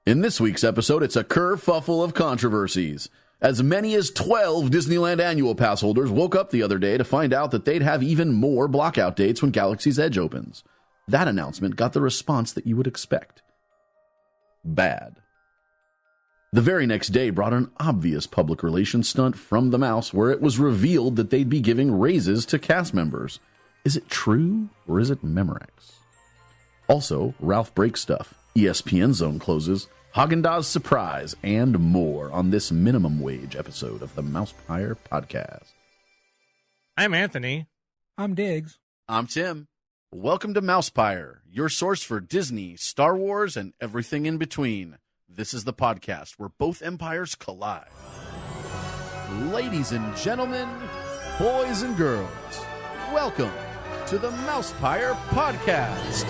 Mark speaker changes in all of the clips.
Speaker 1: In this week's episode, it's a kerfuffle of controversies. As many as 12 Disneyland Annual Passholders woke up the other day to find out that they'd have even more blockout dates when Galaxy's Edge opens. That announcement got the response that you would expect. Bad. The very next day brought an obvious public relations stunt from the Mouse where it was revealed that they'd be giving raises to cast members. Is it true or is it Memorex? Also, Ralph breaks stuff, ESPN Zone closes, Häagen Dazs surprise, and more on this minimum wage episode of the MousePIRE Podcast.
Speaker 2: I'm Anthony.
Speaker 3: I'm Diggs.
Speaker 1: I'm Tim. Welcome to MousePIRE, your source for Disney, Star Wars, and everything in between. This is the podcast where both empires collide. Ladies and gentlemen, boys and girls, welcome to the MousePIRE Podcast.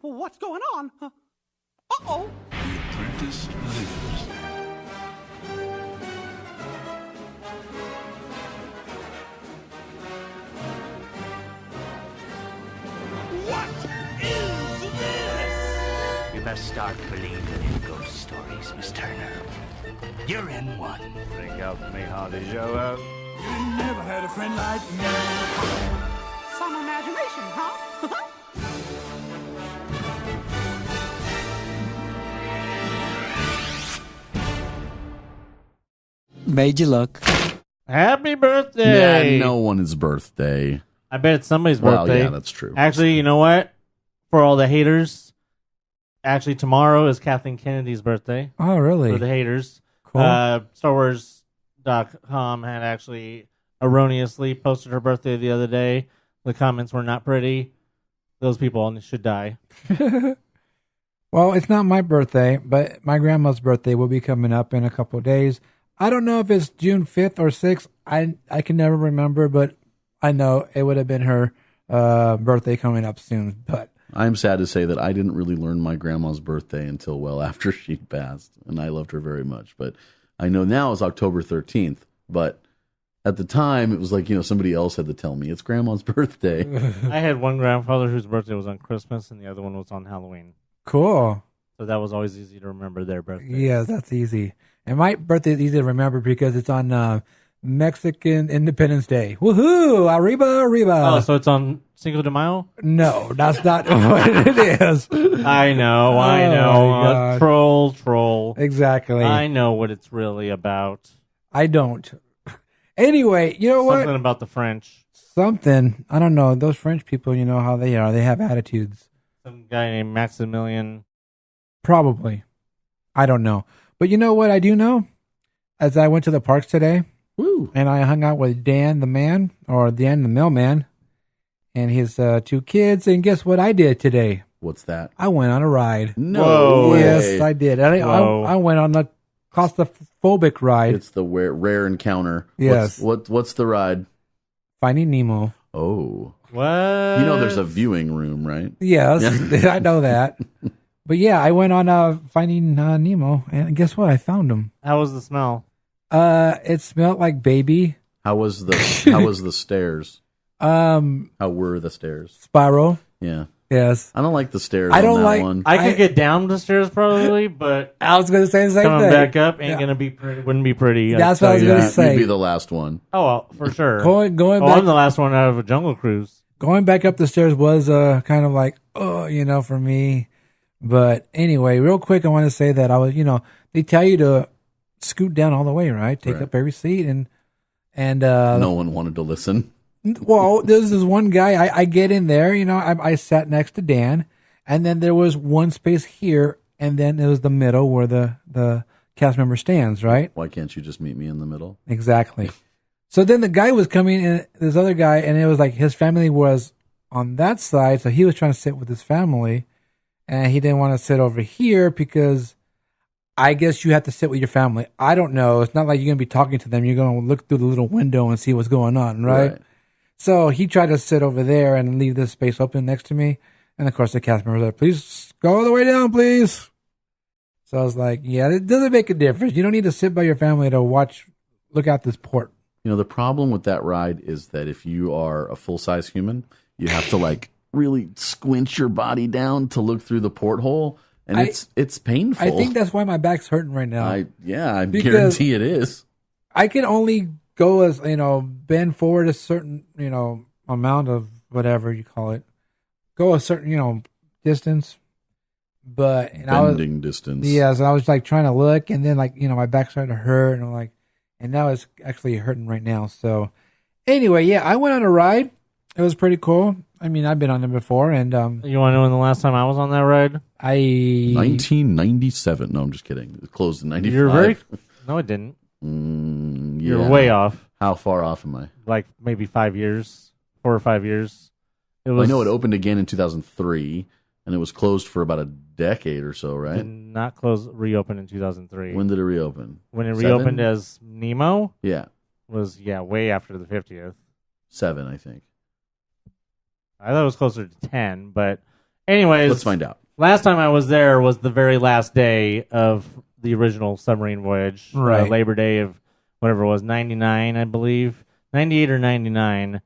Speaker 3: What's going on? Uh-oh.
Speaker 4: The Apprentice lives.
Speaker 5: What is this?
Speaker 6: You best start believing in ghost stories, Miss Turner. You're in one.
Speaker 7: Think out me how to show up.
Speaker 4: You never had a friend like me.
Speaker 3: Some imagination, huh?
Speaker 8: Made you look.
Speaker 2: Happy birthday!
Speaker 1: Yeah, no one's birthday.
Speaker 2: I bet it's somebody's
Speaker 1: Well,
Speaker 2: birthday.
Speaker 1: yeah, that's true.
Speaker 2: Actually, you know what? For all the haters, actually tomorrow is Kathleen Kennedy's birthday.
Speaker 3: Oh, really?
Speaker 2: For the haters.
Speaker 3: Cool.
Speaker 2: StarWars.com had actually erroneously posted her birthday the other day. The comments were not pretty. Those people should die.
Speaker 3: Well, it's not my birthday, but my grandma's birthday will be coming up in a couple of days. I don't know if it's June 5th or 6th. I can never remember, but I know it would have been her birthday coming up soon. But
Speaker 1: I'm sad to say that I didn't really learn my grandma's birthday until well after she passed, and I loved her very much. But I know now it's October 13th, but at the time it was like, somebody else had to tell me it's grandma's birthday.
Speaker 2: I had one grandfather whose birthday was on Christmas and the other one was on Halloween.
Speaker 3: cool.
Speaker 2: So that was always easy to remember their birthday.
Speaker 3: Yeah, that's easy. And my birthday is easy to remember because it's on Mexican Independence Day. Woohoo! Arriba, arriba.
Speaker 2: Oh, so it's on Cinco de Mayo?
Speaker 3: No, that's not what it is.
Speaker 2: I know.
Speaker 3: my God.
Speaker 2: Troll.
Speaker 3: Exactly.
Speaker 2: I know what it's really about.
Speaker 3: I don't. Anyway, you know what?
Speaker 2: Something about the French.
Speaker 3: Something. I don't know. Those French people, you know how they are. They have attitudes.
Speaker 2: Some guy named Maximilian.
Speaker 3: Probably. I don't know. But you know what I do know? As I went to the parks today,
Speaker 1: Woo.
Speaker 3: and I hung out with Dan the man, or Dan the mailman, and his two kids, and guess what I did today?
Speaker 1: What's that?
Speaker 3: I went on a ride.
Speaker 1: No
Speaker 2: Whoa.
Speaker 1: way.
Speaker 3: Yes, I did.
Speaker 2: Whoa.
Speaker 3: I went on the claustrophobic ride.
Speaker 1: It's the rare encounter.
Speaker 3: Yes.
Speaker 1: What's the ride?
Speaker 3: Finding Nemo.
Speaker 1: Oh.
Speaker 2: What?
Speaker 1: There's a viewing room, right?
Speaker 3: Yes, I know that. But yeah, I went on Finding Nemo, and guess what? I found him.
Speaker 2: How was the smell?
Speaker 3: It smelled like baby.
Speaker 1: How was the stairs? How were the stairs?
Speaker 3: Spiral.
Speaker 1: Yeah.
Speaker 3: Yes.
Speaker 1: I don't like the stairs
Speaker 3: I
Speaker 1: on
Speaker 3: don't
Speaker 1: that
Speaker 3: like-
Speaker 1: one.
Speaker 2: I could get down the stairs probably, but
Speaker 3: I was going to say the same
Speaker 2: coming
Speaker 3: thing.
Speaker 2: back up ain't gonna be pretty. Wouldn't be pretty.
Speaker 3: That's
Speaker 2: I'll
Speaker 3: what I was
Speaker 2: tell you
Speaker 3: gonna
Speaker 2: that.
Speaker 3: say.
Speaker 1: You'd be the last one.
Speaker 2: Oh, well, for sure.
Speaker 3: Going
Speaker 2: I'm the
Speaker 3: back,
Speaker 2: last one out of a Jungle Cruise.
Speaker 3: going back up the stairs was kind of like, for me. But anyway, real quick, I want to say that I was, they tell you to scoot down all the way, right? Take
Speaker 1: Right.
Speaker 3: up every seat, and
Speaker 1: No one wanted to listen.
Speaker 3: well, there's this one guy. I get in there, I sat next to Dan, and then there was one space here, and then it was the middle where the cast member stands, right?
Speaker 1: Why can't you just meet me in the middle?
Speaker 3: Exactly. So then the guy was coming in, this other guy, and it was like his family was on that side, so he was trying to sit with his family, and he didn't want to sit over here because I guess you have to sit with your family. I don't know. It's not like you're going to be talking to them. You're going to look through the little window and see what's going on, right? So he tried to sit over there and leave this space open next to me. And of course, the cast member was like, please go all the way down, please. So I was like, yeah, it doesn't make a difference. You don't need to sit by your family to look out this port.
Speaker 1: You know, the problem with that ride is that if you are a full-size human, you have to like really squinch your body down to look through the porthole, and it's painful.
Speaker 3: I think that's why my back's hurting right now.
Speaker 1: I guarantee it is.
Speaker 3: I can only go as, bend forward a certain, amount of whatever you call it. Go a certain, distance. But
Speaker 1: Bending distance.
Speaker 3: Yeah, so I was like trying to look, and then like, my back started to hurt, and I'm like, and now it's actually hurting right now. So anyway, yeah, I went on a ride. It was pretty cool. I mean, I've been on them before, and
Speaker 2: you want to know when the last time I was on that ride?
Speaker 1: 1997. No, I'm just kidding. It closed in 95.
Speaker 2: You're very... No, it didn't. You're way off.
Speaker 1: How far off am I?
Speaker 2: Like maybe 5 years, 4 or 5 years.
Speaker 1: I know it opened again in 2003, and it was closed for about a decade or so, right?
Speaker 2: Did not reopen in 2003.
Speaker 1: When did it reopen?
Speaker 2: When it reopened as Nemo?
Speaker 1: Yeah.
Speaker 2: Was, way after the 50th.
Speaker 1: 7, I think.
Speaker 2: I thought it was closer to 10, but anyways.
Speaker 1: Let's find out.
Speaker 2: Last time I was there was the very last day of the original submarine voyage.
Speaker 3: Right.
Speaker 2: Labor Day of whatever it was, 99, I believe. 98 or 99.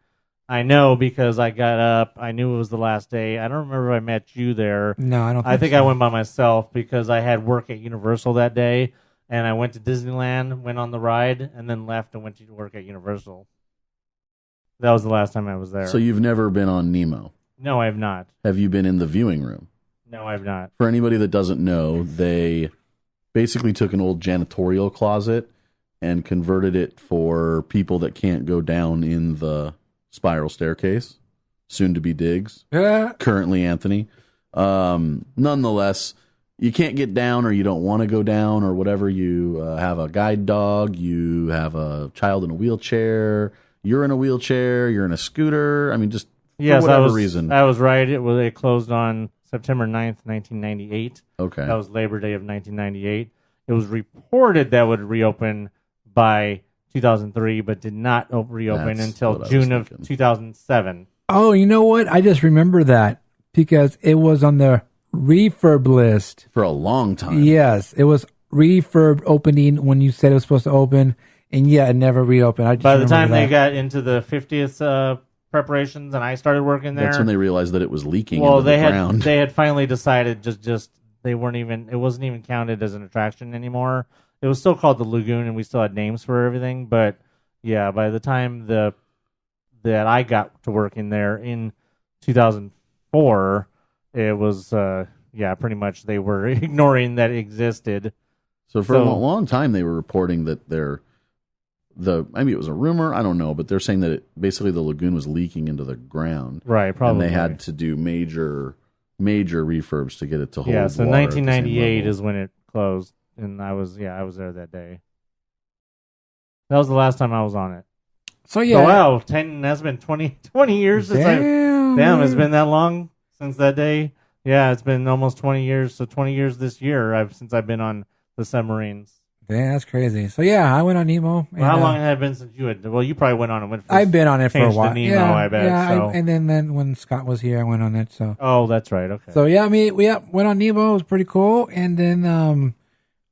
Speaker 2: I know because I got up. I knew it was the last day. I don't remember if I met you there.
Speaker 3: No, I don't think
Speaker 2: I think
Speaker 3: so.
Speaker 2: I went by myself because I had work at Universal that day, and I went to Disneyland, went on the ride, and then left and went to work at Universal. That was the last time I was there.
Speaker 1: So you've never been on Nemo?
Speaker 2: No, I have not.
Speaker 1: Have you been in the viewing room?
Speaker 2: No, I have not.
Speaker 1: For anybody that doesn't know, they basically took an old janitorial closet and converted it for people that can't go down in the spiral staircase, soon to be Diggs, currently Anthony. Nonetheless, you can't get down, or you don't want to go down, or whatever. You have a guide dog, you have a child in a wheelchair, you're in a wheelchair, you're in a scooter. I mean, just for whatever reason.
Speaker 2: I was right. It closed on September 9th, 1998.
Speaker 1: Okay.
Speaker 2: That was Labor Day of 1998. It was reported that would reopen by 2003, but did not reopen until June of 2007.
Speaker 3: Oh, you know what? I just remember that because it was on the refurb list.
Speaker 1: For a long time.
Speaker 3: Yes, it was refurb opening when you said it was supposed to open, and yeah, it never reopened.
Speaker 2: By the time they got into the 50th preparations and I started working there,
Speaker 1: that's when they realized that it was leaking into the ground.
Speaker 2: They had finally decided just they weren't even, it wasn't even counted as an attraction anymore. It was still called the Lagoon, and we still had names for everything. But yeah, by the time that I got to working there in 2004, it was pretty much they were ignoring that it existed.
Speaker 1: So for a long time, they were reporting that maybe it was a rumor, I don't know, but they're saying that basically the lagoon was leaking into the ground.
Speaker 2: Right, probably.
Speaker 1: And they had to do major refurbs to get it to hold
Speaker 2: water. So
Speaker 1: water
Speaker 2: 1998 is when it closed, and I was there that day. That was the last time I was on it.
Speaker 3: So yeah.
Speaker 2: Oh, wow, that's been 20 years since Damn, it's been that long since that day. Yeah, it's been almost 20 years. So 20 years this year since I've been on the submarines.
Speaker 3: Yeah, that's crazy. So yeah, I went on Nemo.
Speaker 2: Well, how long had it been since you had? Well, you probably went on and went.
Speaker 3: I've been on it for a while.
Speaker 2: Nemo, yeah, I bet.
Speaker 3: Yeah,
Speaker 2: so.
Speaker 3: and then when Scott was here, I went on it. So.
Speaker 2: Oh, that's right. Okay.
Speaker 3: So yeah, we went on Nemo. It was pretty cool, and then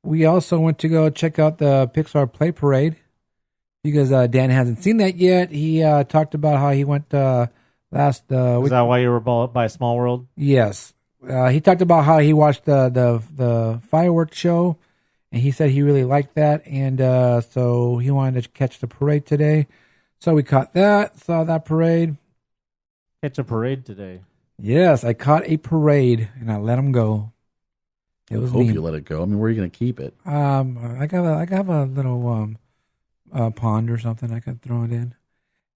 Speaker 3: we also went to go check out the Pixar Play Parade because Dan hasn't seen that yet. He talked about how he went last.
Speaker 2: Is that why you were by Small World?
Speaker 3: Yes. He talked about how he watched the fireworks show. And he said he really liked that, and so he wanted to catch the parade today. So we caught that, saw that parade.
Speaker 2: Catch a parade today.
Speaker 3: Yes, I caught a parade, and I let him go. It was
Speaker 1: I hope
Speaker 3: neat.
Speaker 1: you let it go. I mean, where are you going to keep it?
Speaker 3: I got a little pond or something I could throw it in.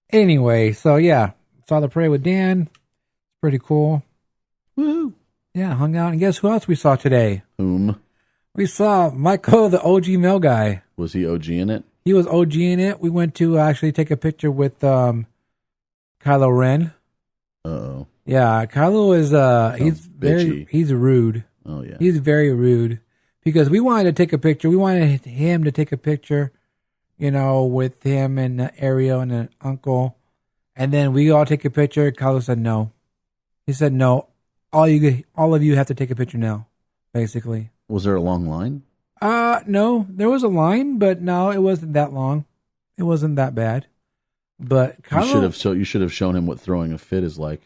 Speaker 3: Anyway, so yeah, saw the parade with Dan. Pretty cool.
Speaker 1: Woo!
Speaker 3: Yeah, hung out, and guess who else we saw today?
Speaker 1: Whom?
Speaker 3: We saw Michael, the OG mail guy.
Speaker 1: Was he OG in it?
Speaker 3: He was OG in it. We went to actually take a picture with Kylo Ren.
Speaker 1: Uh-oh.
Speaker 3: Yeah, Kylo is he's rude.
Speaker 1: Oh yeah.
Speaker 3: He's very rude because we wanted to take a picture. We wanted him to take a picture, with him and Ariel and an uncle. And then we all take a picture. Kylo said no. He said, no, all of you have to take a picture now, basically.
Speaker 1: Was there a long line?
Speaker 3: No, there was a line, but no, it wasn't that long. It wasn't that bad. But Kylo,
Speaker 1: You should have shown him what throwing a fit is like,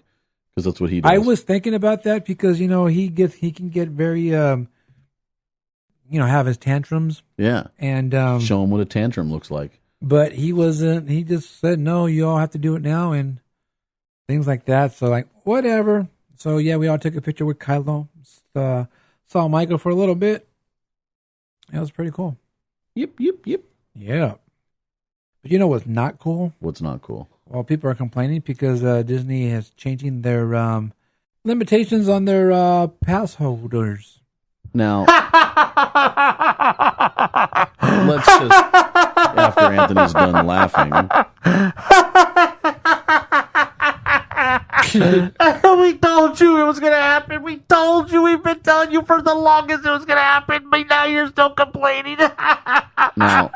Speaker 1: because that's what he does.
Speaker 3: I was thinking about that because he can get very have his tantrums.
Speaker 1: Yeah,
Speaker 3: and
Speaker 1: show him what a tantrum looks like.
Speaker 3: But he wasn't. He just said, "No, you all have to do it now," and things like that. So like whatever. So yeah, we all took a picture with Kylo. Saw Michael for a little bit. It was pretty cool.
Speaker 1: Yep.
Speaker 3: Yeah. But you know what's not cool?
Speaker 1: What's not cool?
Speaker 3: Well, people are complaining because Disney is changing their limitations on their pass holders.
Speaker 1: Now, let's just, after Anthony's done laughing.
Speaker 2: We told you it was going to happen. We told you. We've been telling you for the longest it was going to happen, but now you're still complaining.
Speaker 1: Now,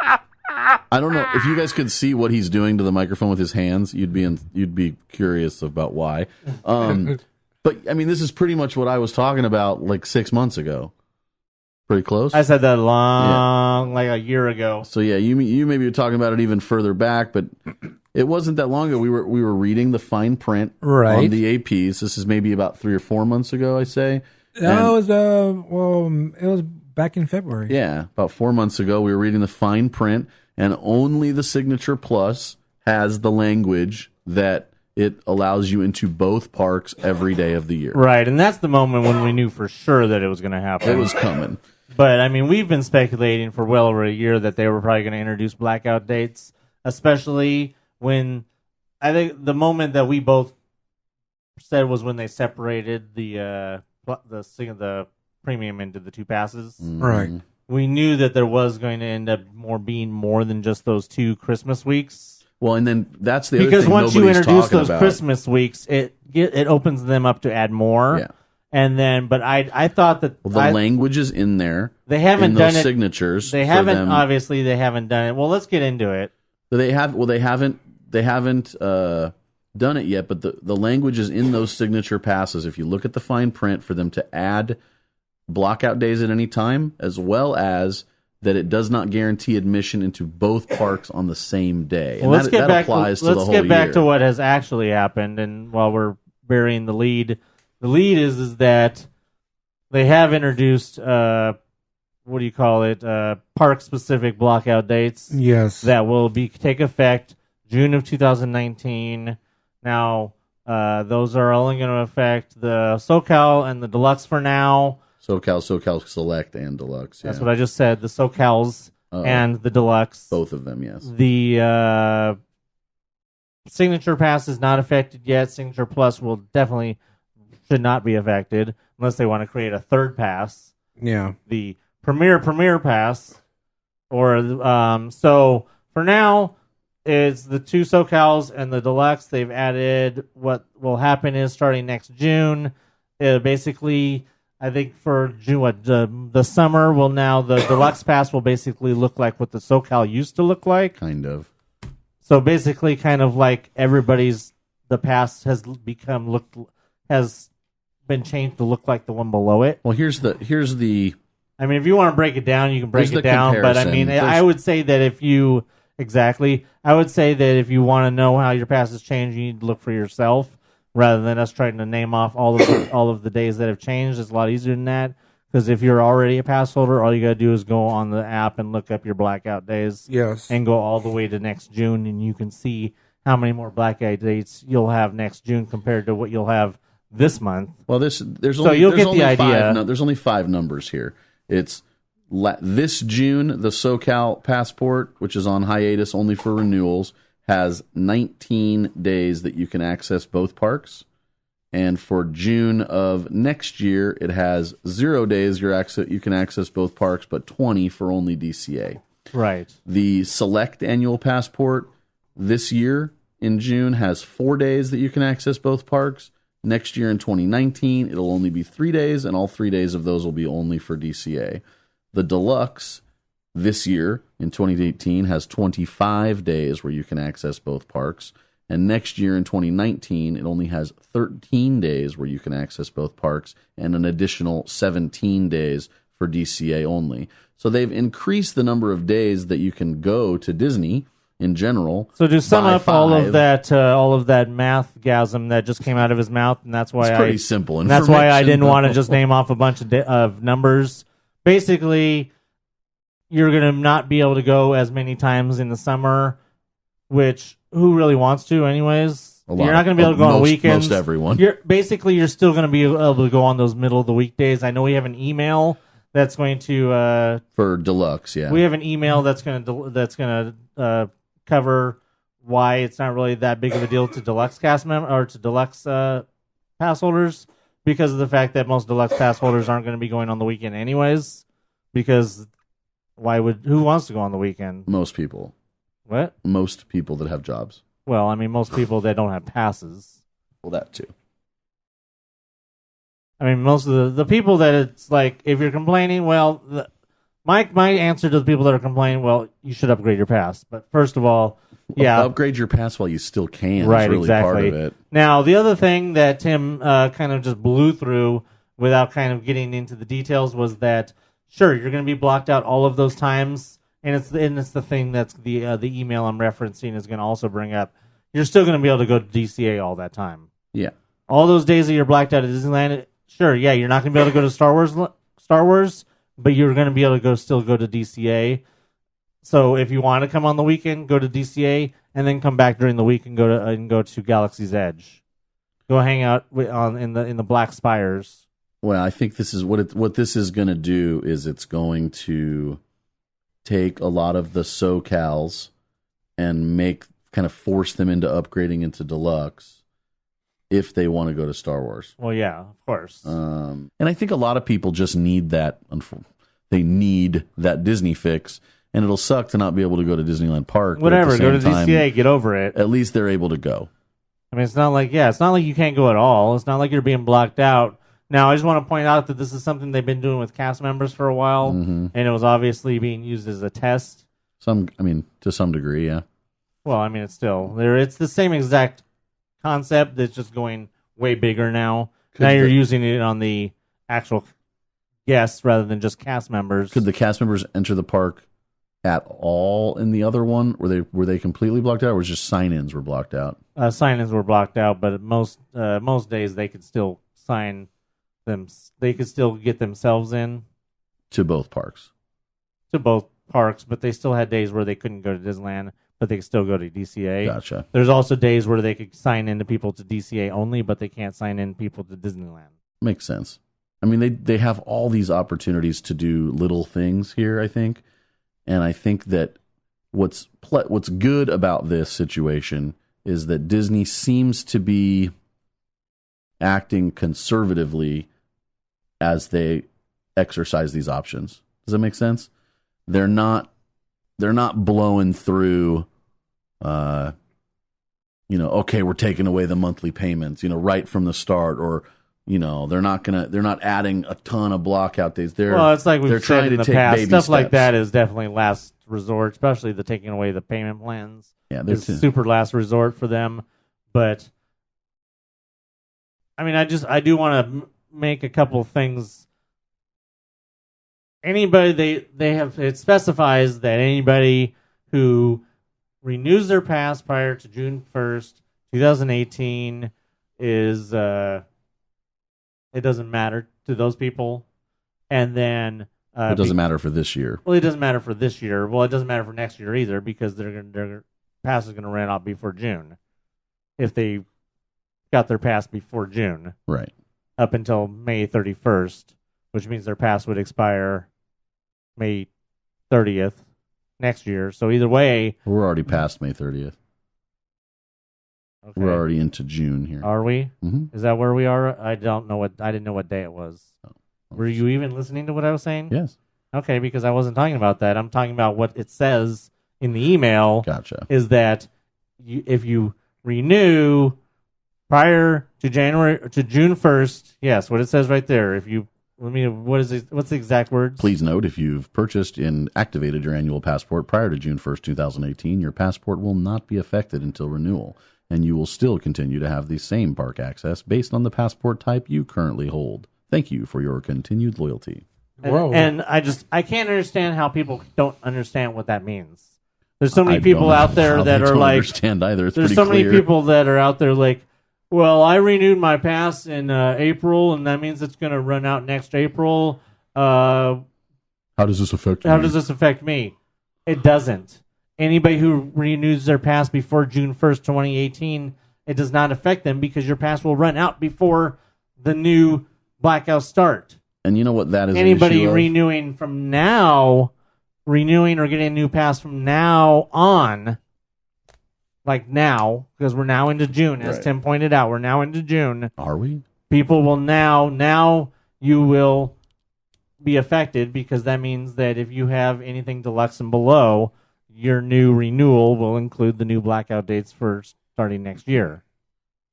Speaker 1: I don't know if you guys could see what he's doing to the microphone with his hands. You'd be curious about why. But I mean, this is pretty much what I was talking about like 6 months ago. Pretty close.
Speaker 2: I said that like a year ago.
Speaker 1: So yeah, you maybe were talking about it even further back, but it wasn't that long ago. We were reading the fine print on the APs. This is maybe about 3 or 4 months ago, I say.
Speaker 3: No, it was back in February.
Speaker 1: Yeah, about 4 months ago, we were reading the fine print, and only the Signature Plus has the language that it allows you into both parks every day of the year.
Speaker 2: Right, and that's the moment when we knew for sure that it was going to happen.
Speaker 1: It was coming.
Speaker 2: But, I mean, we've been speculating for well over a year that they were probably going to introduce blackout dates, especially when I think the moment that we both said was when they separated the premium into the 2 passes.
Speaker 3: Right.
Speaker 2: We knew that there was going to end up being more than just those 2 Christmas weeks.
Speaker 1: Well, and then that's the other
Speaker 2: because
Speaker 1: thing
Speaker 2: once you introduce those
Speaker 1: about.
Speaker 2: Christmas weeks, it opens them up to add more.
Speaker 1: Yeah.
Speaker 2: And then, but I thought that
Speaker 1: the language is in there.
Speaker 2: They haven't
Speaker 1: in
Speaker 2: done
Speaker 1: those
Speaker 2: it.
Speaker 1: Signatures.
Speaker 2: They haven't. Obviously, they haven't done it. Well, let's get into it.
Speaker 1: They haven't done it yet. But the language is in those signature passes. If you look at the fine print, for them to add blockout days at any time, as well as that it does not guarantee admission into both parks on the same day. And
Speaker 2: well,
Speaker 1: that applies to the whole year.
Speaker 2: Let's get back to what has actually happened. And while we're burying the lead is that they have introduced park specific blockout dates.
Speaker 3: Yes,
Speaker 2: that will take effect June of 2019. Now, those are only going to affect the SoCal and the Deluxe for now.
Speaker 1: SoCal Select and Deluxe. Yeah.
Speaker 2: That's what I just said. The SoCals and the Deluxe.
Speaker 1: Both of them, yes.
Speaker 2: The Signature Pass is not affected yet. Signature Plus should not be affected unless they want to create a third pass.
Speaker 3: Yeah.
Speaker 2: The Premier Pass. So for now, it's the 2 SoCals and the Deluxe. They've added what will happen is starting next June. Basically, I think for June, the summer will now, the Deluxe Pass will basically look like what the SoCal used to look like.
Speaker 1: Kind of.
Speaker 2: So basically, kind of like the pass has been changed to look like the one below it.
Speaker 1: Well, here's the.
Speaker 2: I mean, if you want to break it down, you can break it down. But I mean, I would say that if you want to know how your pass has changed, you need to look for yourself rather than us trying to name off all of the days that have changed. It's a lot easier than that. Because if you're already a pass holder, all you got to do is go on the app and look up your blackout days.
Speaker 3: Yes.
Speaker 2: And go all the way to next June, and you can see how many more blackout dates you'll have next June compared to what you'll have this month.
Speaker 1: Well, there's
Speaker 2: you'll get the idea.
Speaker 1: There's only 5 numbers here. It's this June, the SoCal Passport, which is on hiatus only for renewals, has 19 days that you can access both parks. And for June of next year, it has 0 days you can access both parks, but 20 for only DCA.
Speaker 2: Right.
Speaker 1: The Select Annual Passport this year in June has 4 days that you can access both parks. Next year in 2019, it'll only be 3 days, and all 3 days of those will be only for DCA. The Deluxe this year in 2018 has 25 days where you can access both parks. And next year in 2019, it only has 13 days where you can access both parks and an additional 17 days for DCA only. So they've increased the number of days that you can go to Disney in general.
Speaker 2: So to sum
Speaker 1: by
Speaker 2: up all of
Speaker 1: 5.
Speaker 2: that math-gasm that just came out of his mouth, and that's why
Speaker 1: It's pretty simple
Speaker 2: and that's why I didn't want to
Speaker 1: information,
Speaker 2: just name off a bunch of numbers. Basically, you're going to not be able to go as many times in the summer, which who really wants to anyways? You're not going to be able to go on weekends.
Speaker 1: Most everyone.
Speaker 2: You're still going to be able to go on those middle of the weekdays. I know we have an email that's going to
Speaker 1: For deluxe, yeah.
Speaker 2: we have an email that's going to cover why it's not really that big of a deal to deluxe or to deluxe pass holders, because of the fact that most deluxe pass holders aren't going to be going on the weekend anyways. Because who wants to go on the weekend?
Speaker 1: Most people.
Speaker 2: What?
Speaker 1: Most people that have jobs.
Speaker 2: Well, I mean, most people that don't have passes.
Speaker 1: Well, that too.
Speaker 2: I mean, most of the people that it's like, if you're complaining, well, my answer to the people that are complaining, well, you should upgrade your pass. But first of all, yeah.
Speaker 1: Upgrade your pass while you still can.
Speaker 2: Right,
Speaker 1: is really
Speaker 2: exactly.
Speaker 1: part of it.
Speaker 2: Now, the other thing that Tim kind of just blew through without kind of getting into the details was that, sure, you're going to be blocked out all of those times, and it's the thing that's the email I'm referencing is going to also bring up. You're still going to be able to go to DCA all that time.
Speaker 1: Yeah.
Speaker 2: All those days that you're blacked out at Disneyland, sure, yeah, you're not going to be able to go to Star Wars, but you're going to be able to still go to DCA. So if you want to come on the weekend, go to DCA, and then come back during the week and go to Galaxy's Edge. Go hang out in the Black Spires.
Speaker 1: Well, I think this is what this is going to do is it's going to take a lot of the SoCals and kind of force them into upgrading into deluxe if they want to go to Star Wars.
Speaker 2: Well, yeah, of course.
Speaker 1: And I think a lot of people just need that. They need that Disney fix, and it'll suck to not be able to go to Disneyland Park.
Speaker 2: Whatever,
Speaker 1: but
Speaker 2: go to
Speaker 1: at the same
Speaker 2: DCA,
Speaker 1: time,
Speaker 2: get over it.
Speaker 1: At least they're able to go.
Speaker 2: I mean, it's not like you can't go at all. It's not like you're being blocked out. Now, I just want to point out that this is something they've been doing with cast members for a while, and it was obviously being used as a test.
Speaker 1: To some degree, yeah.
Speaker 2: Well, I mean, it's the same exact concept. It's just going way bigger now. Now you're using it on the actual guests rather than just cast members.
Speaker 1: Could the cast members enter the park at all in the other one? Were they completely blocked out, or was just sign-ins were blocked out?
Speaker 2: Sign-ins were blocked out, but most days they could still sign them. They could still get themselves in
Speaker 1: To both parks.
Speaker 2: But they still had days where they couldn't go to Disneyland, but they could still go to DCA.
Speaker 1: Gotcha.
Speaker 2: There's also days where they could sign in to people to DCA only, but they can't sign in people to Disneyland.
Speaker 1: Makes sense. I mean, they have all these opportunities to do little things here, I think. And I think that what's good about this situation is that Disney seems to be acting conservatively as they exercise these options. Does that make sense? They're not blowing through, okay, we're taking away the monthly payments, right from the start, or, they're not adding a ton of blockout days.
Speaker 2: It's like we've said in the past. Stuff
Speaker 1: steps.
Speaker 2: like that is definitely last resort, especially the taking away the payment plans.
Speaker 1: Yeah,
Speaker 2: it's super last resort for them. But I mean, I do want to make a couple things. Anybody it specifies that anybody who renews their pass prior to June 1st, 2018 is it doesn't matter to those people. And then
Speaker 1: it doesn't matter for this year.
Speaker 2: Well, it doesn't matter for this year. Well, it doesn't matter for next year either, because their pass is going to run out before June. If they got their pass before June.
Speaker 1: Right.
Speaker 2: Up until May 31st, which means their pass would expire May 30th next year. So either way...
Speaker 1: We're already past May 30th. Okay. We're already into June here.
Speaker 2: Are we?
Speaker 1: Mm-hmm.
Speaker 2: Is that where we are? I didn't know what day it was. Oh. Were you even listening to what I was saying?
Speaker 1: Yes.
Speaker 2: Okay, because I wasn't talking about that. I'm talking about what it says in the email.
Speaker 1: Gotcha.
Speaker 2: Is that if you renew prior to June 1st, yes, what it says right there. What's the exact words?
Speaker 1: Please note, if you've purchased and activated your annual passport prior to June 1st, 2018, your passport will not be affected until renewal. and you will still continue to have the same park access based on the passport type you currently hold. Thank you for your continued loyalty.
Speaker 3: Whoa.
Speaker 2: And I can't understand how people don't understand what that means. There's so many
Speaker 1: I
Speaker 2: people
Speaker 1: don't know
Speaker 2: out there
Speaker 1: how
Speaker 2: that
Speaker 1: they
Speaker 2: are
Speaker 1: don't
Speaker 2: like,
Speaker 1: understand either. It's
Speaker 2: there's
Speaker 1: pretty
Speaker 2: so
Speaker 1: clear.
Speaker 2: many people that are out there like, well, I renewed my pass in April, and that means it's going to run out next April.
Speaker 1: How does this affect
Speaker 2: How
Speaker 1: me?
Speaker 2: does this affect me? It doesn't. Anybody who renews their pass before June 1st, 2018, it does not affect them because your pass will run out before the new blackouts start.
Speaker 1: And you know what that is
Speaker 2: Anybody
Speaker 1: an issue of?
Speaker 2: renewing or getting a new pass from now on, like now, because we're now into June, as
Speaker 1: Right.
Speaker 2: Tim pointed out, we're now into June.
Speaker 1: Are we?
Speaker 2: People will now you will be affected because that means that if you have anything deluxe and below, your new renewal will include the new blackout dates for starting next year.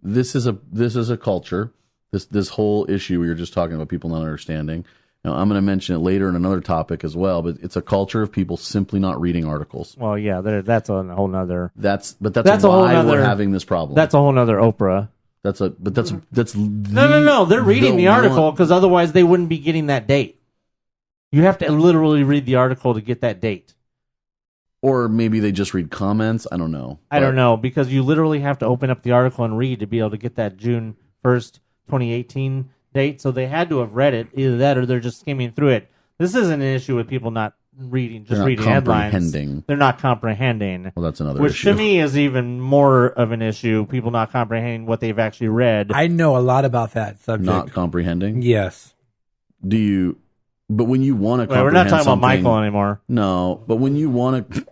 Speaker 1: This is a culture. This whole issue we were just talking about, people not understanding. Now, I'm going to mention it later in another topic as well, but it's a culture of people simply not reading articles.
Speaker 2: Well, yeah, that's a whole nother.
Speaker 1: That's
Speaker 2: a whole
Speaker 1: why
Speaker 2: nother-
Speaker 1: we're having this problem.
Speaker 2: That's a whole nother Oprah.
Speaker 1: That's
Speaker 2: No. They're reading the article because otherwise they wouldn't be getting that date. You have to literally read the article to get that date.
Speaker 1: Or maybe they just read comments. I don't know.
Speaker 2: I don't know because you literally have to open up the article and read to be able to get that June 1st, 2018 date. So they had to have read it. Either that or they're just skimming through it. This isn't an issue with people not reading, just
Speaker 1: They're not
Speaker 2: reading headlines.
Speaker 1: comprehending.
Speaker 2: They're not comprehending.
Speaker 1: Well, that's another
Speaker 2: Which
Speaker 1: issue.
Speaker 2: to me is even more of an issue. People not comprehending what they've actually read.
Speaker 3: I know a lot about that subject.
Speaker 1: Not comprehending?
Speaker 3: Yes.
Speaker 1: Do you... But when you want to
Speaker 2: Wait, we're
Speaker 1: comprehend
Speaker 2: not talking about
Speaker 1: something-
Speaker 2: Michael anymore.
Speaker 1: No, but when you want to...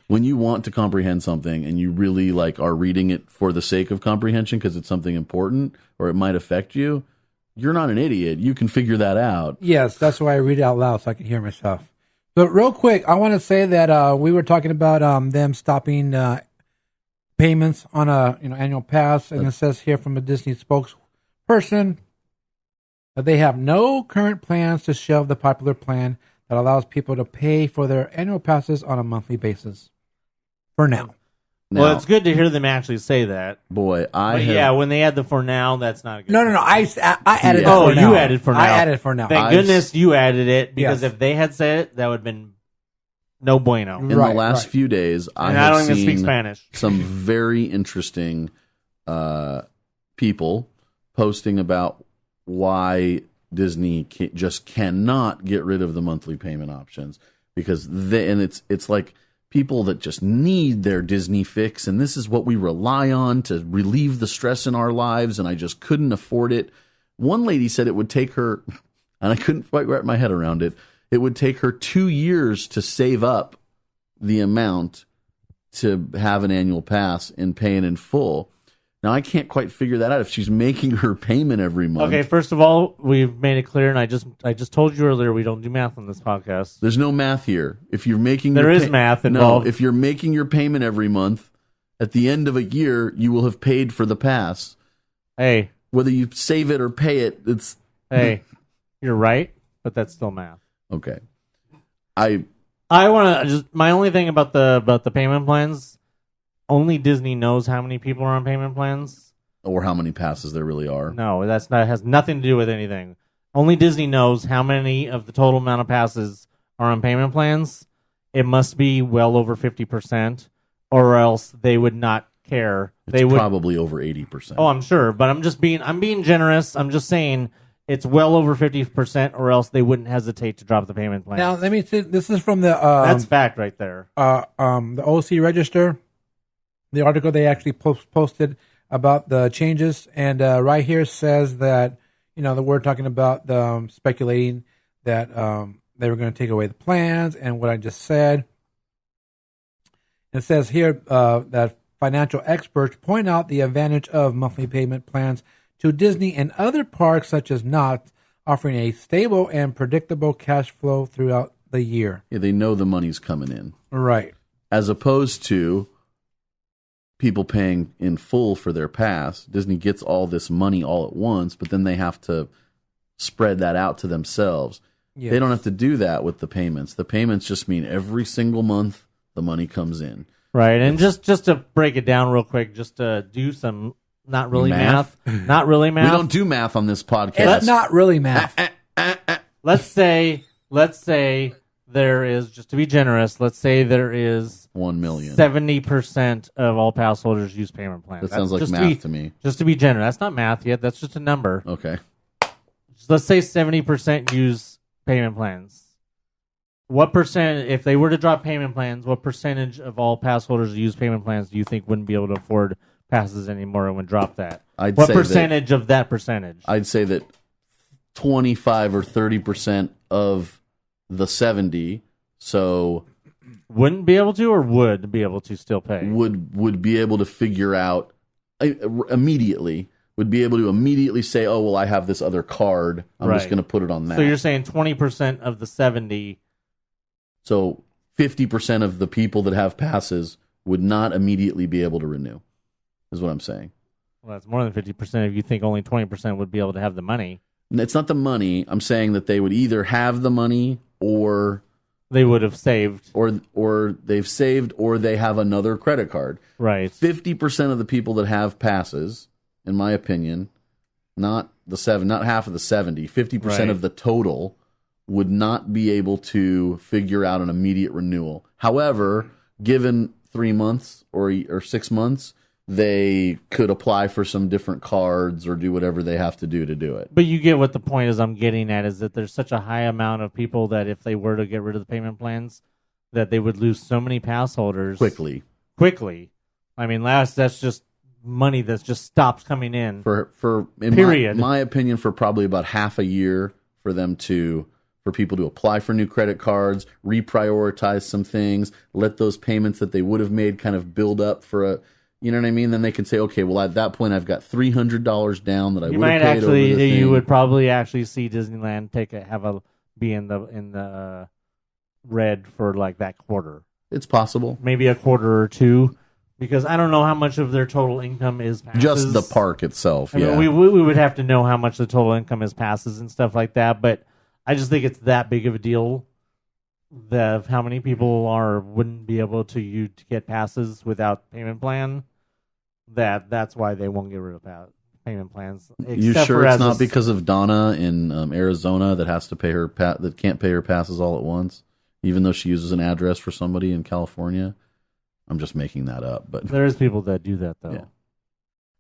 Speaker 1: When you want to comprehend something and you really are reading it for the sake of comprehension because it's something important or it might affect you, you're not an idiot. You can figure that out.
Speaker 3: Yes, that's why I read it out loud so I can hear myself. But real quick, I want to say that we were talking about them stopping payments on a annual pass, and it says here from a Disney spokesperson that they have no current plans to shelve the popular plan that allows people to pay for their annual passes on a monthly basis. For now.
Speaker 2: Well, it's good to hear them actually say that.
Speaker 1: Boy,
Speaker 2: Yeah, when they add the for now, that's not a good.
Speaker 3: No. I added
Speaker 1: Yeah.
Speaker 3: it
Speaker 2: Oh,
Speaker 3: for now.
Speaker 2: you added for now.
Speaker 3: I added for now.
Speaker 2: Thank goodness you added it because
Speaker 3: Yes.
Speaker 2: if they had said it, that would have been no bueno.
Speaker 1: In the
Speaker 3: Right,
Speaker 1: last
Speaker 3: right.
Speaker 1: few days,
Speaker 2: And I
Speaker 1: have
Speaker 2: don't even speak
Speaker 1: seen
Speaker 2: Spanish.
Speaker 1: some very interesting people posting about why Disney just cannot get rid of the monthly payment options because it's like people that just need their Disney fix, and this is what we rely on to relieve the stress in our lives, and I just couldn't afford it. One lady said it would take her, and I couldn't quite wrap my head around it, it would take her 2 years to save up the amount to have an annual pass and pay it in full. Now, I can't quite figure that out if she's making her payment every month.
Speaker 2: Okay, first of all, we've made it clear, and I just told you earlier we don't do math on this podcast.
Speaker 1: There's no math here. If you're making
Speaker 2: There is math involved.
Speaker 1: No, if you're making your payment every month, at the end of a year, you will have paid for the pass.
Speaker 2: Hey,
Speaker 1: Whether you save it or pay it, it's
Speaker 2: hey, you're right, but that's still math.
Speaker 1: okay. I
Speaker 2: want to just my only thing about the payment plans. Only Disney knows how many people are on payment plans.
Speaker 1: or how many passes there really are.
Speaker 2: No, that's not has nothing to do with anything. Only Disney knows how many of the total amount of passes are on payment plans. It must be well over 50%, or else they would not care.
Speaker 1: It's
Speaker 2: They would
Speaker 1: probably over 80%.
Speaker 2: Oh, I'm sure, but I'm being generous. I'm just saying it's well over 50%, or else they wouldn't hesitate to drop the payment plan.
Speaker 3: Now, let me see. This is from the
Speaker 2: That's fact right there.
Speaker 3: the OC Register, the article they actually posted about the changes, and right here says that that we're talking about the speculating that they were going to take away the plans, and what I just said. It says here that financial experts point out the advantage of monthly payment plans to Disney and other parks such as Knott's, offering a stable and predictable cash flow throughout the year.
Speaker 1: Yeah, they know the money's coming in.
Speaker 3: Right.
Speaker 1: As opposed to people paying in full for their pass. Disney gets all this money all at once, but then they have to spread that out to themselves.
Speaker 3: Yes.
Speaker 1: They don't have to do that with the payments. The payments just mean every single month the money comes in.
Speaker 2: Right, and just to break it down real quick, just to do some not really math. Not really math.
Speaker 1: We don't do math on this podcast.
Speaker 3: That's not really math.
Speaker 2: Let's say there is, just to be generous, let's say there is
Speaker 1: 1 million.
Speaker 2: 70% of all pass holders use payment plans.
Speaker 1: That sounds like math to me.
Speaker 2: Just to be generous. That's not math yet. That's just a number.
Speaker 1: Okay.
Speaker 2: Let's say 70% use payment plans. What percent, if they were to drop payment plans, what percentage of all pass holders who use payment plans do you think wouldn't be able to afford passes anymore and would drop that? What percentage of that percentage?
Speaker 1: I'd say that 25 or 30% of the 70, so
Speaker 2: wouldn't be able to, or would be able to still pay?
Speaker 1: Would be able to figure out immediately. Would be able to immediately say, "Oh, well, I have this other card. I'm just going to put it on that."
Speaker 2: So you're saying 20% of the 70.
Speaker 1: So 50% of the people that have passes would not immediately be able to renew. Is what I'm saying.
Speaker 2: Well, that's more than 50% if you think only 20% would be able to have the money.
Speaker 1: It's not the money. I'm saying that they would either have the money or
Speaker 2: they would have saved,
Speaker 1: or they've saved, or they have another credit card.
Speaker 2: Right.
Speaker 1: 50% of the people that have passes, in my opinion, not half of the 70, 50% of the total would not be able to figure out an immediate renewal. However, given 3 months or 6 months, they could apply for some different cards or do whatever they have to do it.
Speaker 2: But you get what the point is I'm getting at, is that there's such a high amount of people that if they were to get rid of the payment plans, that they would lose so many pass holders
Speaker 1: quickly.
Speaker 2: I mean, that's just money that just stops coming in.
Speaker 1: In my opinion, for probably about half a year for people to apply for new credit cards, reprioritize some things, let those payments that they would have made kind of build up for you know what I mean? Then they can say, okay, well, at that point, I've got $300 down that I would have paid over the thing.
Speaker 2: You would probably actually see Disneyland be in the red for like that quarter.
Speaker 1: It's possible.
Speaker 2: Maybe a quarter or two, because I don't know how much of their total income is passes.
Speaker 1: Just the park itself, yeah.
Speaker 2: I mean, we would have to know how much the total income is passes and stuff like that, but I just think it's that big of a deal that how many people wouldn't be able to get passes without payment plan. That's why they won't get rid of payment plans.
Speaker 1: You sure it's not because of Donna in Arizona that has to pay her that can't pay her passes all at once, even though she uses an address for somebody in California? I'm just making that up, but
Speaker 2: there's people that do that though.
Speaker 1: Yeah.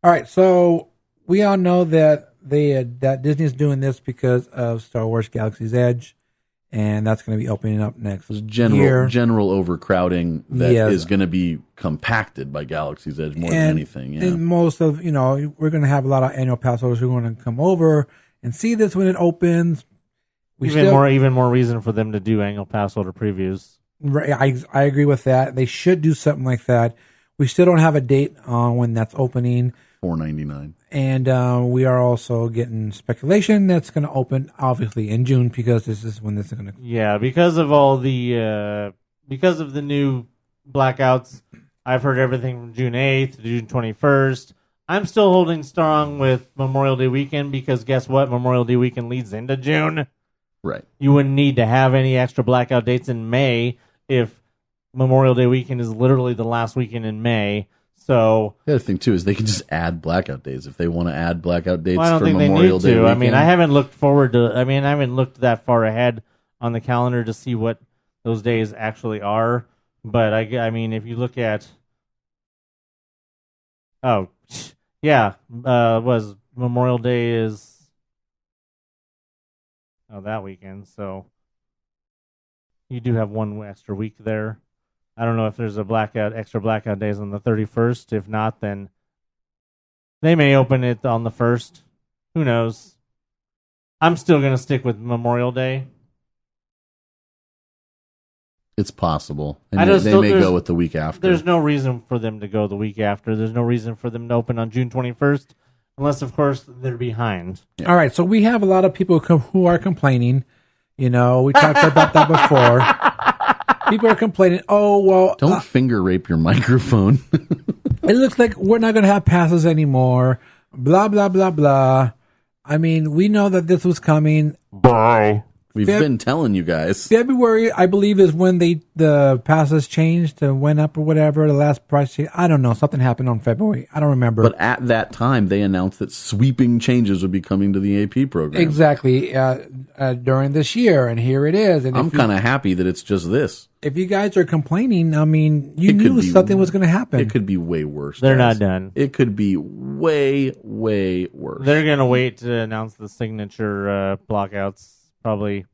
Speaker 3: All right, so we all know that that Disney's doing this because of Star Wars Galaxy's Edge, and that's going to be opening up next year.
Speaker 1: General overcrowding that is going to be compacted by Galaxy's Edge more than anything. Yeah.
Speaker 3: And most of, we're going to have a lot of annual pass holders who are going to come over and see this when it opens.
Speaker 2: Even more reason for them to do annual pass holder previews.
Speaker 3: Right, I agree with that. They should do something like that. We still don't have a date on when that's opening.
Speaker 1: $4.99.
Speaker 3: And we are also getting speculation that's going to open, obviously, in June, because this is when this is going to...
Speaker 2: Yeah, because of all the... because of the new blackouts, I've heard everything from June 8th to June 21st. I'm still holding strong with Memorial Day weekend, because guess what? Memorial Day weekend leads into June.
Speaker 1: Right.
Speaker 2: You wouldn't need to have any extra blackout dates in May if Memorial Day weekend is literally the last weekend in May. So
Speaker 1: the other thing too is they can just add blackout dates if they want to add blackout dates.
Speaker 2: I don't
Speaker 1: for
Speaker 2: think
Speaker 1: Memorial
Speaker 2: they need
Speaker 1: Day
Speaker 2: to.
Speaker 1: weekend.
Speaker 2: I mean, I haven't looked that far ahead on the calendar to see what those days actually are. But I mean, if you look at, was Memorial Day is that weekend, so you do have one extra week there. I don't know if there's extra blackout days on the 31st. If not, then they may open it on the 1st. Who knows? I'm still going to stick with Memorial Day.
Speaker 1: It's possible. And they may go with the week after.
Speaker 2: There's no reason for them to go the week after. There's no reason for them to open on June 21st, unless, of course, they're behind.
Speaker 3: Yeah. All right, so we have a lot of people who are complaining. We talked about that before. People are complaining,
Speaker 1: don't finger rape your microphone.
Speaker 3: It looks like we're not going to have passes anymore. Blah, blah, blah, blah. I mean, we know that this was coming.
Speaker 2: Bye.
Speaker 1: We've been telling you guys.
Speaker 3: February, I believe, is when the passes changed to went up or whatever. The last price, I don't know. Something happened on February. I don't remember.
Speaker 1: But at that time, they announced that sweeping changes would be coming to the AP program.
Speaker 3: Exactly. During this year, and here it is. And
Speaker 1: I'm kind of happy that it's just this.
Speaker 3: If you guys are complaining, I mean, you knew something was going to happen.
Speaker 1: It could be way worse.
Speaker 2: They're
Speaker 1: guys.
Speaker 2: not done.
Speaker 1: It could be way, way worse.
Speaker 2: They're going to wait to announce the signature blockouts probably.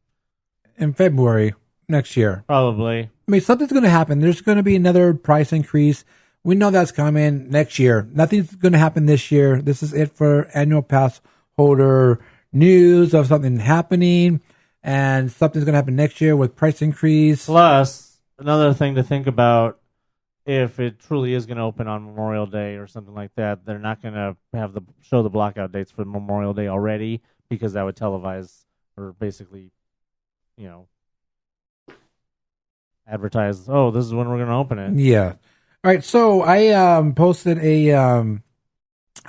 Speaker 3: In February next year.
Speaker 2: Probably.
Speaker 3: I mean, something's going to happen. There's going to be another price increase. We know that's coming next year. Nothing's going to happen this year. This is it for annual pass holder news of something happening. And something's going to happen next year with price increase.
Speaker 2: Plus, another thing to think about, if it truly is going to open on Memorial Day or something like that, they're not going to have show the blockout dates for Memorial Day already, because that would televise or basically, advertise, oh, this is when we're going to open it.
Speaker 3: Yeah. All right. So I posted I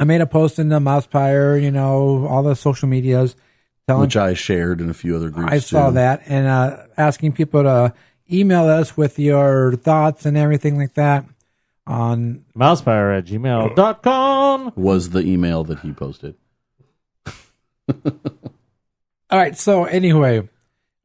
Speaker 3: made a post in the MousePIRE, all the social medias.
Speaker 1: Which I shared in a few other groups.
Speaker 3: I saw that, and asking people to email us with your thoughts and everything like that on
Speaker 2: mousepire@gmail.com
Speaker 1: was the email that he posted.
Speaker 3: All right. So anyway,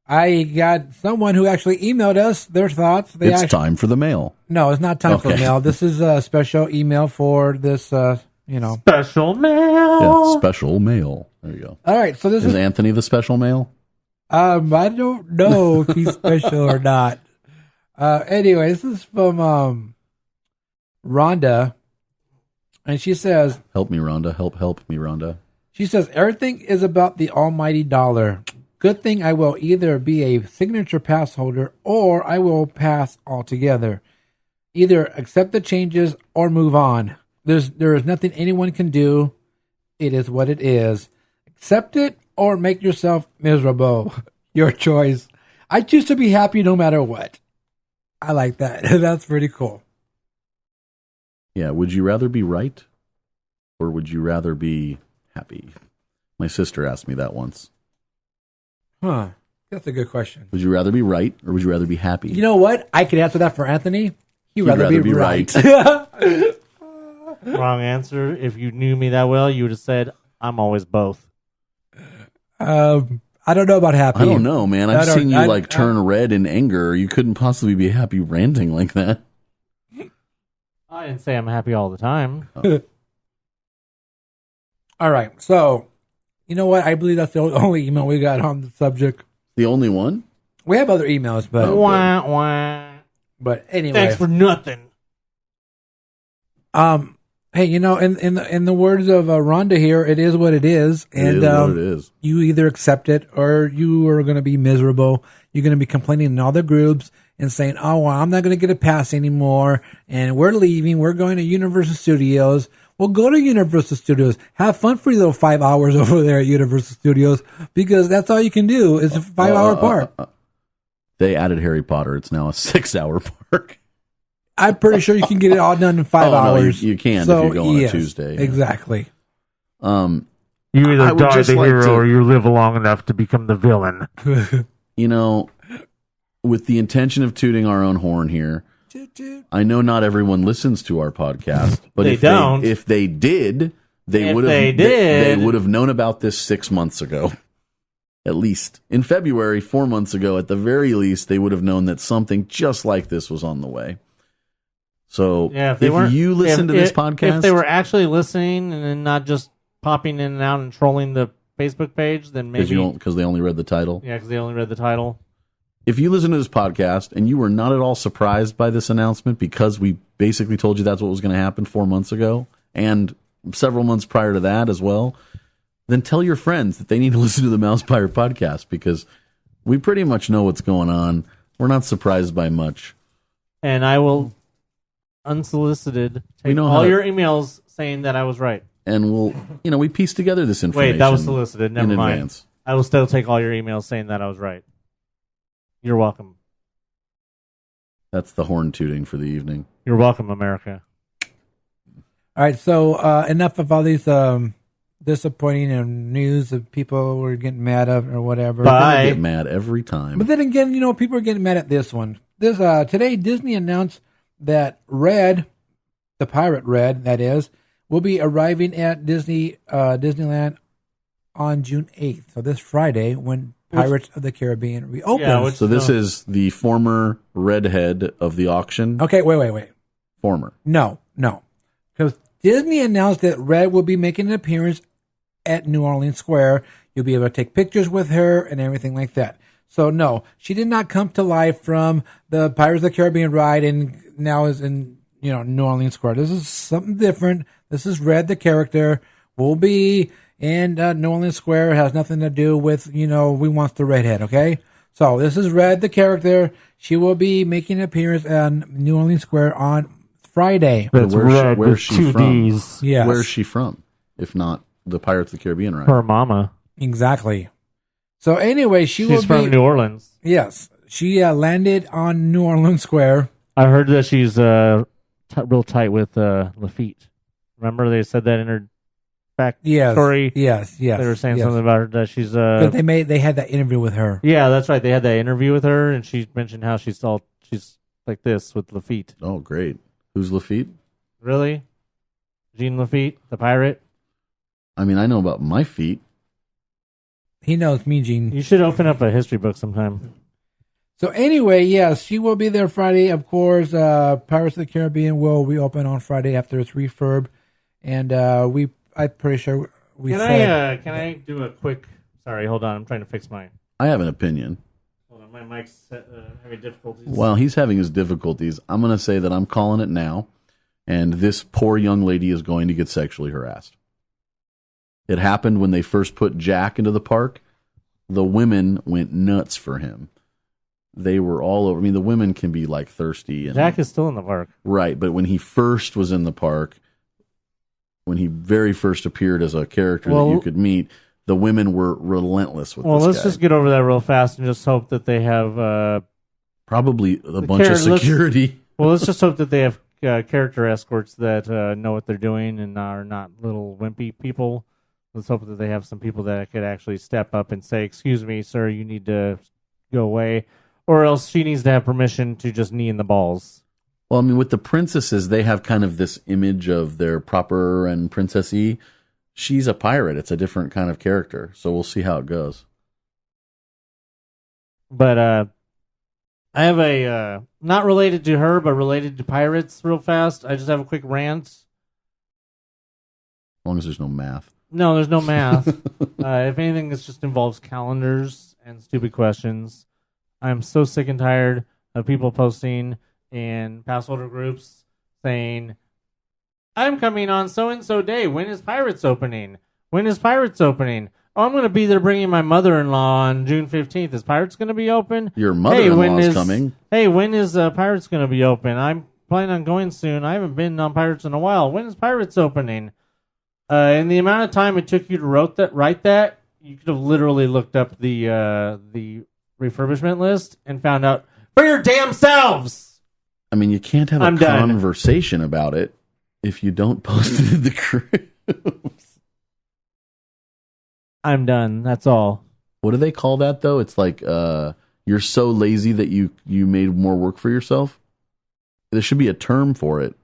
Speaker 3: I got someone who actually emailed us their thoughts.
Speaker 1: It's time for the mail.
Speaker 3: No, it's not time for the mail. This is a special email for this,
Speaker 2: Special mail.
Speaker 1: Yeah, special mail. There you go.
Speaker 3: All right. So this
Speaker 1: is Anthony the special mail?
Speaker 3: I don't know if he's special or not. Anyway, this is from Rhonda, and she says,
Speaker 1: "Help me, Rhonda. Help me, Rhonda."
Speaker 3: She says, "Everything is about the almighty dollar. Good thing I will either be a signature pass holder or I will pass altogether. Either accept the changes or move on. There is nothing anyone can do. It is what it is. Accept it or make yourself miserable. Your choice. I choose to be happy no matter what." I like that. That's pretty cool.
Speaker 1: Yeah. Would you rather be right or would you rather be happy? My sister asked me that once.
Speaker 3: Huh. That's a good question.
Speaker 1: Would you rather be right or would you rather be happy?
Speaker 3: You know what? I could answer that for Anthony. He'd rather be right.
Speaker 2: Wrong answer. If you knew me that well, you would have said, I'm always both.
Speaker 3: I don't know about happy.
Speaker 1: I don't know, man. I've seen you turn red in anger. You couldn't possibly be happy ranting like that.
Speaker 2: I didn't say I'm happy all the time.
Speaker 1: Oh.
Speaker 3: All right. So, you know what? I believe that's the only email we got on the subject.
Speaker 1: The only one?
Speaker 3: We have other emails, but
Speaker 2: wah, wah.
Speaker 3: But anyway,
Speaker 2: thanks for nothing.
Speaker 3: Hey, in the words of Rhonda here, it is what it is, and
Speaker 1: it is what it is.
Speaker 3: You either accept it or you are going to be miserable. You're going to be complaining in all the groups and saying, "Oh, well, I'm not going to get a pass anymore, and we're leaving. We're going to Universal Studios." Well, go to Universal Studios. Have fun for your 5 hours over there at Universal Studios, because that's all you can do. It's a 5-hour park.
Speaker 1: They added Harry Potter. It's now a 6-hour park.
Speaker 3: I'm pretty sure you can get it all done in 5 hours.
Speaker 1: No, you can if you go on a Tuesday.
Speaker 3: Yeah. Exactly.
Speaker 2: You either die the hero or you live long enough to become the villain.
Speaker 1: With the intention of tooting our own horn here, I know not everyone listens to our podcast, but if they did, they would have known about this 6 months ago. At least in February, 4 months ago, at the very least, they would have known that something just like this was on the way. So if you listen to this podcast,
Speaker 2: if they were actually listening and then not just popping in and out and trolling the Facebook page, then maybe
Speaker 1: because they only read the title.
Speaker 2: Yeah, because they only read the title.
Speaker 1: If you listen to this podcast and you were not at all surprised by this announcement because we basically told you that's what was going to happen 4 months ago and several months prior to that as well, then tell your friends that they need to listen to the MousePIRE podcast, because we pretty much know what's going on. We're not surprised by much.
Speaker 2: And I will, unsolicited, take all your emails saying that I was right.
Speaker 1: And we piece together this information.
Speaker 2: Wait, that was solicited. Never mind.
Speaker 1: Advance.
Speaker 2: I will still take all your emails saying that I was right. You're welcome.
Speaker 1: That's the horn tooting for the evening.
Speaker 2: You're welcome, America.
Speaker 3: All right, so enough of all these disappointing news that people were getting mad of or whatever.
Speaker 1: I get mad every time.
Speaker 3: But then again, people are getting mad at this one. Today, Disney announced that Red, the pirate Red, that is, will be arriving at Disneyland on June 8th. So this Friday, when Pirates of the Caribbean reopens.
Speaker 2: Yeah,
Speaker 1: so this is the former redhead of the auction.
Speaker 3: Okay, wait.
Speaker 1: Former.
Speaker 3: No. Because Disney announced that Red will be making an appearance at New Orleans Square. You'll be able to take pictures with her and everything like that. So no, she did not come to life from the Pirates of the Caribbean ride and now is in, New Orleans Square. This is something different. This is Red, the character, will be in New Orleans Square. It has nothing to do with, we want the redhead, okay? So this is Red, the character. She will be making an appearance on New Orleans Square on Friday.
Speaker 2: That's where's she from?
Speaker 3: Yes.
Speaker 1: Where's she from? If not the Pirates of the Caribbean, right?
Speaker 2: Her mama.
Speaker 3: Exactly. So anyway,
Speaker 2: she's from New Orleans.
Speaker 3: Yes. She landed on New Orleans Square.
Speaker 2: I heard that she's real tight with Lafitte. Remember they said that in her back story?
Speaker 3: Yes.
Speaker 2: They were saying something about her that she's
Speaker 3: But they had that interview with her.
Speaker 2: Yeah, that's right. They had that interview with her and she mentioned how she's like this with Lafitte.
Speaker 1: Oh, great. Who's Lafitte?
Speaker 2: Really? Jean Lafitte, the pirate?
Speaker 1: I mean, I know about my feet.
Speaker 3: He knows me, Gene.
Speaker 2: You should open up a history book sometime.
Speaker 3: So anyway, yes, she will be there Friday. Of course, Pirates of the Caribbean will reopen on Friday after its refurb. And I'm pretty sure
Speaker 2: Can I do a quick... Sorry, hold on. I'm trying to fix mine.
Speaker 1: I have an opinion.
Speaker 2: Hold on. My mic's having difficulties.
Speaker 1: While he's having his difficulties, I'm going to say that I'm calling it now. And this poor young lady is going to get sexually harassed. It happened when they first put Jack into the park. The women went nuts for him. They were all over. I mean, the women can be like thirsty. And,
Speaker 2: Jack is still in the park.
Speaker 1: Right, but when he first was in the park, when he very first appeared as a character that you could meet, the women were relentless with this guy.
Speaker 2: Let's just get over that real fast and just hope that they have...
Speaker 1: probably a bunch of security.
Speaker 2: Let's just hope that they have character escorts that know what they're doing and are not little wimpy people. Let's hope that they have some people that could actually step up and say, "Excuse me, sir, you need to go away," or else she needs to have permission to just knee in the balls.
Speaker 1: Well, I mean, with the princesses, they have kind of this image of their proper and princessy. She's a pirate; it's a different kind of character. So we'll see how it goes.
Speaker 2: But I have a not related to her, but related to pirates. Real fast, I just have a quick rant. As
Speaker 1: long as there's no math.
Speaker 2: No, there's no math. If anything, this just involves calendars and stupid questions. I'm so sick and tired of people posting in passholder groups saying, "I'm coming on so-and-so day. When is Pirates opening? When is Pirates opening? Oh, I'm going to be there bringing my mother-in-law on June 15th. Is Pirates going to be open?
Speaker 1: Your mother-in-law is coming.
Speaker 2: Hey, when is Pirates going to be open? I'm planning on going soon. I haven't been on Pirates in a while. When is Pirates opening?" In the amount of time it took you to write that, you could have literally looked up the refurbishment list and found out for your damn selves.
Speaker 1: I mean, you can't have a conversation about it if you don't post it in the groups.
Speaker 2: I'm done. That's all.
Speaker 1: What do they call that, though? It's like you're so lazy that you made more work for yourself. There should be a term for it.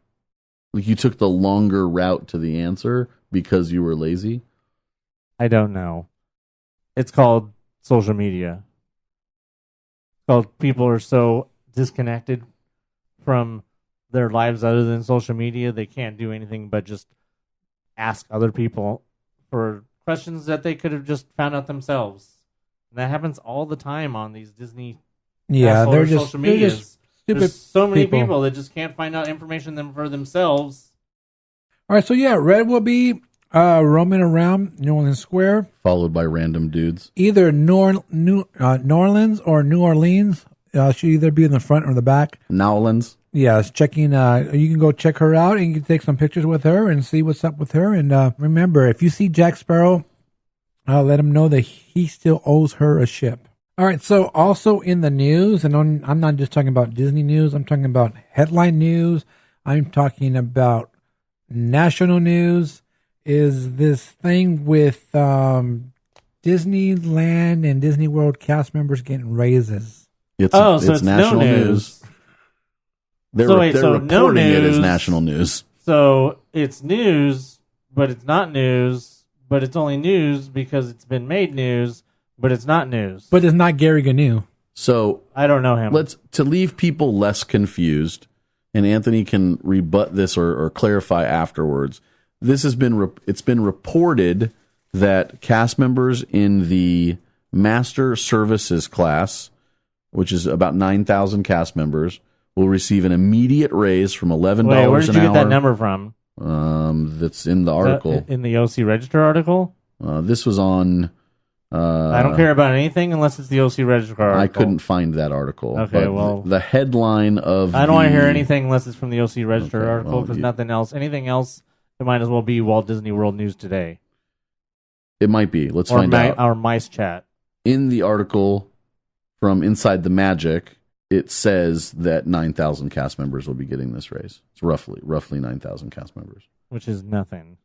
Speaker 1: Like you took the longer route to the answer because you were lazy?
Speaker 2: I don't know. It's called social media. It's called people are so disconnected from their lives other than social media, they can't do anything but just ask other people for questions that they could have just found out themselves. And that happens all the time on these Disney
Speaker 3: they're just
Speaker 2: social medias. There's so many people that just can't find out information for themselves.
Speaker 3: All right, so Red will be roaming around New Orleans Square,
Speaker 1: followed by random dudes.
Speaker 3: Either New Orleans or New Orleans. She'll either be in the front or the back.
Speaker 1: New Orleans.
Speaker 3: Yes, checking. You can go check her out and you can take some pictures with her and see what's up with her. And remember, if you see Jack Sparrow, let him know that he still owes her a ship. All right, so also in the news, and I'm not just talking about Disney news, I'm talking about headline news, I'm talking about national news. is this thing with Disneyland and Disney World cast members getting raises.
Speaker 1: It's
Speaker 2: it's
Speaker 1: national
Speaker 2: no news.
Speaker 1: They're
Speaker 2: So wait, so
Speaker 1: reporting
Speaker 2: no
Speaker 1: it as
Speaker 2: news.
Speaker 1: national news.
Speaker 2: So it's news, but it's not news, but it's only news because it's been made news, but it's not news.
Speaker 3: But it's not Gary Gnu.
Speaker 1: So
Speaker 2: I don't know him.
Speaker 1: to leave people less confused, and Anthony can rebut this or clarify afterwards. This has been it's been reported that cast members in the Master Services class, which is about 9,000 cast members, will receive an immediate raise from $11
Speaker 2: Wait, where did
Speaker 1: an
Speaker 2: you
Speaker 1: hour.
Speaker 2: get that number from?
Speaker 1: That's in the article.
Speaker 2: In the OC Register article?
Speaker 1: This was on.
Speaker 2: I don't care about anything unless it's the OC Register article.
Speaker 1: I couldn't find that article.
Speaker 2: Okay,
Speaker 1: but
Speaker 2: well,
Speaker 1: the headline of
Speaker 2: I don't want to hear anything unless it's from the OC Register
Speaker 1: Okay,
Speaker 2: article
Speaker 1: well,
Speaker 2: because nothing else. Anything else, it might as well be Walt Disney World News Today
Speaker 1: It might be. Let's
Speaker 2: or
Speaker 1: find out.
Speaker 2: our Mice Chat.
Speaker 1: In the article from Inside the Magic, it says that 9,000 cast members will be getting this raise. It's roughly 9,000 cast members.
Speaker 2: Which is nothing.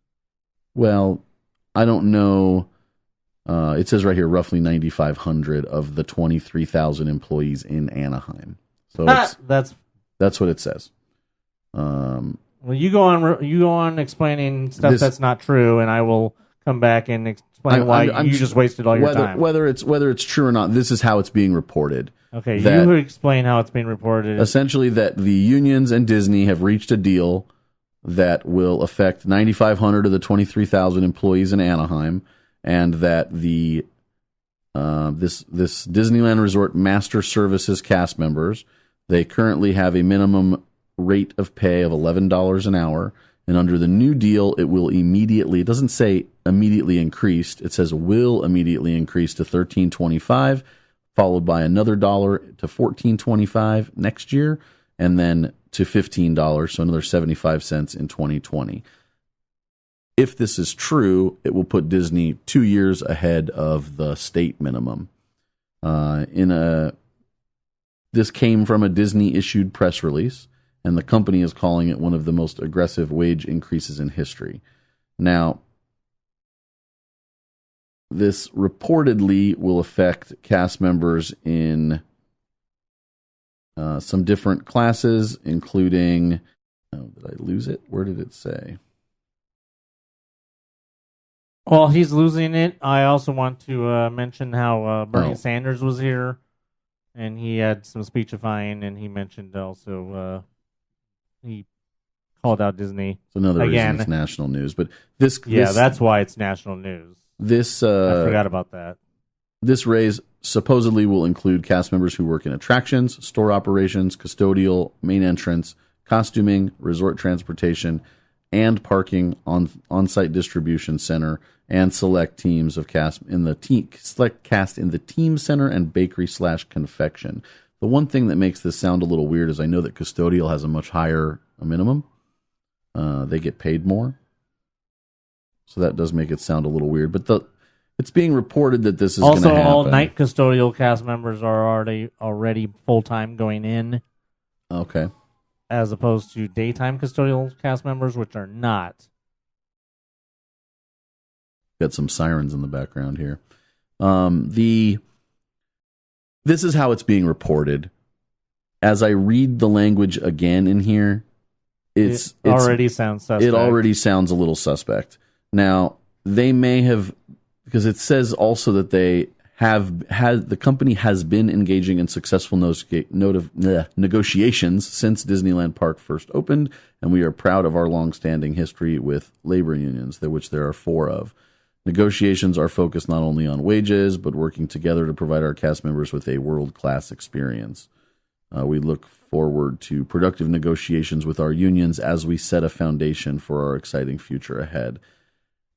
Speaker 1: Well, I don't know. It says right here, roughly 9,500 of the 23,000 employees in Anaheim. So that's what it says.
Speaker 2: Well, you go on explaining stuff that's not true, and I will come back and explain why you just wasted all your time.
Speaker 1: Whether it's true or not, this is how it's being reported.
Speaker 2: Okay, you explain how it's being reported.
Speaker 1: Essentially, that the unions and Disney have reached a deal that will affect 9,500 of the 23,000 employees in Anaheim, and that the this Disneyland Resort Master Services cast members, they currently have a minimum rate of pay of $11 an hour, and under the new deal, it will immediately. It doesn't say immediately increased. It says will immediately increase to $13.25, followed by another $1 to $14.25 next year, and then to $15, so another 75 cents in 2020. If this is true, it will put Disney 2 years ahead of the state minimum. This came from a Disney-issued press release, and the company is calling it one of the most aggressive wage increases in history. Now, this reportedly will affect cast members in some different classes, including... Oh, did I lose it? Where did it say?
Speaker 2: Well, he's losing it. I also want to mention how Bernie Sanders was here, and he had some speechifying, and he mentioned also he called out Disney.
Speaker 1: It's another
Speaker 2: again.
Speaker 1: reason it's national news, but this
Speaker 2: that's why it's national news.
Speaker 1: This
Speaker 2: I forgot about that.
Speaker 1: This raise supposedly will include cast members who work in attractions, store operations, custodial, main entrance, costuming, resort transportation, and parking on-site distribution center, and select teams of cast in the team center and bakery/confection. The one thing that makes this sound a little weird is I know that custodial has a much higher minimum. They get paid more, so that does make it sound a little weird. But it's being reported that this is going to
Speaker 2: also
Speaker 1: happen.
Speaker 2: all night custodial cast members are already full time going in.
Speaker 1: Okay.
Speaker 2: As opposed to daytime custodial cast members, which are not.
Speaker 1: Got some sirens in the background here. This is how it's being reported. As I read the language again in here, it already sounds suspect. It already sounds a little suspect. Now, they may have, because it says also that the company has been engaging in successful negotiations since Disneyland Park first opened, and we are proud of our long-standing history with labor unions, which there are 4 of. Negotiations are focused not only on wages, but working together to provide our cast members with a world-class experience. We look forward to productive negotiations with our unions as we set a foundation for our exciting future ahead.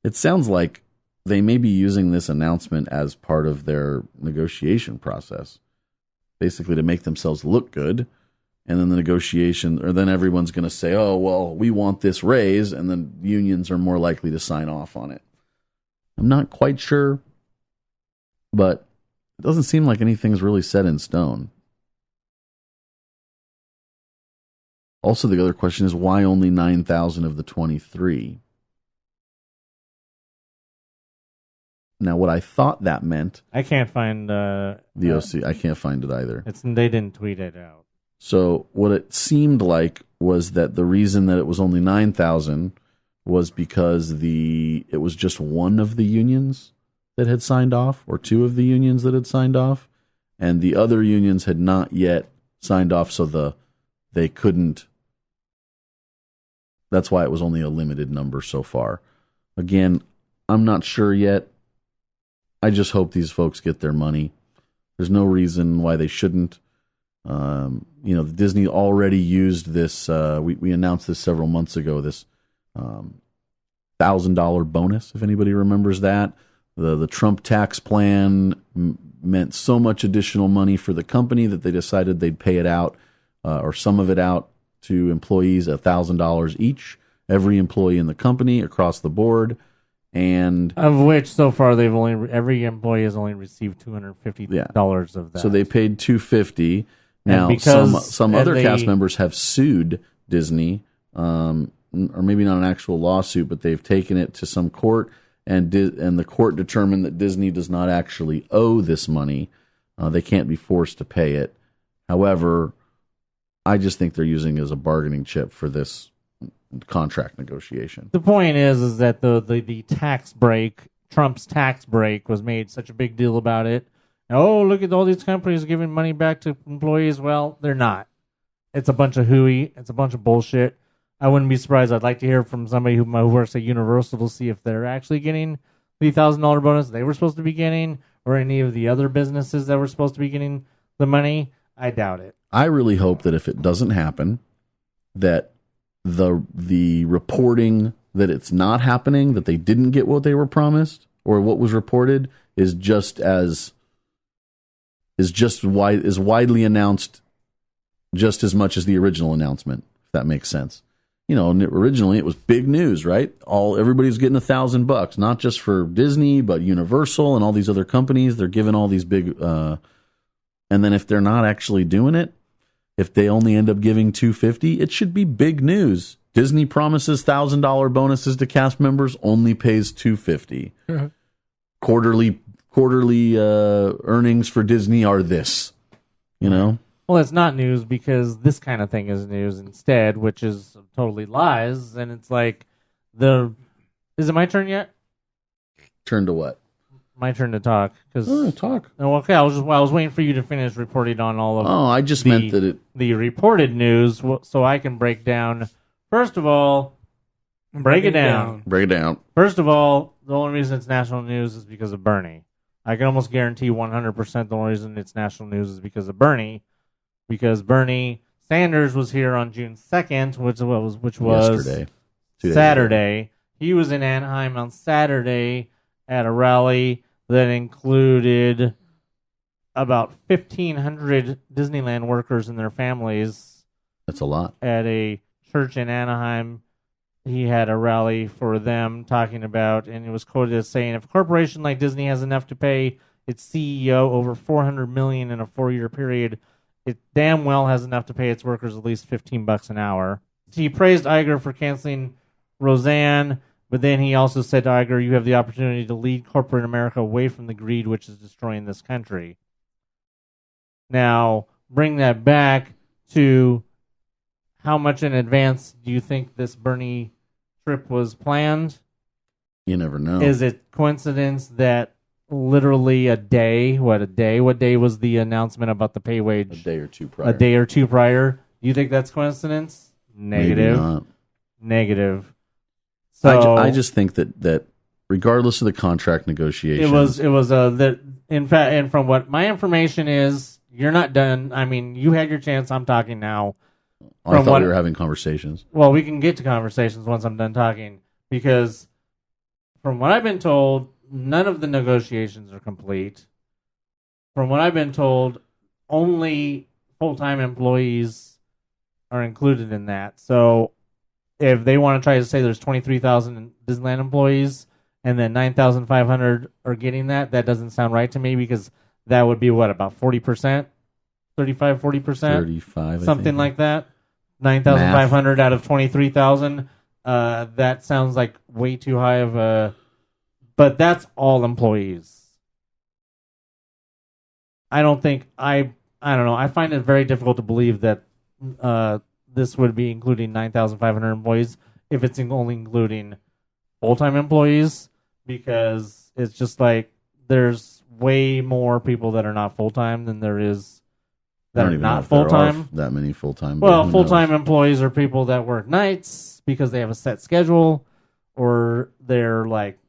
Speaker 1: It sounds like they may be using this announcement as part of their negotiation process, basically to make themselves look good. And then the negotiation, or then everyone's going to say, oh, well, we want this raise, and then unions are more likely to sign off on it. I'm not quite sure, but it doesn't seem like anything's really set in stone. Also, the other question is, why only 9,000 of the 23? Now, what I thought that meant,
Speaker 2: I can't find
Speaker 1: the OC, I can't find it either.
Speaker 2: They didn't tweet it out.
Speaker 1: So what it seemed like was that the reason that it was only 9,000 was because it was just one of the unions that had signed off, or two of the unions that had signed off, and the other unions had not yet signed off, so they couldn't. That's why it was only a limited number so far. Again, I'm not sure yet. I just hope these folks get their money. There's no reason why they shouldn't. Disney already used this. We announced this several months ago. This $1,000 bonus, if anybody remembers that. The Trump tax plan meant so much additional money for the company that they decided they'd pay it out, or some of it out, to employees, $1,000 each. Every employee in the company across the board. And
Speaker 2: of which so far every employee has only received $250 of that.
Speaker 1: So they paid $250. Now some other cast members have sued Disney, or maybe not an actual lawsuit, but they've taken it to some court, and the court determined that Disney does not actually owe this money. They can't be forced to pay it. However, I just think they're using it as a bargaining chip for this contract negotiation.
Speaker 2: The point is that the tax break, Trump's tax break, was made such a big deal about it. Oh, look at all these companies giving money back to employees. Well, they're not. It's a bunch of hooey. It's a bunch of bullshit. I wouldn't be surprised. I'd like to hear from somebody who works at Universal to see if they're actually getting the $1,000 bonus they were supposed to be getting, or any of the other businesses that were supposed to be getting the money. I doubt it.
Speaker 1: I really hope that if it doesn't happen, that the reporting that it's not happening, that they didn't get what they were promised, or what was reported, is widely announced just as much as the original announcement, if that makes sense. Originally it was big news, right? Everybody's getting $1,000, not just for Disney, but Universal and all these other companies. They're giving all these big, and then if they're not actually doing it, if they only end up giving $250, it should be big news. Disney promises $1,000 bonuses to cast members, only pays $250. Mm-hmm. Quarterly earnings for Disney are this. Well,
Speaker 2: it's not news, because this kind of thing is news instead, which is totally lies. And it's like, is it my turn yet?
Speaker 1: Turn to what?
Speaker 2: My turn to talk.
Speaker 1: Talk.
Speaker 2: Oh, okay, I was waiting for you to finish reporting on all of.
Speaker 1: Oh, I just meant that
Speaker 2: the reported news, so I can break down. First of all, break it down.
Speaker 1: Break it down.
Speaker 2: First of all, the only reason it's national news is because of Bernie. I can almost guarantee 100% the only reason it's national news is because of Bernie. Because Bernie Sanders was here on June 2nd, which was
Speaker 1: yesterday.
Speaker 2: Saturday. He was in Anaheim on Saturday at a rally that included about 1,500 Disneyland workers and their families.
Speaker 1: That's a lot.
Speaker 2: At a church in Anaheim, he had a rally for them talking about, and it was quoted as saying, if a corporation like Disney has enough to pay its CEO over $400 million in a 4-year period, it damn well has enough to pay its workers at least $15 an hour. He praised Iger for canceling Roseanne, but then he also said to Iger, you have the opportunity to lead corporate America away from the greed which is destroying this country. Now, bring that back to how much in advance do you think this Bernie trip was planned?
Speaker 1: You never know.
Speaker 2: Is it coincidence that literally a day? What day was the announcement about the pay wage?
Speaker 1: A day or two prior.
Speaker 2: Do you think that's coincidence? Negative.
Speaker 1: Maybe not.
Speaker 2: Negative. So
Speaker 1: I just think that regardless of the contract negotiations,
Speaker 2: it was in fact, and from what my information is, you're not done. I mean, you had your chance. I'm talking now.
Speaker 1: I thought we were having conversations.
Speaker 2: Well, we can get to conversations once I'm done talking, because from what I've been told, none of the negotiations are complete. From what I've been told, only full-time employees are included in that. So if they want to try to say there's 23,000 Disneyland employees and then 9,500 are getting that doesn't sound right to me, because that would be what, about 40%? 35, 40%?
Speaker 1: 35,
Speaker 2: something like that. 9,500 out of 23,000. That sounds like way too high of a But that's all employees. I don't think I don't know. I find it very difficult to believe that this would be including 9,500 employees if it's only including full-time employees, because it's just like there's way more people that are not full-time than there is that are not full-time.
Speaker 1: That many full-time.
Speaker 2: Well, full-time employees are people that work nights because they have a set schedule, or they're like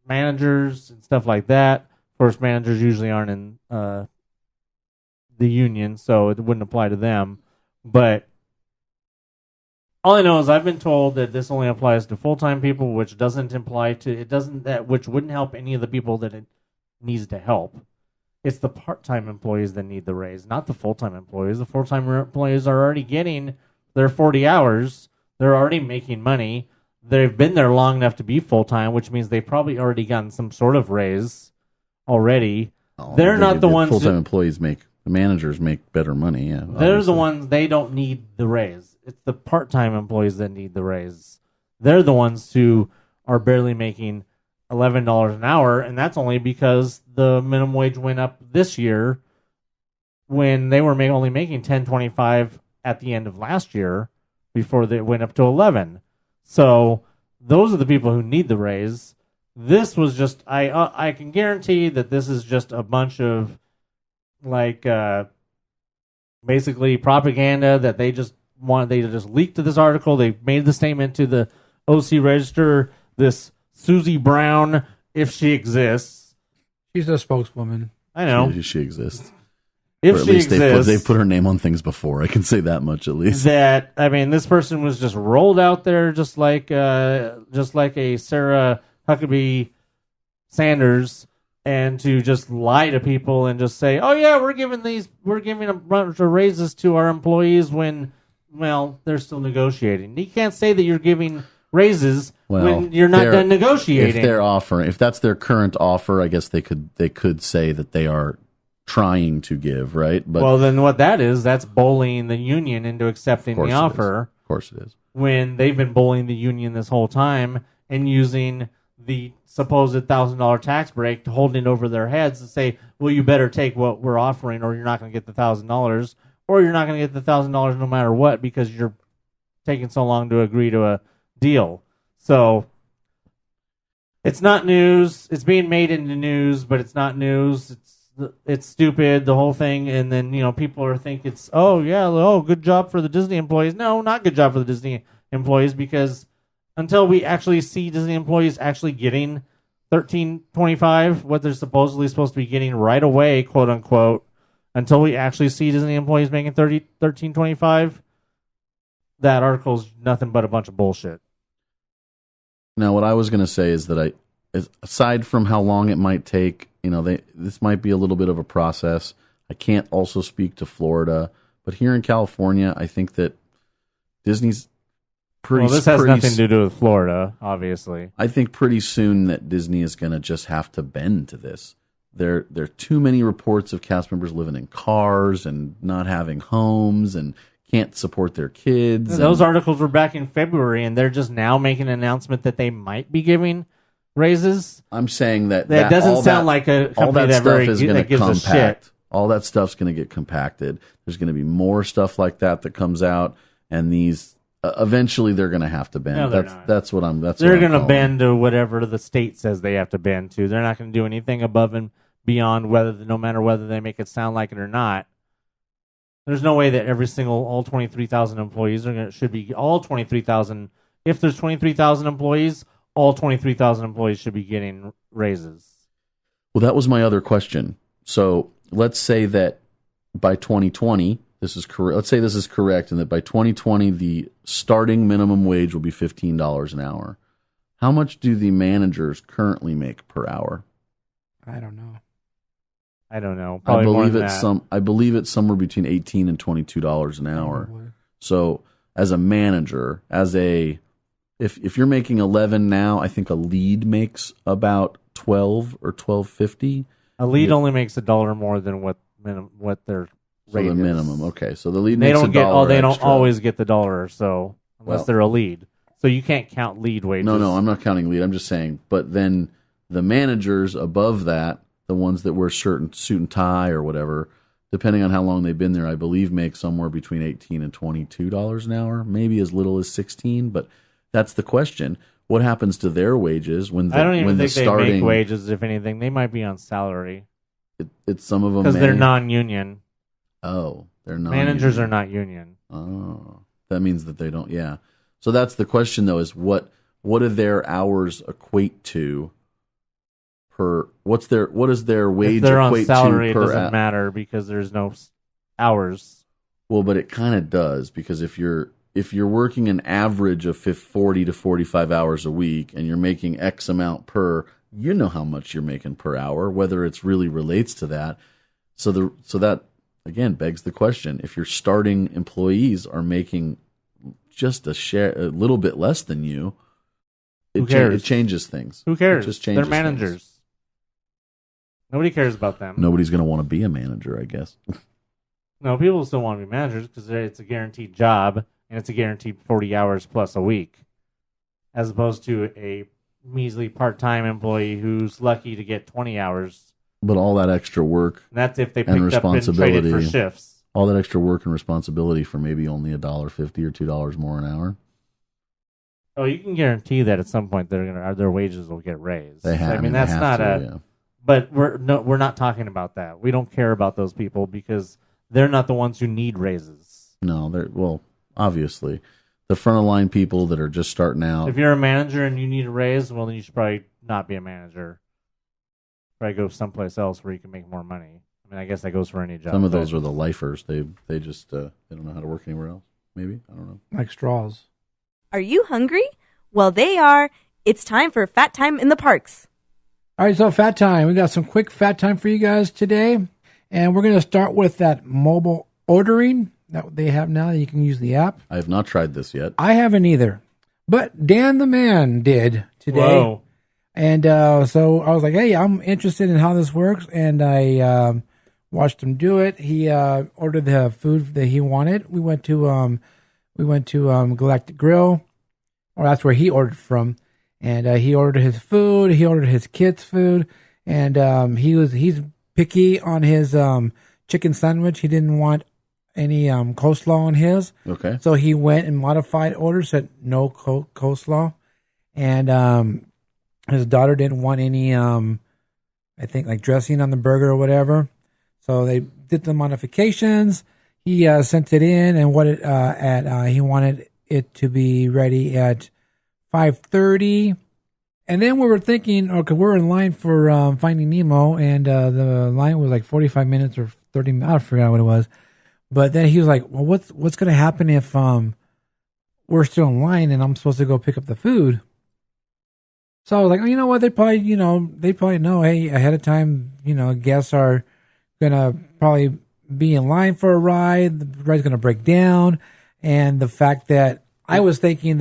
Speaker 2: managers and stuff like that. Of course, managers usually aren't in the union, so it wouldn't apply to them. But all I know is I've been told that this only applies to full-time people, which doesn't imply to which wouldn't help any of the people that it needs to help. It's the part-time employees that need the raise, not the full-time employees. The full-time employees are already getting their 40 hours. They're already making money. They've been there long enough to be full-time, which means they've probably already gotten some sort of raise already. They're not the ones.
Speaker 1: Full-time employees make. The managers make better money. Yeah,
Speaker 2: they're the ones, they don't need the raise. It's the part-time employees that need the raise. They're the ones who are barely making $11 an hour, and that's only because the minimum wage went up this year when they were only making $10.25 at the end of last year before they went up to $11. So those are the people who need the raise. This was just, I can guarantee that this is just a bunch of like basically propaganda that they just leaked to this article. They made the statement to the OC Register. This Susie Brown, if she exists,
Speaker 3: she's a spokeswoman.
Speaker 2: I know
Speaker 1: she exists.
Speaker 2: If
Speaker 1: or at
Speaker 2: she
Speaker 1: least
Speaker 2: exists,
Speaker 1: they've put her name on things before. I can say that much at least.
Speaker 2: That this person was just rolled out there just like a Sarah Huckabee Sanders. And to just lie to people and just say, "Oh yeah, we're giving a bunch of raises to our employees," when, well, they're still negotiating. You can't say that you're giving raises when you're not done negotiating.
Speaker 1: If that's their current offer, I guess they could say that they are trying to give, right? But
Speaker 2: well, then what that's bullying the union into accepting the offer.
Speaker 1: Of course it is.
Speaker 2: When they've been bullying the union this whole time and using the supposed $1,000 tax break to hold it over their heads and say, well, you better take what we're offering or you're not going to get the $1,000, or you're not going to get the $1,000 no matter what because you're taking so long to agree to a deal. So it's not news. It's being made into news, but it's not news. It's stupid, the whole thing. And then, people are thinking it's, good job for the Disney employees. No, not good job for the Disney employees, because until we actually see Disney employees actually getting $13.25, what they're supposedly supposed to be getting right away, quote unquote, until we actually see Disney employees making $13.25, that article's nothing but a bunch of bullshit.
Speaker 1: Now, what I was going to say is that aside from how long it might take, this might be a little bit of a process. I can't also speak to Florida, but here in California, I think that Disney's
Speaker 2: this has nothing to do with Florida, obviously.
Speaker 1: I think pretty soon that Disney is going to just have to bend to this. There are too many reports of cast members living in cars and not having homes and can't support their kids.
Speaker 2: Those articles were back in February, and they're just now making an announcement that they might be giving raises.
Speaker 1: I'm saying that
Speaker 2: doesn't sound like a company that gives a shit.
Speaker 1: All that stuff's going to get compacted. There's going to be more stuff like that comes out, and these eventually they're going to have to bend.
Speaker 2: No,
Speaker 1: that's what I'm.
Speaker 2: They're going to bend to whatever the state says they have to bend to. They're not going to do anything above and beyond no matter whether they make it sound like it or not. There's no way that all 23,000 employees should be all 23,000. If there's 23,000 employees, all 23,000 employees should be getting raises.
Speaker 1: Well, that was my other question. So let's say that by 2020. This is correct. Let's say this is correct, and that by 2020 the starting minimum wage will be $15 an hour. How much do the managers currently make per hour?
Speaker 3: I don't know.
Speaker 2: Probably
Speaker 1: I believe it's somewhere between $18 and $22 an hour.
Speaker 3: Probably.
Speaker 1: So as a manager, if you're making 11 now, I think a lead makes about 12 or $12.50.
Speaker 2: A lead only makes $1 more than what their rate
Speaker 1: the
Speaker 2: is.
Speaker 1: minimum. Okay, so the lead makes $1
Speaker 2: They don't
Speaker 1: extra.
Speaker 2: always get the $1 or so unless they're a lead. So you can't count lead wages.
Speaker 1: No, I'm not counting lead. I'm just saying. But then The managers above that, the ones that wear suit and tie or whatever, depending on how long they've been there, I believe make somewhere between $18 and $22 an hour, maybe as little as $16. But that's the question. What happens to their wages when
Speaker 2: I don't even think
Speaker 1: they
Speaker 2: make wages. If anything, they might be on salary.
Speaker 1: It's some of them
Speaker 2: because they're non-union.
Speaker 1: Oh, they're non-union.
Speaker 2: Managers are not union.
Speaker 1: Oh, that means that they don't. Yeah. So that's the question, though: is what do their hours equate to? What does their wage
Speaker 2: if they're
Speaker 1: equate
Speaker 2: on salary,
Speaker 1: to per?
Speaker 2: It doesn't matter because there's no hours.
Speaker 1: Well, but it kind of does, because if you're working an average of 40 to 45 hours a week and you're making X amount per, you know how much you're making per hour, whether it really relates to that. So that again begs the question: if your starting employees are making just a little bit less than you,
Speaker 2: Who cares?
Speaker 1: It changes things.
Speaker 2: Who cares?
Speaker 1: It just changes.
Speaker 2: They're managers.
Speaker 1: Things.
Speaker 2: Nobody cares about them.
Speaker 1: Nobody's going to want to be a manager, I guess.
Speaker 2: No, people still want to be managers because it's a guaranteed job and it's a guaranteed 40 hours plus a week, as opposed to a measly part-time employee who's lucky to get 20 hours.
Speaker 1: But all that extra work,
Speaker 2: and that's if they
Speaker 1: and
Speaker 2: picked up and traded for shifts.
Speaker 1: All that extra work and responsibility for maybe only $1.50 or $2 more an hour.
Speaker 2: Oh, you can guarantee that at some point their wages will get raised.
Speaker 1: They have.
Speaker 2: I mean, that's not
Speaker 1: yeah.
Speaker 2: But we're not talking about that. We don't care about those people because they're not the ones who need raises.
Speaker 1: No, obviously, the front of line people that are just starting out.
Speaker 2: If you're a manager and you need a raise, well, then you should probably not be a manager. Probably go someplace else where you can make more money. I mean, I guess that goes for any job.
Speaker 1: Some of those are the lifers. They just they don't know how to work anywhere else. Maybe, I don't know.
Speaker 3: Like straws.
Speaker 8: Are you hungry? Well, they are. It's time for Fat Time in the Parks.
Speaker 3: All right, so Fat Time. We got some quick Fat Time for you guys today. And we're going to start with that mobile ordering that they have now. You can use the app.
Speaker 1: I have not tried this yet.
Speaker 3: I haven't either. But Dan the Man did today.
Speaker 2: Whoa.
Speaker 3: And so I was like, hey, I'm interested in how this works. And I watched him do it. He ordered the food that he wanted. We went to Galactic Grill, or that's where he ordered from. And he ordered his food. He ordered his kids' food. And he's picky on his chicken sandwich. He didn't want any coleslaw on his.
Speaker 1: Okay.
Speaker 3: So he went and modified order, said no coleslaw. And his daughter didn't want any, I think, like dressing on the burger or whatever. So they did the modifications. He sent it in, and he wanted it to be ready at 5:30. And then we were thinking, okay, we're in line for Finding Nemo, and the line was like 45 minutes or 30 minutes. I forgot what it was. But then he was like, well, what's going to happen if we're still in line and I'm supposed to go pick up the food? So I was like, oh, you know what? They probably know, hey, ahead of time, guests are going to probably be in line for a ride. The ride's going to break down. And the fact that I was thinking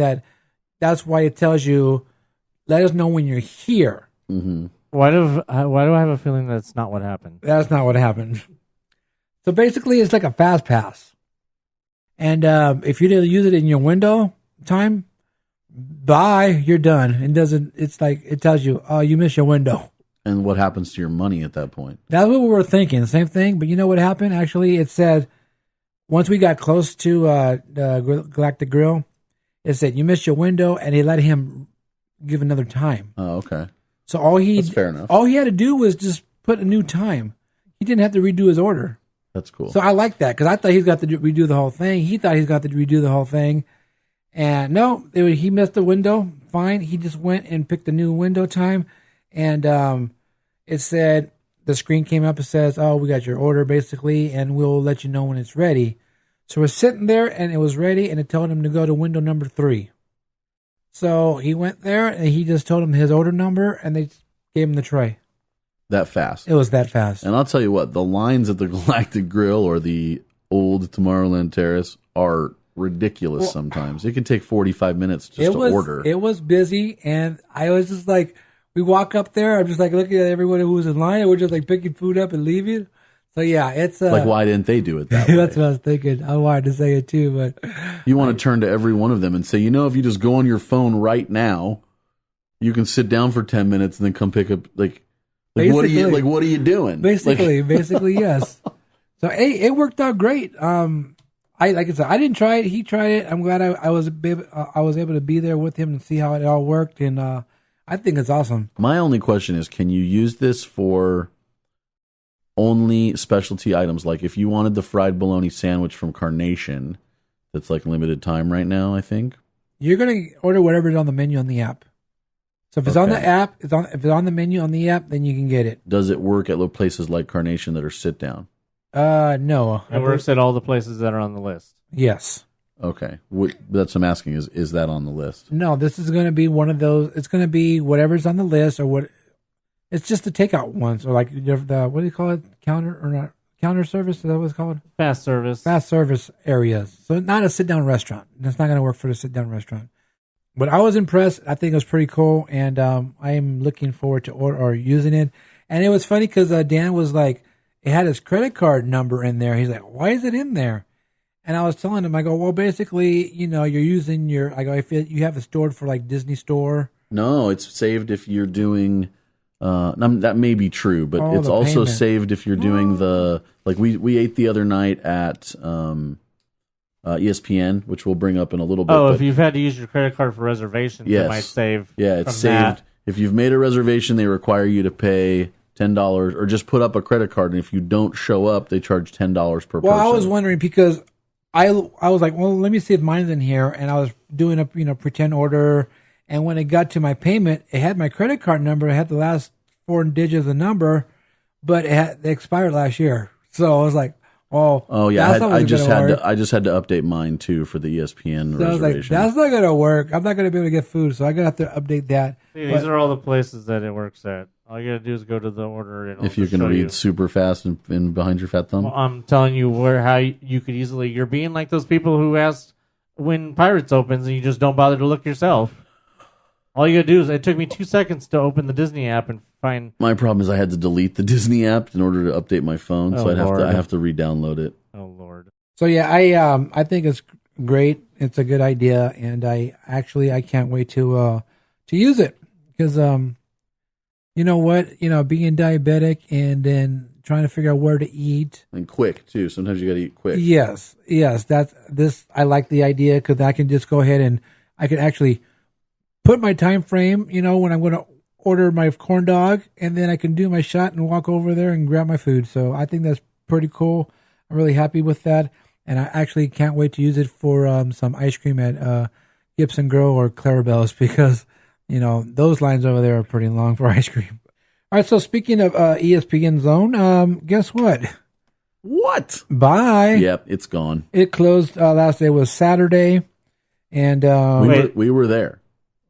Speaker 3: that's why it tells you, let us know when you're here.
Speaker 1: Mm-hmm.
Speaker 2: Why do I have a feeling that's not what happened?
Speaker 3: That's not what happened. So basically, it's like a fast pass. And if you didn't use it in your window time, bye, you're done. It tells you, oh, you missed your window.
Speaker 1: And what happens to your money at that point?
Speaker 3: That's what we were thinking. The same thing. But you know what happened? Actually, it said, once we got close to the Galactic Grill, it said, you missed your window, and they let him give another time.
Speaker 1: Oh, okay.
Speaker 3: So
Speaker 1: that's fair enough.
Speaker 3: All he had to do was just put a new time. He didn't have to redo his order.
Speaker 1: That's cool.
Speaker 3: So I like that, because I thought he's got to redo the whole thing. He thought he's got to redo the whole thing. And no, he missed the window. Fine. He just went and picked a new window time. And it said, the screen came up. It says, oh, we got your order, basically, and we'll let you know when it's ready. So we're sitting there, and it was ready, and it told him to go to window number 3. So he went there, and he just told him his order number, and they gave him the tray.
Speaker 1: That fast.
Speaker 3: It was that fast.
Speaker 1: And I'll tell you what, the lines at the Galactic Grill or the old Tomorrowland Terrace are ridiculous sometimes. It can take 45 minutes just to order.
Speaker 3: It was busy, and I was just like, we walk up there, I'm just like looking at everyone who was in line, and we're just like picking food up and leaving. So yeah, it's
Speaker 1: like, why didn't they do it that way?
Speaker 3: That's what I was thinking. I wanted to say it too, but
Speaker 1: you want to turn to every one of them and say, if you just go on your phone right now You can sit down for 10 minutes and then come pick up what are you doing?
Speaker 3: Basically, yes. So it worked out great. Like I said, I didn't try it. He tried it. I'm glad I was able to be there with him and see how it all worked. And I think it's awesome.
Speaker 1: My only question is, can you use this for only specialty items? Like if you wanted the fried bologna sandwich from Carnation, that's like limited time right now, I think.
Speaker 3: You're gonna order whatever's on the menu on the app. So if it's on the app, if it's on the menu on the app, then you can get it.
Speaker 1: Does it work at places like Carnation that are sit down?
Speaker 3: No.
Speaker 2: It works at all the places that are on the list.
Speaker 3: Yes.
Speaker 1: Okay. That's what I'm asking is that on the list?
Speaker 3: No, this is going to be one of those. It's going to be whatever's on the list or what. It's just the takeout ones or like the what do you call it? Counter service? Is that what it's called?
Speaker 2: Fast service.
Speaker 3: Fast service areas. So not a sit down restaurant. That's not going to work for the sit down restaurant. But I was impressed. I think it was pretty cool, and I am looking forward to using it. And it was funny because Dan was like, it had his credit card number in there. He's like, why is it in there? And I was telling him, I go, well, basically, you're using I go, if you have it stored for like Disney Store.
Speaker 1: No, it's saved if you're doing, that may be true, but it's also saved if you're doing we ate the other night at ESPN, which we'll bring up in a little bit.
Speaker 2: Oh, if you've had to use your credit card for reservations,
Speaker 1: yes.
Speaker 2: it might save.
Speaker 1: Yeah, it's saved. If you've made a reservation, they require you to pay $10 or just put up a credit card, and if you don't show up, they charge $10 per person.
Speaker 3: Well, I was wondering because I was like, well, let me see if mine's in here, and I was doing a pretend order, and when it got to my payment, it had my credit card number, it had the last 4 digits of the number, but it expired last year, so I was like, oh
Speaker 1: yeah, I just had to update mine too for the ESPN reservation. I was like,
Speaker 3: that's not gonna work. I'm not gonna be able to get food, so I gotta have to update that.
Speaker 2: See, these are all the places that it works at. All you gotta do is go to the order. And
Speaker 1: if you can read super fast and behind your fat thumb.
Speaker 2: Well, I'm telling you how you could easily. You're being like those people who ask when Pirates opens and you just don't bother to look yourself. All you gotta do is, it took me 2 seconds to open the Disney app and find.
Speaker 1: My problem is I had to delete the Disney app in order to update my phone, so I have to re-download it.
Speaker 2: Oh Lord.
Speaker 3: So yeah, I think it's great. It's a good idea, and I can't wait to use it because you know what, being diabetic and then trying to figure out where to eat
Speaker 1: and quick too. Sometimes you got to eat quick.
Speaker 3: Yes, I like the idea because I can just go ahead and I can actually put my time frame, when I'm going to order my corn dog, and then I can do my shot and walk over there and grab my food. So I think that's pretty cool. I'm really happy with that, and I actually can't wait to use it for some ice cream at Gibson Grow or Clarabelle's because those lines over there are pretty long for ice cream. All right, so speaking of ESPN Zone, guess what?
Speaker 1: What?
Speaker 3: Bye.
Speaker 1: Yep, it's gone.
Speaker 3: It closed. Last day was Saturday, and
Speaker 1: we were there.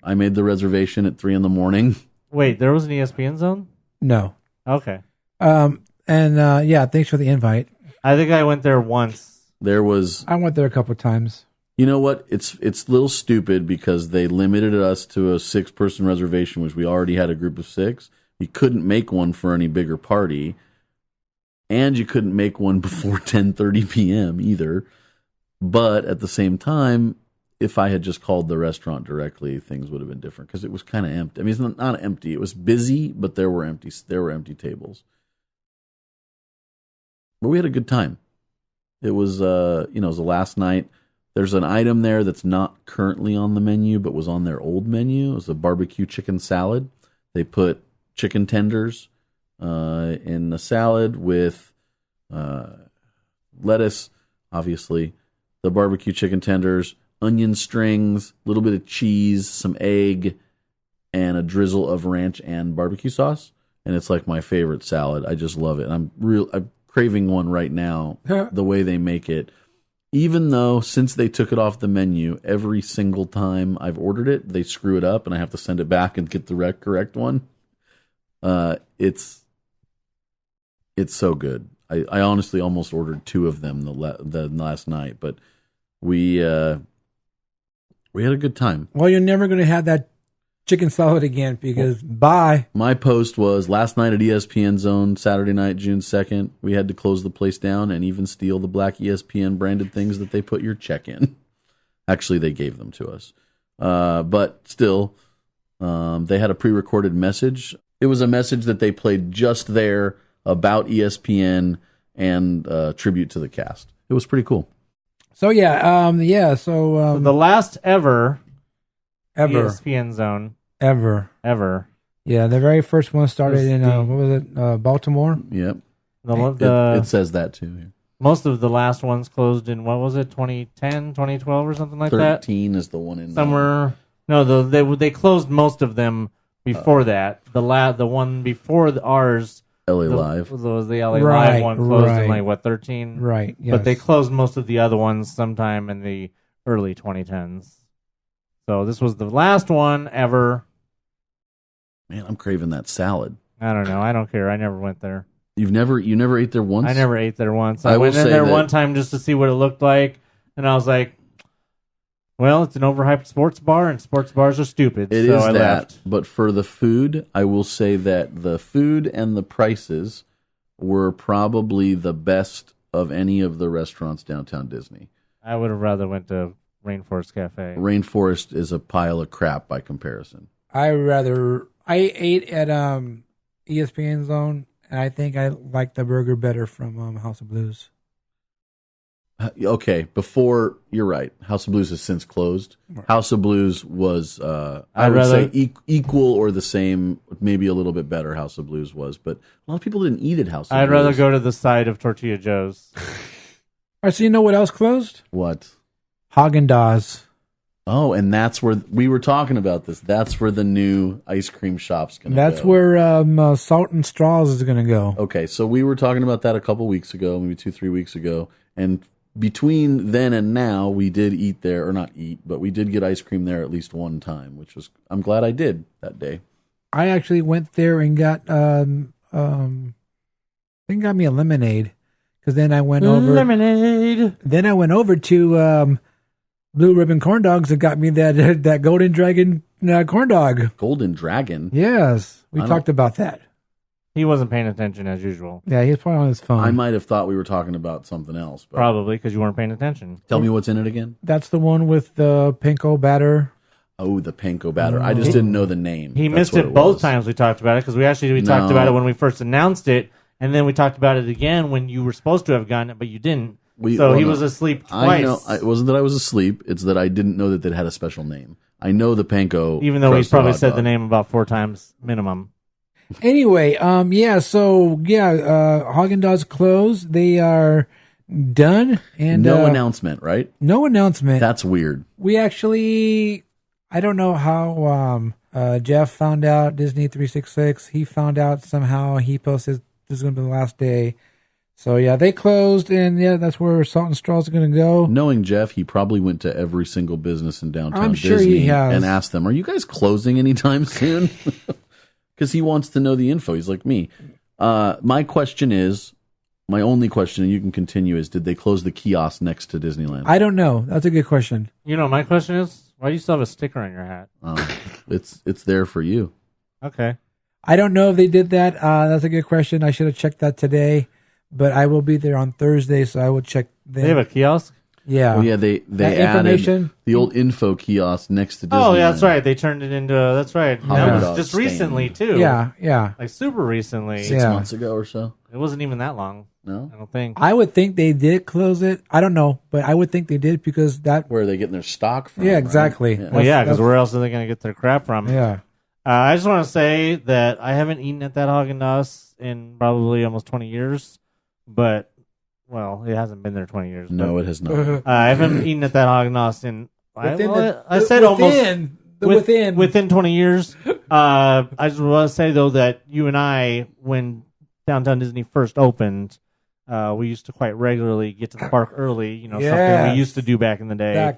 Speaker 1: I made the reservation at 3 a.m.
Speaker 2: Wait, there was an ESPN Zone?
Speaker 3: No.
Speaker 2: Okay.
Speaker 3: Thanks for the invite.
Speaker 2: I think I went there once.
Speaker 3: I went there a couple of times.
Speaker 1: You know what? It's a little stupid because they limited us to a 6-person reservation, which we already had a group of 6. You couldn't make one for any bigger party, and you couldn't make one before 10:30 p.m. either. But at the same time, if I had just called the restaurant directly, things would have been different because it was kind of empty. I mean, it's not empty. It was busy, but there were empty tables. But we had a good time. It was, it was the last night. There's an item there that's not currently on the menu, but was on their old menu. It was a barbecue chicken salad. They put chicken tenders in the salad with lettuce, obviously, the barbecue chicken tenders, onion strings, a little bit of cheese, some egg, and a drizzle of ranch and barbecue sauce. And it's like my favorite salad. I just love it. I'm craving one right now, the way they make it. Even though since they took it off the menu, every single time I've ordered it, they screw it up and I have to send it back and get the correct one. It's so good. I honestly almost ordered 2 of them the last night, but we had a good time.
Speaker 3: Well, you're never going to have that chicken salad again because bye.
Speaker 1: My post was last night at ESPN Zone, Saturday night, June 2nd. We had to close the place down and even steal the black ESPN branded things that they put your check in. Actually, they gave them to us. But still, They had a pre-recorded message. It was a message that they played just there about ESPN and tribute to the cast. It was pretty cool.
Speaker 3: So
Speaker 2: So the last ever ESPN Zone
Speaker 3: ever. Yeah, the very first one started in what was it? Baltimore.
Speaker 1: Yep. It says that too. Here.
Speaker 2: Most of the last ones closed in, what was it, 2010, 2012 or something like that?
Speaker 1: 13 is the one in
Speaker 2: somewhere. No, they closed most of them before that. The one before ours,
Speaker 1: LA Live.
Speaker 2: Was the LA Live one closed in 13?
Speaker 3: Right. Yes.
Speaker 2: But they closed most of the other ones sometime in the early 2010s. So this was the last one ever.
Speaker 1: Man, I'm craving that salad.
Speaker 2: I don't know. I don't care. I never went there.
Speaker 1: You never ate there once?
Speaker 2: I never ate there once. I went in there one time just to see what it looked like, and I was like, well, it's an overhyped sports bar, and sports bars are stupid.
Speaker 1: It is that. But for the food, I will say that the food and the prices were probably the best of any of the restaurants downtown Disney.
Speaker 2: I would have rather went to Rainforest Cafe.
Speaker 1: Rainforest is a pile of crap by comparison.
Speaker 3: I ate at ESPN Zone, and I think I like the burger better from House of Blues.
Speaker 1: Okay, you're right. House of Blues has since closed. Right. House of Blues was, I would say, equal or the same, maybe a little bit better. House of Blues was, but a lot of people didn't eat at House of Blues.
Speaker 2: I'd rather go to the side of Tortilla Joe's.
Speaker 3: All right, so you know what else closed?
Speaker 1: What?
Speaker 3: Häagen Dazs.
Speaker 1: Oh, and that's where we were talking about this. That's where the new ice cream shop's going to go.
Speaker 3: That's where Salt and Straws is going to go.
Speaker 1: Okay, so we were talking about that a couple weeks ago, maybe 2-3 weeks ago. And between then and now, we did eat there, or not eat, but we did get ice cream there at least one time, which was, I'm glad I did that day.
Speaker 3: I actually went there and got, I think got me a lemonade. Because then I went over.
Speaker 2: Lemonade!
Speaker 3: Then I went over to Blue Ribbon Corn Dogs and got me that Golden Dragon corn dog.
Speaker 1: Golden Dragon?
Speaker 3: Yes. We talked about that.
Speaker 2: He wasn't paying attention as usual.
Speaker 3: Yeah, he was probably on his phone.
Speaker 1: I might have thought we were talking about something else. But
Speaker 2: probably because you weren't paying attention.
Speaker 1: Tell me what's in it again.
Speaker 3: That's the one with the panko batter.
Speaker 1: Oh, the panko batter. I just didn't know the name.
Speaker 2: He missed it both times we talked about it because we talked about it when we first announced it. And then we talked about it again when you were supposed to have gotten it, but you didn't. He was asleep twice.
Speaker 1: I know. It wasn't that I was asleep. It's that I didn't know that it had a special name. I know the panko.
Speaker 2: Even though he's probably said the name about 4 times minimum.
Speaker 3: Anyway, Häagen Dazs closed. They are done. And
Speaker 1: no announcement, right?
Speaker 3: No announcement.
Speaker 1: That's weird.
Speaker 3: We actually, I don't know how Jeff found out, Disney 366. He found out somehow. He posted this is going to be the last day. So, yeah, they closed, and, that's where Salt and Straws are going to go.
Speaker 1: Knowing Jeff, he probably went to every single business in downtown
Speaker 3: Disney
Speaker 1: Disney
Speaker 3: he has.
Speaker 1: And asked them, are you guys closing anytime soon? Because he wants to know the info. He's like me. My only question, and you can continue, is did they close the kiosk next to Disneyland?
Speaker 3: I don't know. That's a good question.
Speaker 2: You know, my question is, why do you still have a sticker on your hat?
Speaker 1: It's there for you.
Speaker 2: Okay.
Speaker 3: I don't know if they did that. That's a good question. I should have checked that today. But I will be there on Thursday, so I will check them.
Speaker 2: They have a kiosk?
Speaker 3: Yeah.
Speaker 1: Oh, yeah, they added the old info kiosk next to Disneyland.
Speaker 2: Oh, yeah, that's right. They turned it into, that's right. That was just recently, too.
Speaker 3: Yeah.
Speaker 2: Like, super recently.
Speaker 1: 6 months ago or so.
Speaker 2: It wasn't even that long.
Speaker 1: No?
Speaker 2: I don't think.
Speaker 3: I would think they did close it. I don't know, but I would think they did because that...
Speaker 1: Where are they getting their stock from?
Speaker 3: Yeah, exactly.
Speaker 1: Right?
Speaker 2: Well, yeah, because where else are they going to get their crap from?
Speaker 3: Yeah.
Speaker 2: I just want to say that I haven't eaten at that Häagen Dazs in probably almost 20 years. But, well, it hasn't been there 20 years.
Speaker 1: No, it has not.
Speaker 2: I haven't eaten at that Häagen Dazs in, within 20 years. I just want to say, though, that you and I, when Downtown Disney first opened, we used to quite regularly get to the park early, something we used to do back in the day.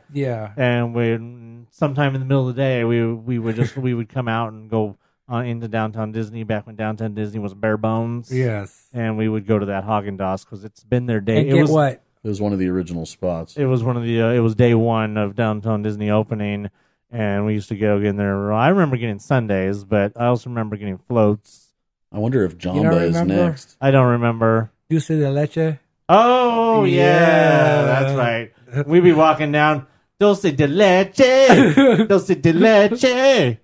Speaker 2: And when sometime in the middle of the day, we would come out and go into Downtown Disney back when Downtown Disney was bare bones.
Speaker 3: Yes.
Speaker 2: And we would go to that Häagen Dazs because it's been their day.
Speaker 3: And what?
Speaker 1: It was one of the original spots.
Speaker 2: It was it was day one of Downtown Disney opening, and we used to go in there. I remember getting sundaes, but I also remember getting floats.
Speaker 1: I wonder if Jamba is next.
Speaker 2: I don't remember.
Speaker 3: Dulce de leche.
Speaker 2: Oh, yeah, that's right. We'd be walking down. Dulce de leche. Dulce de leche.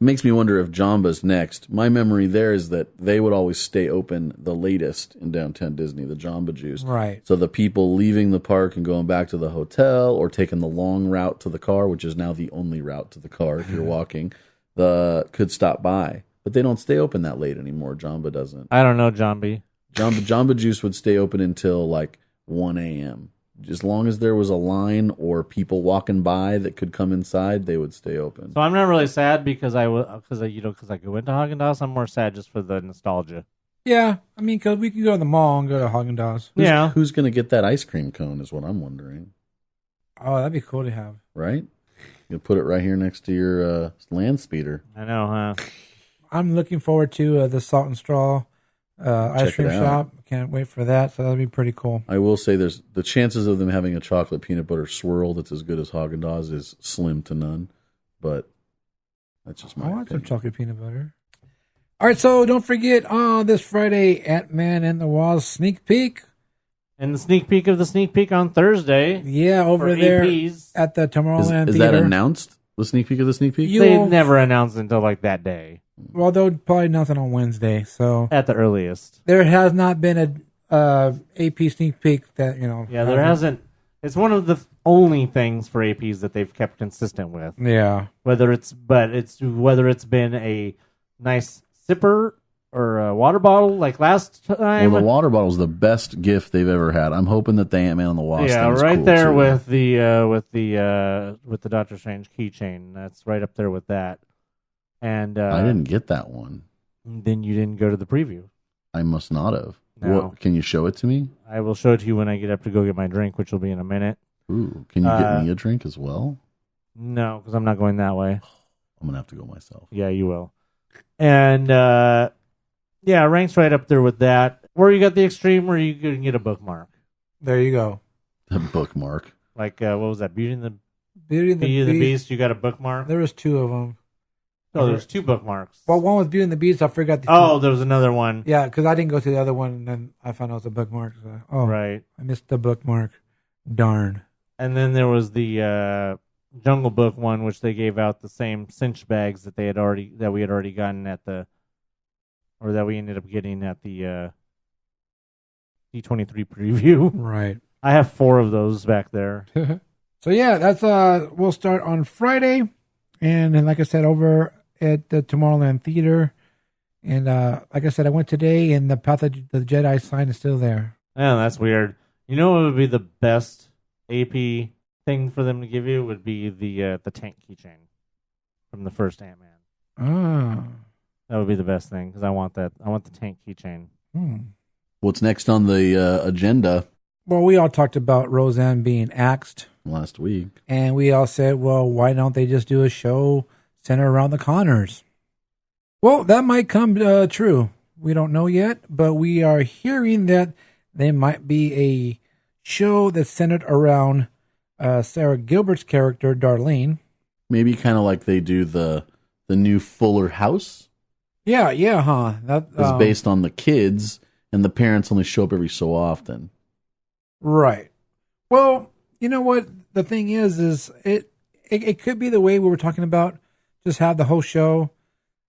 Speaker 1: Makes me wonder if Jamba's next. My memory there is that they would always stay open the latest in downtown Disney, the Jamba Juice.
Speaker 3: Right.
Speaker 1: So the people leaving the park and going back to the hotel or taking the long route to the car, which is now the only route to the car if you're walking, could stop by. But they don't stay open that late anymore. Jamba doesn't.
Speaker 2: I don't know, Jambi.
Speaker 1: Jamba Juice would stay open until like 1 a.m. As long as there was a line or people walking by that could come inside, they would stay open.
Speaker 2: So I'm not really sad because I go into Häagen Dazs. I'm more sad just for the nostalgia.
Speaker 3: Yeah, I mean, because we could go to the mall and go to Häagen Dazs.
Speaker 1: Who's going to get that ice cream cone is what I'm wondering.
Speaker 3: Oh, that'd be cool to have.
Speaker 1: Right? You put it right here next to your land speeder.
Speaker 2: I know, huh?
Speaker 3: I'm looking forward to the Salt and Straw ice cream
Speaker 1: it out.
Speaker 3: shop. Can't wait for that. So that'll be pretty cool.
Speaker 1: I will say there's the chances of them having a chocolate peanut butter swirl that's as good as Häagen Dazs is slim to none. But that's just my
Speaker 3: I want some
Speaker 1: opinion.
Speaker 3: chocolate peanut butter. All right, so don't forget this Friday, Ant-Man and the Wasp sneak peek.
Speaker 2: And the sneak peek of the sneak peek on Thursday.
Speaker 3: Yeah, over
Speaker 2: for
Speaker 3: there
Speaker 2: APs.
Speaker 3: at the Tomorrowland
Speaker 1: Is
Speaker 3: Theater.
Speaker 1: that announced? The sneak peek of the sneak peek?
Speaker 2: They never announced until like that day.
Speaker 3: Well, they'll probably announce it on Wednesday. So
Speaker 2: At the earliest.
Speaker 3: there has not been a AP sneak peek that
Speaker 2: Yeah, there hasn't. It's one of the only things for APs that they've kept consistent with.
Speaker 3: Yeah.
Speaker 2: Whether it's been a nice sipper or a water bottle like last time.
Speaker 1: Well, the water bottle is the best gift they've ever had. I'm hoping that the Ant-Man and the Wasp
Speaker 2: Yeah,
Speaker 1: thing is
Speaker 2: right
Speaker 1: cool
Speaker 2: there
Speaker 1: too.
Speaker 2: with the Doctor Strange keychain. That's right up there with that. And
Speaker 1: I didn't get that one.
Speaker 2: Then you didn't go to the preview.
Speaker 1: I must not have.
Speaker 2: No.
Speaker 1: What, can you show it to me?
Speaker 2: I will show it to you when I get up to go get my drink, which will be in a minute.
Speaker 1: Ooh, can you get me a drink as well?
Speaker 2: No, because I'm not going that way.
Speaker 1: I'm gonna have to go myself.
Speaker 2: Yeah, you will. And ranks right up there with that. Where you got the extreme, where you can get a bookmark.
Speaker 3: There you go.
Speaker 1: A bookmark.
Speaker 2: Like what was that? Beauty and the
Speaker 3: Beauty and the Beast.
Speaker 2: Beast. You got a bookmark.
Speaker 3: There was two of them.
Speaker 2: Oh, there's two bookmarks.
Speaker 3: Well, one was Beauty and the Beast. I forgot the
Speaker 2: Oh, there was another one.
Speaker 3: Yeah, because I didn't go to the other one, and then I found out it was a bookmark. So,
Speaker 2: Right.
Speaker 3: I missed the bookmark. Darn.
Speaker 2: And then there was the Jungle Book one, which they gave out the same cinch bags that we had already gotten at the, or that we ended up getting at the D23 preview.
Speaker 3: Right.
Speaker 2: I have 4 of those back there.
Speaker 3: So yeah, that's we'll start on Friday, and then like I said, over at the Tomorrowland Theater, and like I said, I went today, and the Path of the Jedi sign is still there.
Speaker 2: Yeah, that's weird. You know what would be the best AP thing for them to give you would be the tank keychain from the first Ant-Man.
Speaker 3: Ah.
Speaker 2: That would be the best thing because I want that. I want the tank keychain.
Speaker 1: What's next on the agenda?
Speaker 3: Well, we all talked about Roseanne being axed
Speaker 1: Last week.
Speaker 3: and we all said, well, why don't they just do a show centered around the Connors? Well, that might come true. We don't know yet, but we are hearing that there might be a show that's centered around Sarah Gilbert's character, Darlene.
Speaker 1: Maybe kind of like they do the new Fuller House.
Speaker 3: Yeah, huh? That
Speaker 1: It's based on the kids, and the parents only show up every so often.
Speaker 3: Right. Well, you know what? The thing is it could be the way we were talking about, just have the whole show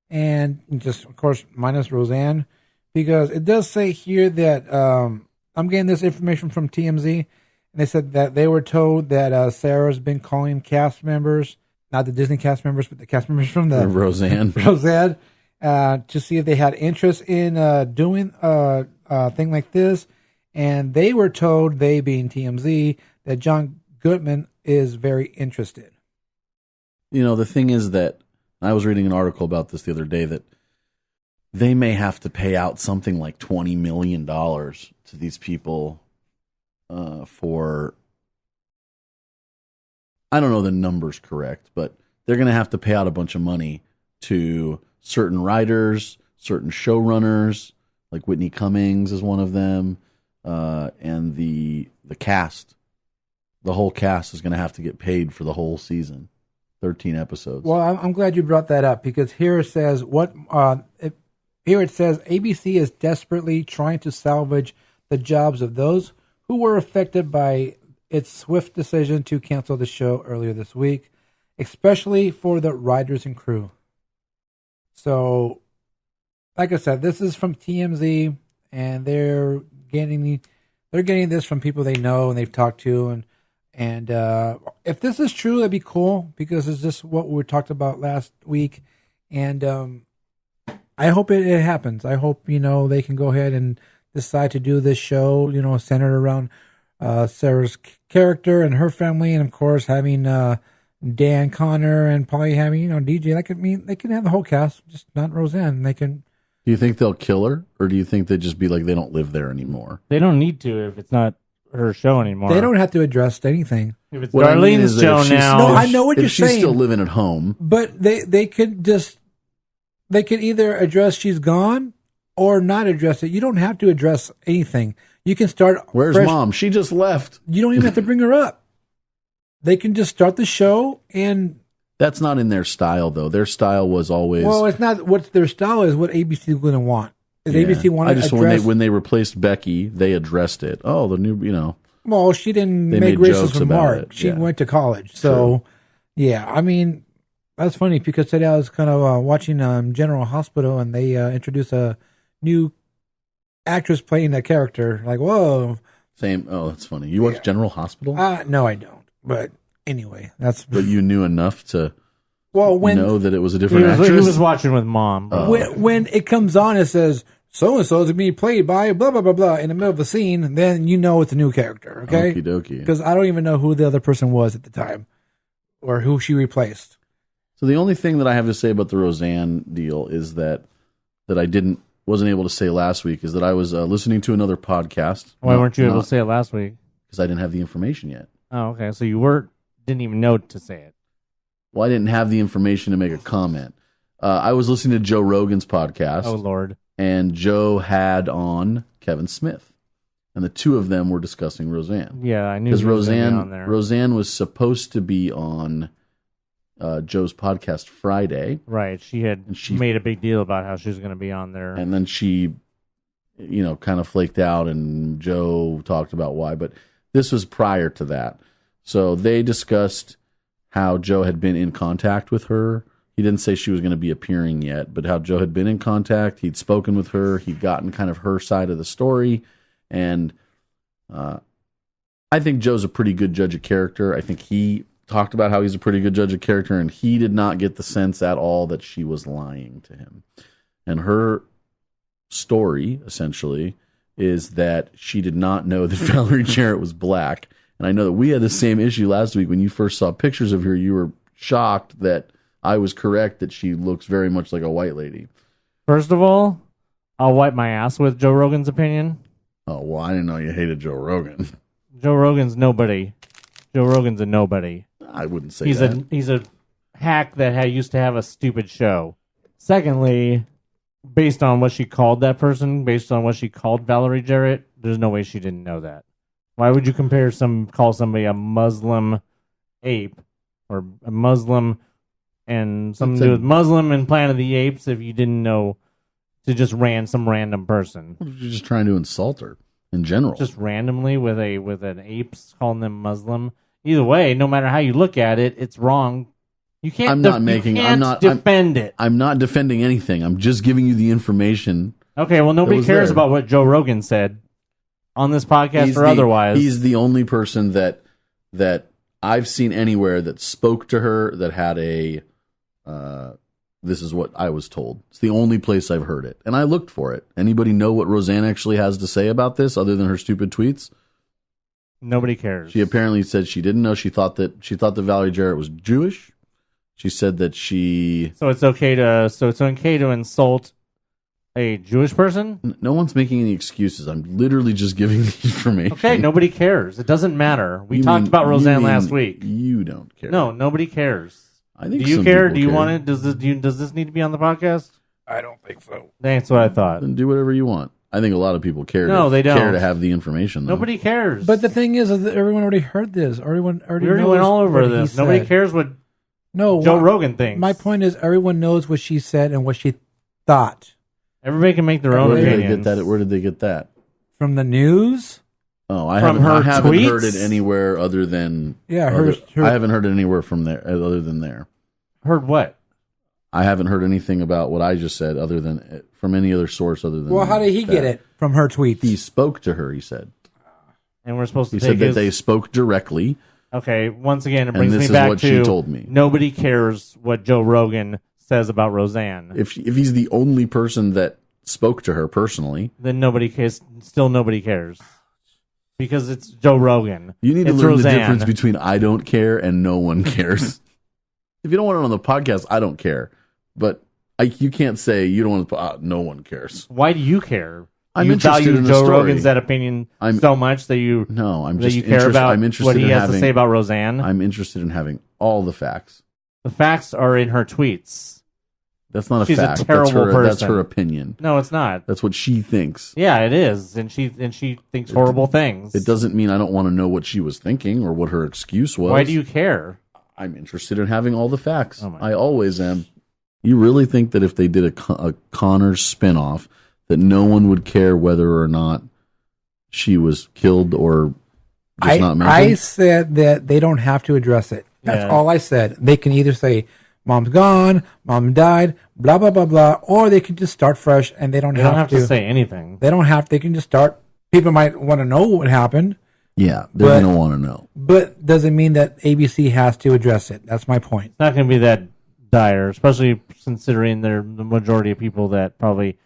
Speaker 3: and just, of course, minus Roseanne, because it does say here that I'm getting this information from TMZ, and they said that they were told that Sarah's been calling cast members, not the Disney cast members, but the cast members from the
Speaker 1: Roseanne.
Speaker 3: Roseanne, to see if they had interest in doing a thing like this. And they were told, they being TMZ, that John Goodman is very interested.
Speaker 1: You know, the thing is that I was reading an article about this the other day that they may have to pay out something like $20 million to these people for, I don't know the numbers correct, but they're going to have to pay out a bunch of money to certain writers, certain showrunners, like Whitney Cummings is one of them, and the cast. The whole cast is going to have to get paid for the whole season, 13 episodes.
Speaker 3: Well, I'm glad you brought that up, because here it says here it says ABC is desperately trying to salvage the jobs of those who were affected by its swift decision to cancel the show earlier this week, especially for the writers and crew. So, like I said, this is from TMZ, and they're getting this from people they know and they've talked to, and if this is true, that'd be cool because it's just what we talked about last week, and I hope it happens. I hope they can go ahead and decide to do this show, centered around Sarah's character and her family, and of course having Dan, Connor, and probably having DJ. They can have the whole cast, just not Roseanne. They can.
Speaker 1: Do you think they'll kill her, or do you think they just be like they don't live there anymore?
Speaker 2: They don't need to if it's not her show anymore.
Speaker 3: They don't have to address anything.
Speaker 2: If it's Darlene's show now.
Speaker 3: No, I know what you're saying.
Speaker 1: She's still living at home,
Speaker 3: but they could either address she's gone or not address it. You don't have to address anything. You can start.
Speaker 1: Where's
Speaker 3: fresh.
Speaker 1: Mom? She just left.
Speaker 3: You don't even have to bring her up. They can just start the show, and
Speaker 1: that's not in their style, though. Their style was always.
Speaker 3: Well, it's not what their style is. What ABC is going to want. Is ABC want to address?
Speaker 1: When they replaced Becky, they addressed it. Oh, the new,
Speaker 3: Well, she didn't
Speaker 1: they
Speaker 3: make
Speaker 1: made
Speaker 3: racist
Speaker 1: jokes about
Speaker 3: remark.
Speaker 1: it.
Speaker 3: She
Speaker 1: Yeah.
Speaker 3: went to college, so yeah. I mean, that's funny because today I was kind of watching General Hospital, and they introduced a new actress playing that character. Like, whoa.
Speaker 1: Same. Oh, that's funny. You watch General Hospital?
Speaker 3: No, I don't. But anyway, that's.
Speaker 1: But you knew enough to
Speaker 3: when
Speaker 1: know that it was a different actress.
Speaker 2: He was watching with Mom.
Speaker 3: When it comes on, it says so and so is being played by blah blah blah blah in the middle of the scene. Then you know it's a new character. Okay,
Speaker 1: Okie dokie.
Speaker 3: Because I don't even know who the other person was at the time, or who she replaced.
Speaker 1: So the only thing that I have to say about the Roseanne deal is that I wasn't able to say last week is that I was listening to another podcast.
Speaker 2: Why weren't you able to say it last week?
Speaker 1: Because I didn't have the information yet.
Speaker 2: Oh, okay. So you didn't even know to say it.
Speaker 1: Well, I didn't have the information to make a comment. I was listening to Joe Rogan's podcast.
Speaker 2: Oh, Lord.
Speaker 1: And Joe had on Kevin Smith. And the two of them were discussing Roseanne.
Speaker 2: Yeah, I knew
Speaker 1: because
Speaker 2: he was gonna be on there.
Speaker 1: Roseanne was supposed to be on Joe's podcast Friday.
Speaker 2: Right. She made a big deal about how she was going to be on there.
Speaker 1: And then she, kind of flaked out, and Joe talked about why. But this was prior to that. So they discussed how Joe had been in contact with her. He didn't say she was going to be appearing yet, but how Joe had been in contact. He'd spoken with her. He'd gotten kind of her side of the story. And I think Joe's a pretty good judge of character. I think he talked about how he's a pretty good judge of character, and he did not get the sense at all that she was lying to him. And her story, essentially, is that she did not know that Valerie Jarrett was black. And I know that we had the same issue last week when you first saw pictures of her. You were shocked that I was correct that she looks very much like a white lady.
Speaker 2: First of all, I'll wipe my ass with Joe Rogan's opinion.
Speaker 1: Oh, well, I didn't know you hated Joe Rogan.
Speaker 2: Joe Rogan's nobody. Joe Rogan's a nobody.
Speaker 1: I wouldn't say that.
Speaker 2: He's a hack that used to have a stupid show. Secondly, based on what she called that person, based on what she called Valerie Jarrett, there's no way she didn't know that. Why would you call somebody a Muslim ape or a Muslim and something to do with Muslim and Planet of the Apes if you didn't know to just some random person?
Speaker 1: You're just trying to insult her in general.
Speaker 2: Just randomly with an apes calling them Muslim. Either way, no matter how you look at it, it's wrong. You can't.
Speaker 1: I'm not
Speaker 2: defend it.
Speaker 1: I'm not defending anything. I'm just giving you the information.
Speaker 2: Okay, well, nobody cares about what Joe Rogan said on this podcast otherwise.
Speaker 1: He's the only person that I've seen anywhere that spoke to her that had a. This is what I was told. It's the only place I've heard it, and I looked for it. Anybody know what Roseanne actually has to say about this, other than her stupid tweets?
Speaker 2: Nobody cares.
Speaker 1: She apparently said she didn't know. She thought that Valerie Jarrett was Jewish. She said that she.
Speaker 2: So it's okay to insult a Jewish person?
Speaker 1: No one's making any excuses. I'm literally just giving the information.
Speaker 2: Okay, nobody cares. It doesn't matter. We talked about Roseanne last week.
Speaker 1: You don't care.
Speaker 2: No, nobody cares.
Speaker 1: I think.
Speaker 2: Do you care? Do you want it? Does this need to be on the podcast?
Speaker 3: I don't think so.
Speaker 2: That's what I thought.
Speaker 1: Then do whatever you want. I think a lot of people care.
Speaker 2: No, they don't
Speaker 1: care to have the information. Though.
Speaker 2: Nobody cares.
Speaker 3: But the thing is that everyone already heard this. Everyone already
Speaker 2: went all over this. Nobody cares what Joe Rogan thinks.
Speaker 3: My point is, everyone knows what she said and what she thought.
Speaker 2: Everybody can make their own opinions.
Speaker 1: Where did they get that?
Speaker 3: From the news.
Speaker 1: Oh, I
Speaker 2: From
Speaker 1: haven't
Speaker 2: her
Speaker 1: heard
Speaker 2: tweets?
Speaker 1: it anywhere other than
Speaker 3: Yeah,
Speaker 1: I haven't heard it anywhere from there other than there.
Speaker 2: Heard what?
Speaker 1: I haven't heard anything about what I just said other than from any other source other than.
Speaker 3: Well, how did he get it from her tweets?
Speaker 1: He spoke to her. He said.
Speaker 2: And we're supposed to
Speaker 1: He
Speaker 2: take
Speaker 1: said that
Speaker 2: his...
Speaker 1: they spoke directly.
Speaker 2: Okay, once again, it
Speaker 1: And
Speaker 2: brings
Speaker 1: this
Speaker 2: me
Speaker 1: is
Speaker 2: back
Speaker 1: what
Speaker 2: to
Speaker 1: she told me.
Speaker 2: Nobody cares what Joe Rogan says about Roseanne.
Speaker 1: If he's the only person that spoke to her personally,
Speaker 2: Then nobody cares. Still nobody cares. Because it's Joe Rogan.
Speaker 1: you need to
Speaker 2: It's
Speaker 1: learn
Speaker 2: Roseanne.
Speaker 1: the difference between I don't care and no one cares. If you don't want it on the podcast, I don't care. But you can't say you don't want to. No one cares.
Speaker 2: Why do you care?
Speaker 1: I'm
Speaker 2: you
Speaker 1: interested
Speaker 2: value
Speaker 1: in the
Speaker 2: Joe
Speaker 1: story.
Speaker 2: Rogan's that opinion so much that you
Speaker 1: I'm
Speaker 2: that
Speaker 1: just
Speaker 2: you care about
Speaker 1: I'm interested
Speaker 2: what he
Speaker 1: in
Speaker 2: has
Speaker 1: having,
Speaker 2: to say about Roseanne.
Speaker 1: I'm interested in having all the facts.
Speaker 2: The facts are in her tweets.
Speaker 1: That's not a
Speaker 2: She's
Speaker 1: fact.
Speaker 2: a terrible
Speaker 1: That's
Speaker 2: person.
Speaker 1: her opinion.
Speaker 2: No, it's not.
Speaker 1: That's what she thinks.
Speaker 2: Yeah, it is, and she thinks horrible things.
Speaker 1: It doesn't mean I don't want to know what she was thinking or what her excuse was.
Speaker 2: Why do you care?
Speaker 1: I'm interested in having all the facts.
Speaker 2: Oh my
Speaker 1: I always am. You really think that if they did a Connors spinoff, that no one would care whether or not she was killed or just not mentioned?
Speaker 3: I said that they don't have to address it. That's
Speaker 2: Yeah.
Speaker 3: all I said. They can either say, Mom's gone, Mom died, blah, blah, blah, blah, or they can just start fresh and they don't
Speaker 2: You
Speaker 3: have
Speaker 2: don't have to say anything.
Speaker 3: They don't have. They can just start. People might want to know what happened,
Speaker 1: Yeah, they're
Speaker 3: But-
Speaker 1: going to want to know.
Speaker 3: but doesn't mean that ABC has to address it. That's my point.
Speaker 2: It's not going to be that dire, especially considering they're the majority of people that probably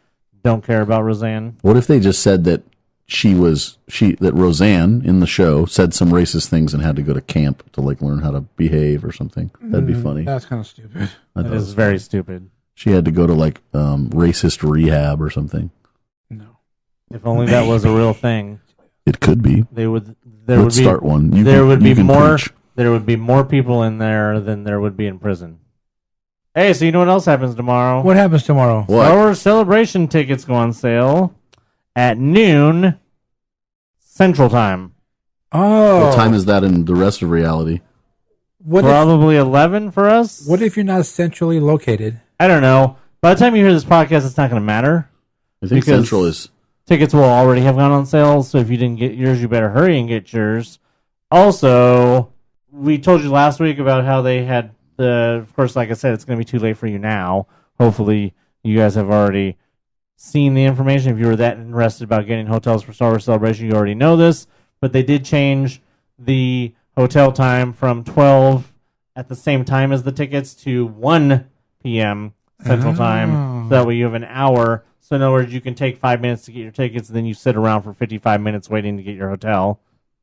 Speaker 2: don't care about Roseanne.
Speaker 1: What if they just said that that Roseanne in the show said some racist things and had to go to camp to learn how to behave or something? That'd be funny.
Speaker 3: That's kind of stupid.
Speaker 1: I
Speaker 2: It
Speaker 1: thought
Speaker 2: is very stupid.
Speaker 1: she had to go to racist rehab or something.
Speaker 3: No.
Speaker 2: If only that was a real thing,
Speaker 1: It could be.
Speaker 2: there would
Speaker 1: Let's
Speaker 2: be
Speaker 1: start one.
Speaker 2: there would be
Speaker 1: you can
Speaker 2: more
Speaker 1: preach.
Speaker 2: there would be more people in there than there would be in prison. Hey, so you know what else happens tomorrow?
Speaker 3: What happens tomorrow?
Speaker 1: What?
Speaker 2: Our celebration tickets go on sale at noon Central Time.
Speaker 3: Oh,
Speaker 1: What time is that in the rest of reality?
Speaker 3: what if,
Speaker 2: Probably 11 for us.
Speaker 3: what if you're not centrally located?
Speaker 2: I don't know. By the time you hear this podcast, it's not going to matter.
Speaker 1: I think
Speaker 2: Because-
Speaker 1: Central is.
Speaker 2: Tickets will already have gone on sale, so if you didn't get yours, you better hurry and get yours. Also, we told you last week about how they had of course, like I said, it's going to be too late for you now. Hopefully, you guys have already seen the information. If you were that interested about getting hotels for Star Wars Celebration, you already know this. But they did change the hotel time from 12 at the same time as the tickets to 1 p.m. Central Time. So that way you have an hour. So in other words, you can take 5 minutes to get your tickets, and then you sit around for 55 minutes waiting to get your hotel.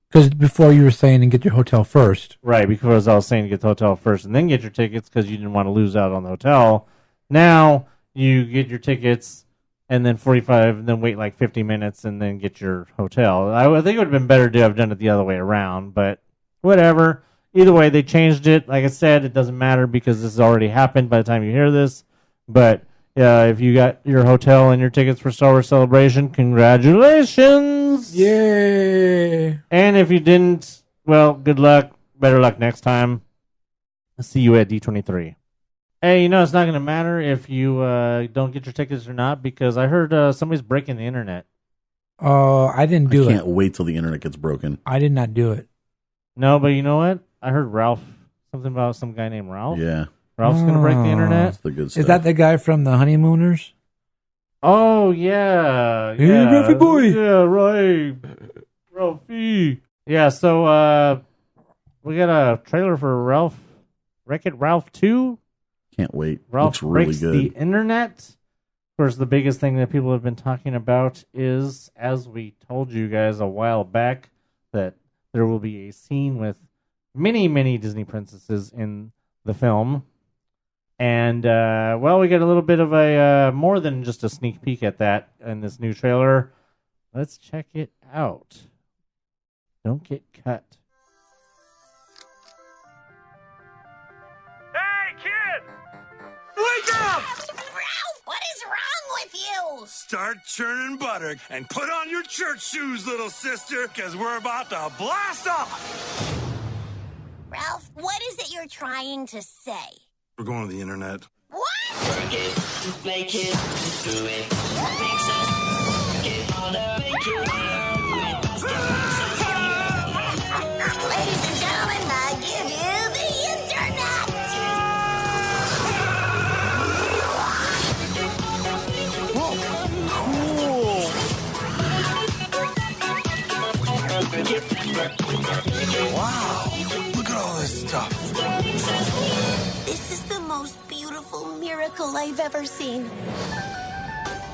Speaker 3: Because before you were saying to get your hotel first.
Speaker 2: Right, because I was saying to get the hotel first and then get your tickets because you didn't want to lose out on the hotel. Now you get your tickets and then 45, and then wait like 50 minutes and then get your hotel. I think it would have been better to have done it the other way around, but whatever. Either way, they changed it. Like I said, it doesn't matter because this has already happened by the time you hear this. But if you got your hotel and your tickets for Star Wars Celebration, congratulations!
Speaker 3: Yay!
Speaker 2: And if you didn't, well, good luck. Better luck next time. I'll see you at D23. Hey, it's not going to matter if you don't get your tickets or not because I heard somebody's breaking the internet.
Speaker 3: Oh, I didn't
Speaker 1: I
Speaker 3: do
Speaker 1: can't
Speaker 3: it.
Speaker 1: wait till the internet gets broken.
Speaker 3: I did not do it.
Speaker 2: No, but you know what? I heard something about some guy named Ralph.
Speaker 1: Yeah,
Speaker 2: Ralph's going to break the internet.
Speaker 1: that's the good stuff.
Speaker 3: Is that the guy from the Honeymooners?
Speaker 2: Oh, yeah.
Speaker 3: Hey,
Speaker 2: Yeah,
Speaker 3: Ralphie boy.
Speaker 2: Yeah, right. Ralphie. Yeah, so we got a trailer for Ralph. Wreck-It Ralph 2.
Speaker 1: Can't wait.
Speaker 2: Ralph
Speaker 1: Looks really
Speaker 2: breaks
Speaker 1: good.
Speaker 2: the internet. Of course, the biggest thing that people have been talking about is, as we told you guys a while back, that there will be a scene with many, many Disney princesses in the film. And, we get a little bit of a more than just a sneak peek at that in this new trailer. Let's check it out. Don't get cut.
Speaker 5: Hey, kid! Wake up!
Speaker 9: Ralph, what is wrong with you?
Speaker 5: Start churning butter and put on your church shoes, little sister, because we're about to blast off!
Speaker 9: Ralph, what is it you're trying to say?
Speaker 5: We're going to the internet.
Speaker 9: What?
Speaker 10: Work it, make it, do it, mix it, get on the make it, do it,
Speaker 5: this stuff?
Speaker 9: This is the most beautiful miracle I've ever seen.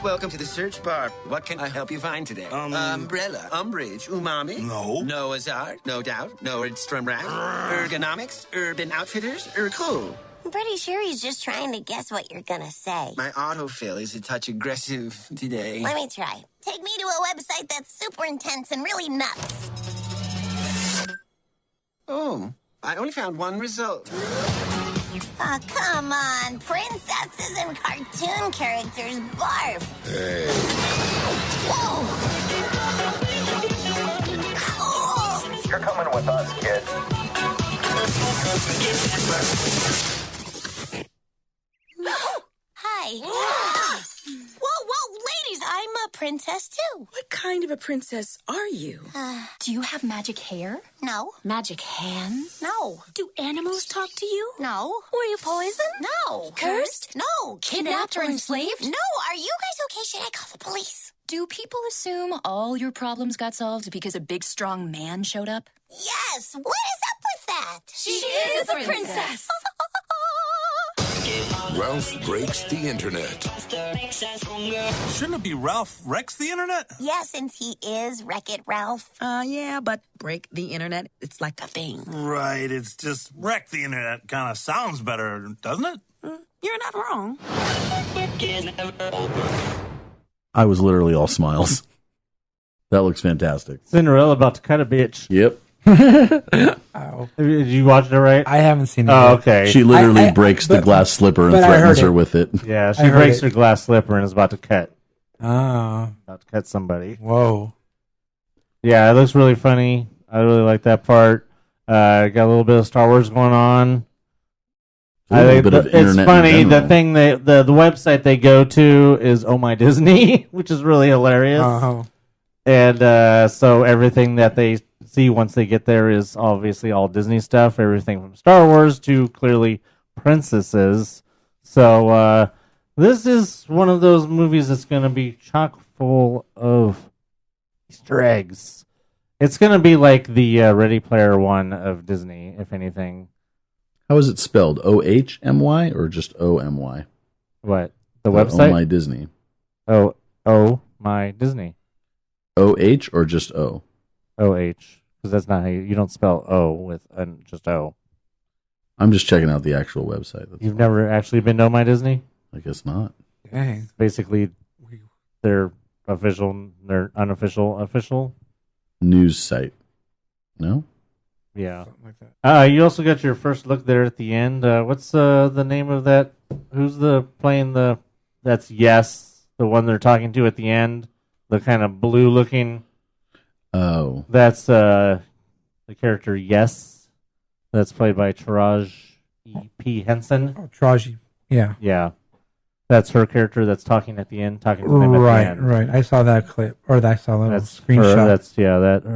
Speaker 11: Welcome to the search bar. What can I help you find today? Umbrella, umbrage, umami.
Speaker 5: No.
Speaker 11: Noah's Ark, no doubt. Nordstrom Rack, ergonomics, Urban Outfitters, cool.
Speaker 9: I'm pretty sure he's just trying to guess what you're gonna say.
Speaker 11: My autofill is a touch aggressive today.
Speaker 9: Let me try. Take me to a website that's super intense and really nuts.
Speaker 11: Oh, I only found one result.
Speaker 9: Oh, come on. Princesses and cartoon characters barf.
Speaker 5: Hey.
Speaker 9: Whoa. Cool.
Speaker 12: You're coming with us, kid.
Speaker 9: Hi. Whoa, ladies, I'm a princess too.
Speaker 13: What kind of a princess are you? Do you have magic hair?
Speaker 9: No.
Speaker 13: Magic hands?
Speaker 9: No.
Speaker 13: Do animals talk to you?
Speaker 9: No.
Speaker 13: Were you poisoned?
Speaker 9: No.
Speaker 13: Cursed?
Speaker 9: No.
Speaker 13: Kidnapped or enslaved?
Speaker 9: No. Are you guys okay? Should I call the police?
Speaker 13: Do people assume all your problems got solved because a big, strong man showed up?
Speaker 9: Yes. What is up with that?
Speaker 13: She is a princess.
Speaker 5: Ralph breaks the internet. Shouldn't it be Ralph wrecks the internet?
Speaker 9: Yeah, since he is Wreck-It Ralph.
Speaker 13: Yeah, but break the internet, it's like a thing.
Speaker 5: Right, it's just wreck the internet kind of sounds better, doesn't it?
Speaker 13: You're not wrong.
Speaker 1: I was literally all smiles. That looks fantastic.
Speaker 2: Cinderella about to cut a bitch.
Speaker 1: Yep.
Speaker 3: Ow.
Speaker 2: Did you watch it right?
Speaker 3: I haven't seen it.
Speaker 2: Oh,
Speaker 3: yet.
Speaker 2: okay.
Speaker 1: She literally breaks the glass slipper and threatens her with it.
Speaker 2: Yeah, she breaks her glass slipper and is about to cut.
Speaker 3: Oh.
Speaker 2: About to cut somebody.
Speaker 3: Whoa.
Speaker 2: Yeah, it looks really funny. I really like that part. Got a little bit of Star Wars going on.
Speaker 1: A little bit of
Speaker 2: It's
Speaker 1: internet
Speaker 2: funny.
Speaker 1: in
Speaker 2: The
Speaker 1: general.
Speaker 2: thing the website they go to is Oh My Disney, which is really hilarious.
Speaker 3: Oh.
Speaker 2: And so everything that they see once they get there is obviously all Disney stuff. Everything from Star Wars to clearly princesses. So this is one of those movies that's going to be chock full of Easter eggs. It's going to be like the Ready Player One of Disney, if anything.
Speaker 1: How is it spelled? O-H-M-Y or just O-M-Y?
Speaker 2: What? The website?
Speaker 1: Oh My Disney.
Speaker 2: Oh My Disney.
Speaker 1: O-H or just O?
Speaker 2: O-H. Because that's not how you don't spell O with just O.
Speaker 1: I'm just checking out the actual website.
Speaker 2: You've never actually been to Oh My Disney?
Speaker 1: I guess not.
Speaker 3: Dang.
Speaker 2: Basically, their official, their unofficial, official
Speaker 1: news site. No?
Speaker 3: Something
Speaker 2: Yeah.
Speaker 3: like that.
Speaker 2: You also got your first look there at the end. What's the name of that? Who's playing the? That's Yes, the one they're talking to at the end. The kind of blue looking.
Speaker 1: Oh.
Speaker 2: That's the character Yes. That's played by Taraji P. Henson.
Speaker 3: Oh, Taraji. Yeah.
Speaker 2: Yeah. That's her character that's talking at the end, talking to them at the end.
Speaker 3: Right. I saw that clip, or I saw that
Speaker 2: That's
Speaker 3: screenshot.
Speaker 2: her.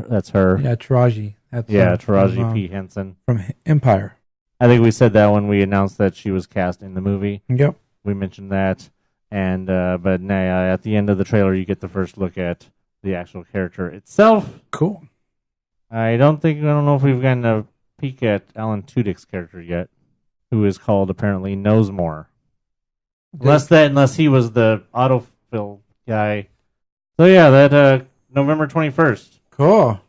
Speaker 2: That's her.
Speaker 3: Yeah, Taraji. That's
Speaker 2: Taraji P. Henson
Speaker 3: from Empire.
Speaker 2: I think we said that when we announced that she was cast in the movie.
Speaker 3: Yep.
Speaker 2: We mentioned that, and but at the end of the trailer, you get the first look at the actual character itself.
Speaker 3: Cool.
Speaker 2: I don't know if we've gotten a peek at Alan Tudyk's character yet, who is called apparently Knows More. Unless he was the autofill guy. So yeah, that November 21st.
Speaker 3: Cool.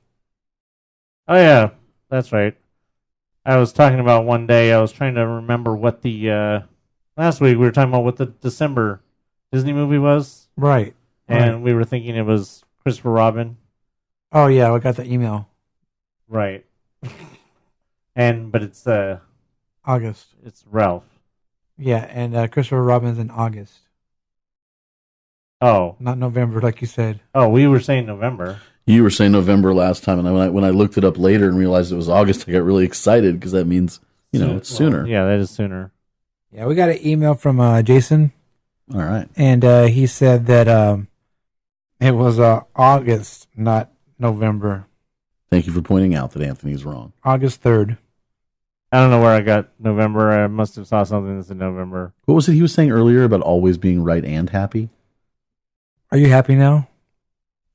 Speaker 2: Oh yeah, that's right. I was talking about one day. I was trying to remember what the last week we were talking about what the December Disney movie was.
Speaker 3: Right.
Speaker 2: And we were thinking it was Christopher Robin.
Speaker 3: Oh yeah, I got the email.
Speaker 2: Right. But it's
Speaker 3: August.
Speaker 2: It's Ralph.
Speaker 3: Yeah, and Christopher Robin's in August.
Speaker 2: Oh,
Speaker 3: not November, like you said.
Speaker 2: Oh, we were saying November.
Speaker 1: You were saying November last time, and when I looked it up later and realized it was August, I got really excited because that means it's sooner.
Speaker 2: Yeah, that is sooner.
Speaker 3: Yeah, we got an email from Jason.
Speaker 1: All right,
Speaker 3: and he said that it was August, not November.
Speaker 1: Thank you for pointing out that Anthony's wrong.
Speaker 3: August 3rd.
Speaker 2: I don't know where I got November. I must have saw something that's in November.
Speaker 1: What was it he was saying earlier about always being right and happy?
Speaker 3: Are you happy now?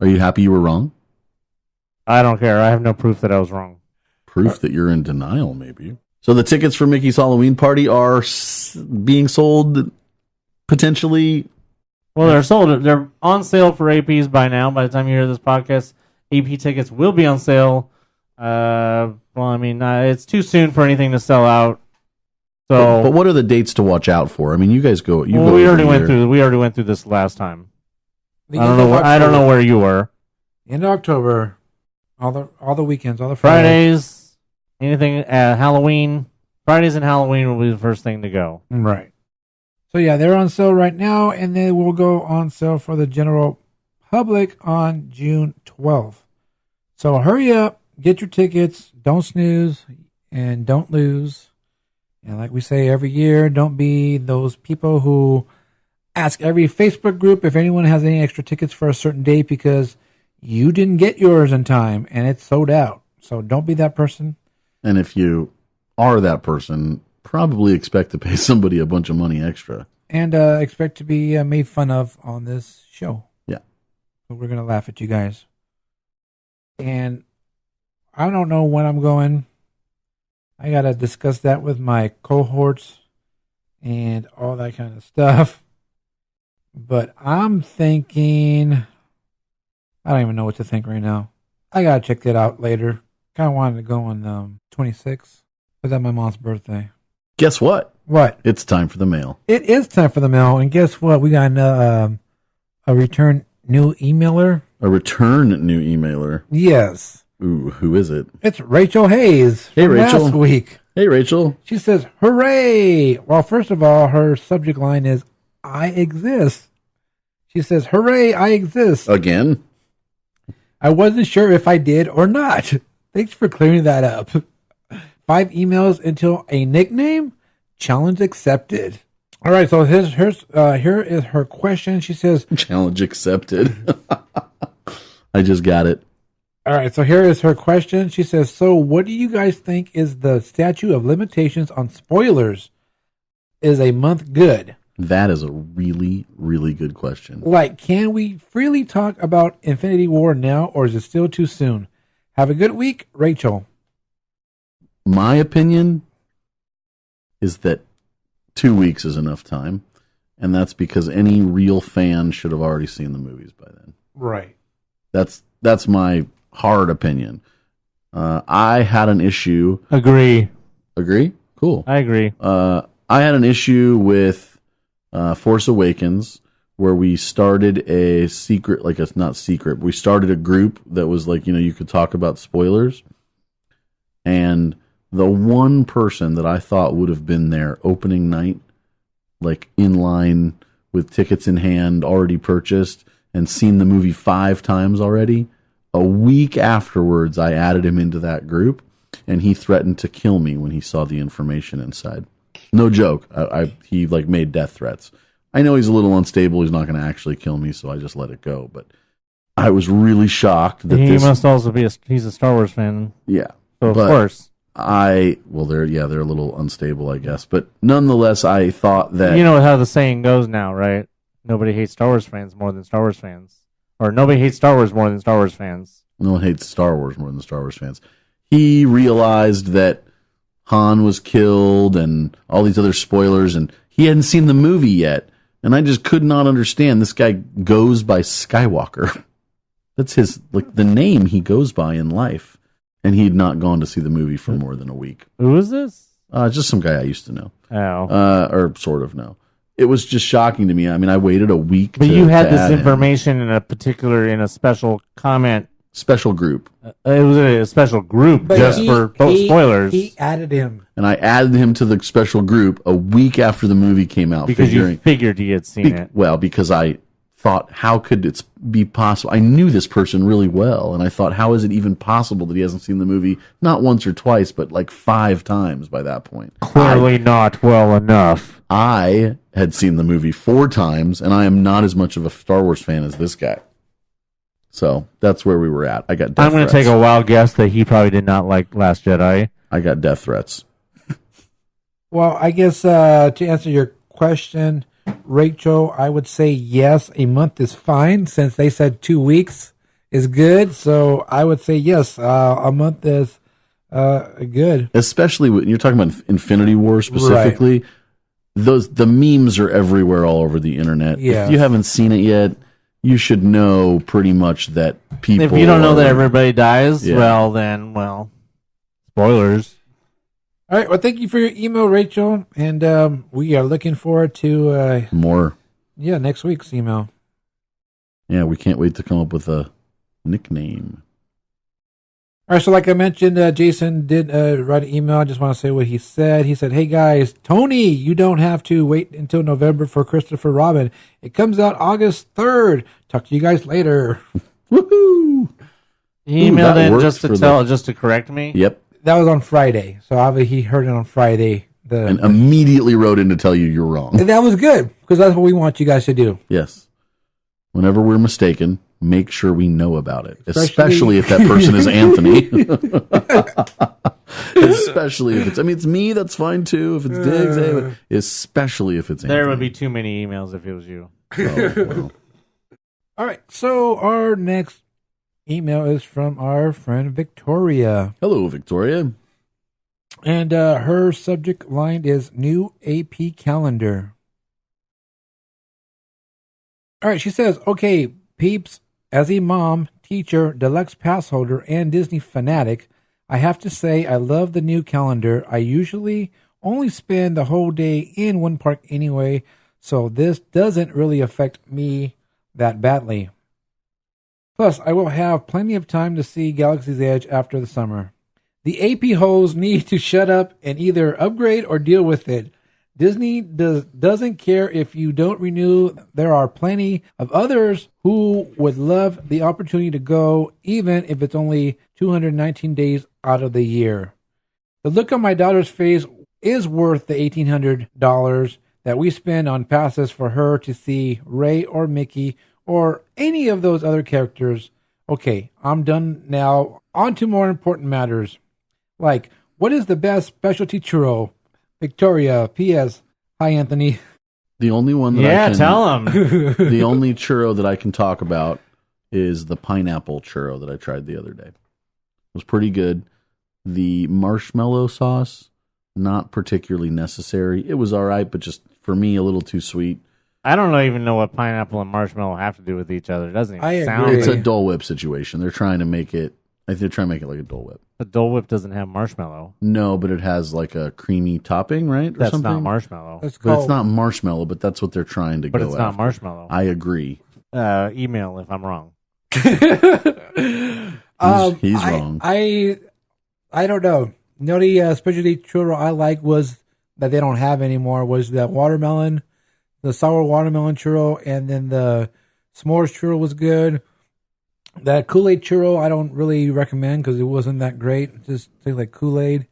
Speaker 1: Are you happy you were wrong?
Speaker 2: I don't care. I have no proof that I was wrong.
Speaker 1: proof that you're in denial, maybe. So the tickets for Mickey's Halloween party are being sold potentially.
Speaker 2: Well, they're sold. They're on sale for APs by now. By the time you hear this podcast, AP tickets will be on sale. It's too soon for anything to sell out. So,
Speaker 1: but what are the dates to watch out for? I mean, you guys go.
Speaker 2: We already went through this last time. I don't know where you were.
Speaker 3: End of October, all the weekends, all the
Speaker 2: Fridays, anything Halloween. Fridays and Halloween will be the first thing to go.
Speaker 3: Right. So yeah, they're on sale right now, and they will go on sale for the general public on June 12th. So hurry up, get your tickets. Don't snooze and don't lose. And like we say every year, don't be those people who ask every Facebook group if anyone has any extra tickets for a certain date because you didn't get yours in time and it's sold out. So don't be that person.
Speaker 1: And if you are that person, probably expect to pay somebody a bunch of money extra.
Speaker 3: And expect to be made fun of on this show.
Speaker 1: Yeah.
Speaker 3: So we're going to laugh at you guys. And I don't know when I'm going. I got to discuss that with my cohorts and all that kind of stuff. But I'm thinking, I don't even know what to think right now. I got to check that out later. Kind of wanted to go on 26th. But that's my mom's birthday.
Speaker 1: Guess what?
Speaker 3: What?
Speaker 1: It's time for the mail.
Speaker 3: It is time for the mail. And guess what? We got a return new emailer.
Speaker 1: A return new emailer?
Speaker 3: Yes.
Speaker 1: Ooh, who is it?
Speaker 3: It's Rachel Hayes.
Speaker 1: Hey, Rachel.
Speaker 3: Last week.
Speaker 1: Hey, Rachel.
Speaker 3: She says, hooray. Well, first of all, her subject line is, I exist. She says, hooray, I exist.
Speaker 1: Again?
Speaker 3: I wasn't sure if I did or not. Thanks for clearing that up. 5 emails until a nickname? Challenge accepted. All right, so here is her question. She says,
Speaker 1: challenge accepted. I just got it.
Speaker 3: All right, so here is her question. She says, so what do you guys think is the statute of limitations on spoilers? Is a month good?
Speaker 1: That is a really, really good question.
Speaker 3: Like, can we freely talk about Infinity War now, or is it still too soon? Have a good week, Rachel.
Speaker 1: My opinion is that 2 weeks is enough time, and that's because any real fan should have already seen the movies by then.
Speaker 3: Right.
Speaker 1: That's my hard opinion. I had an issue.
Speaker 2: Agree?
Speaker 1: Cool.
Speaker 2: I agree.
Speaker 1: I had an issue with Force Awakens where we started a secret, like it's not secret, but we started a group that was like, you could talk about spoilers. And the one person that I thought would have been there opening night, like in line with tickets in hand, already purchased, and seen the movie 5 times already, a week afterwards, I added him into that group, and he threatened to kill me when he saw the information inside. No joke. He made death threats. I know he's a little unstable. He's not going to actually kill me, so I just let it go. But I was really shocked that
Speaker 2: he must also be he's a Star Wars fan.
Speaker 1: Yeah.
Speaker 2: So of course.
Speaker 1: They're a little unstable, I guess. But nonetheless, I thought that...
Speaker 2: You know how the saying goes now, right? Nobody hates Star Wars fans more than Star Wars fans. Or nobody hates Star Wars more than Star Wars fans.
Speaker 1: No one hates Star Wars more than Star Wars fans. He realized that Han was killed and all these other spoilers, and he hadn't seen the movie yet. And I just could not understand. This guy goes by Skywalker. That's his, the name he goes by in life. And he had not gone to see the movie for more than a week.
Speaker 2: Who is this?
Speaker 1: Just some guy I used to know.
Speaker 2: Oh.
Speaker 1: Or sort of know. It was just shocking to me. I mean, I waited a week.
Speaker 2: But you had this information in a special comment.
Speaker 1: Special group.
Speaker 2: It was a special group for spoilers.
Speaker 3: He added him.
Speaker 1: And I added him to the special group a week after the movie came out.
Speaker 2: Because you figured he had seen it.
Speaker 1: Well, because I thought, how could it be possible? I knew this person really well, and I thought, how is it even possible that he hasn't seen the movie not once or twice, but 5 times by that point?
Speaker 2: Clearly not well enough.
Speaker 1: I had seen the movie 4 times, and I am not as much of a Star Wars fan as this guy. So that's where we were at. I got death
Speaker 2: I'm going to take a wild guess that he probably did not like Last Jedi.
Speaker 1: I got death threats.
Speaker 3: Well, I guess to answer your question, Rachel, I would say yes, a month is fine since they said 2 weeks is good. So I would say yes, a month is Good.
Speaker 1: Especially when you're talking about Infinity War specifically. Right. The memes are everywhere all over the internet.
Speaker 3: Yeah.
Speaker 1: If you haven't seen it yet, you should know pretty much that people.
Speaker 2: If you don't know that everybody dies, then spoilers.
Speaker 3: All right. Well, thank you for your email, Rachel, and we are looking forward to
Speaker 1: more.
Speaker 3: Yeah, next week's email.
Speaker 1: Yeah, we can't wait to come up with a nickname.
Speaker 3: All right, so like I mentioned, Jason did write an email. I just want to say what he said. He said, "Hey guys, Tony, you don't have to wait until November for Christopher Robin. It comes out August 3rd. Talk to you guys later."
Speaker 1: Woohoo!
Speaker 2: He emailed in just to correct me.
Speaker 1: Yep.
Speaker 3: That was on Friday, so obviously he heard it on Friday.
Speaker 1: And immediately wrote in to tell you you're wrong.
Speaker 3: And that was good, because that's what we want you guys to do.
Speaker 1: Yes. Whenever we're mistaken, make sure we know about it, especially if that person is Anthony. Especially if it's me, that's fine too. If it's Diggs, but especially if it's Anthony.
Speaker 2: There would be too many emails if it was you.
Speaker 1: Oh, well.
Speaker 3: All right, so our next email is from our friend Victoria.
Speaker 1: Hello, Victoria.
Speaker 3: And her subject line is new AP calendar. All right, she says, "Okay, peeps, as a mom, teacher, deluxe pass holder, and Disney fanatic, I have to say I love the new calendar. I usually only spend the whole day in one park anyway, so this doesn't really affect me that badly. Plus, I will have plenty of time to see Galaxy's Edge after the summer. The AP hoes need to shut up and either upgrade or deal with it. Disney doesn't care if you don't renew. There are plenty of others who would love the opportunity to go, even if it's only 219 days out of the year. The look on my daughter's face is worth the $1,800 that we spend on passes for her to see Ray or Mickey or any of those other characters. Okay, I'm done now. On to more important matters. Like, what is the best specialty churro? Victoria, P.S. Hi, Anthony."
Speaker 1: The only one that
Speaker 2: tell him.
Speaker 1: The only churro that I can talk about is the pineapple churro that I tried the other day. It was pretty good. The marshmallow sauce, not particularly necessary. It was all right, but just for me, a little too sweet.
Speaker 2: I don't even know what pineapple and marshmallow have to do with each other. It doesn't even sound
Speaker 3: agree.
Speaker 1: It's a Dole Whip situation. They're trying to make it. I think they're trying to make it like a Dole Whip.
Speaker 2: A Dole Whip doesn't have marshmallow.
Speaker 1: No, but it has like a creamy topping, right? Or
Speaker 2: That's
Speaker 1: something?
Speaker 2: not marshmallow.
Speaker 1: But it's not marshmallow, but that's what they're trying to go
Speaker 2: But it's not
Speaker 1: after.
Speaker 2: marshmallow.
Speaker 1: I agree.
Speaker 2: Email if I'm wrong.
Speaker 1: He's wrong.
Speaker 3: I don't know. The only specialty churro I like was that they don't have anymore was the watermelon, the sour watermelon churro, and then the s'mores churro was good. That Kool-Aid churro I don't really recommend because it wasn't that great. It just tastes like Kool-Aid.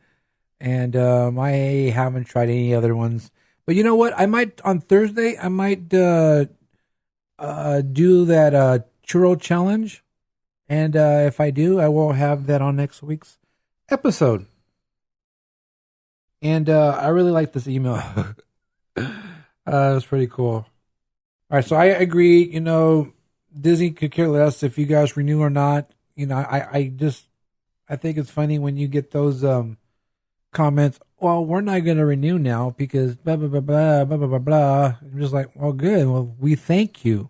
Speaker 3: And I haven't tried any other ones. But you know what? I might, on Thursday, I might do that churro challenge. And if I do, I will have that on next week's episode. And I really like this email. It's pretty cool. All right, so I agree, Disney could care less if you guys renew or not. I think it's funny when you get those comments. Well, we're not going to renew now because blah blah blah blah blah blah blah blah. I'm just like, well, good. Well, we thank you.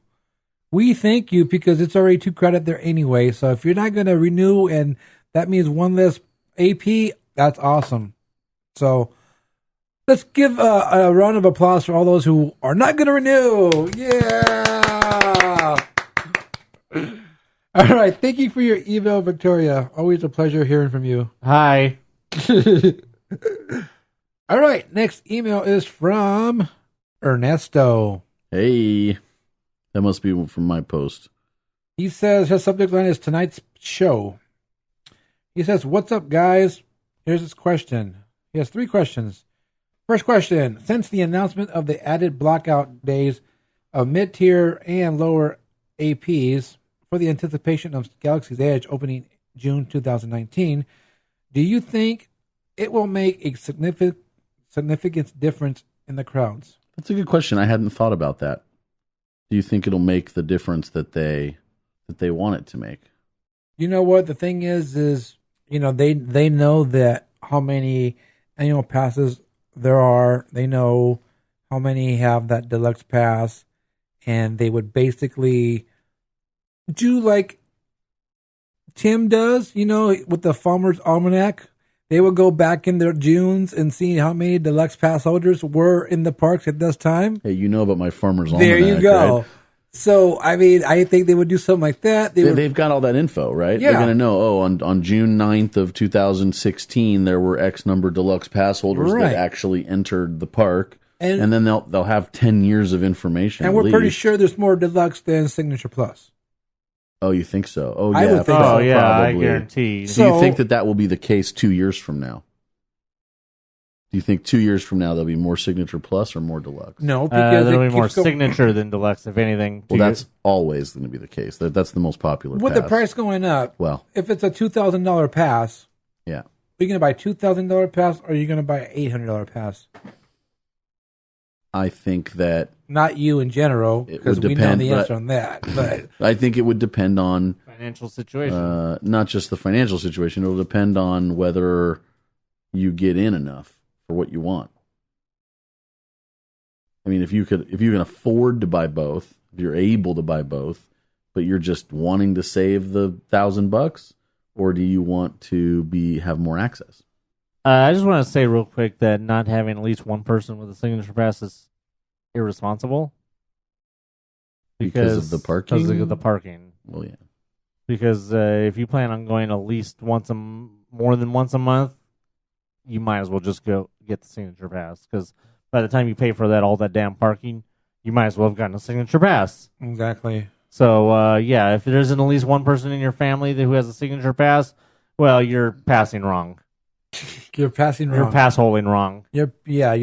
Speaker 3: We thank you because it's already 2 credit there anyway. So if you're not going to renew and that means one less AP, that's awesome. So let's give a round of applause for all those who are not going to renew. Yeah. All right. Thank you for your email, Victoria. Always a pleasure hearing from you.
Speaker 2: Hi.
Speaker 3: All right. Next email is from Ernesto.
Speaker 1: Hey. That must be from my post.
Speaker 3: He says his subject line is tonight's show. He says, "What's up, guys? Here's his question." He has 3 questions. First question. Since the announcement of the added blockout days of mid-tier and lower APs for the anticipation of Galaxy's Edge opening June 2019, do you think it will make a significant difference in the crowds?
Speaker 1: That's a good question. I hadn't thought about that. Do you think it'll make the difference that they want it to make?
Speaker 3: You know what? The thing is they know that how many annual passes there are. They know how many have that deluxe pass, and they would basically do like Tim does, with the Farmer's Almanac. They would go back in their Junes and see how many deluxe pass holders were in the parks at this time.
Speaker 1: Hey, about my Farmer's Almanac.
Speaker 3: There you go.
Speaker 1: Right?
Speaker 3: So, I think they would do something like that.
Speaker 1: They've got all that info, right?
Speaker 3: Yeah.
Speaker 1: They're going to know, on June 9th of 2016, there were X number of deluxe pass holders that actually entered the park. And then they'll have 10 years of information.
Speaker 3: And we're pretty sure there's more deluxe than Signature Plus.
Speaker 1: Oh, you think so? Oh, yeah.
Speaker 3: I would think so.
Speaker 2: Oh, yeah,
Speaker 1: probably.
Speaker 2: I guarantee.
Speaker 1: So you think that will be the case 2 years from now? Do you think 2 years from now there'll be more Signature Plus or more Deluxe?
Speaker 3: No, because
Speaker 2: there'll be more Signature than Deluxe, if anything.
Speaker 1: Well, that's always going to be the case. That's the most popular
Speaker 3: with
Speaker 1: pass.
Speaker 3: the price going up.
Speaker 1: Well,
Speaker 3: if it's a $2,000 pass,
Speaker 1: yeah,
Speaker 3: are you going to buy a $2,000 pass or are you going to buy an $800 pass?
Speaker 1: I think that
Speaker 3: not you in general, because we know the answer on that. But
Speaker 1: I think it would depend on
Speaker 2: financial situation.
Speaker 1: Not just the financial situation. It'll depend on whether you get in enough for what you want. I mean, if you can afford to buy both, if you're able to buy both, but you're just wanting to save the $1,000, or do you want to have more access?
Speaker 2: I just want to say real quick that not having at least one person with a signature pass is irresponsible.
Speaker 1: Because of the parking?
Speaker 2: Because of the parking.
Speaker 1: Well, yeah.
Speaker 2: Because if you plan on going at least more than once a month, you might as well just go get the signature pass. Because by the time you pay for all that damn parking, you might as well have gotten a signature pass.
Speaker 3: Exactly.
Speaker 2: So, if there isn't at least one person in your family who has a signature pass, well, you're passing wrong.
Speaker 3: You're passing wrong.
Speaker 2: You're pass holding wrong.
Speaker 3: You're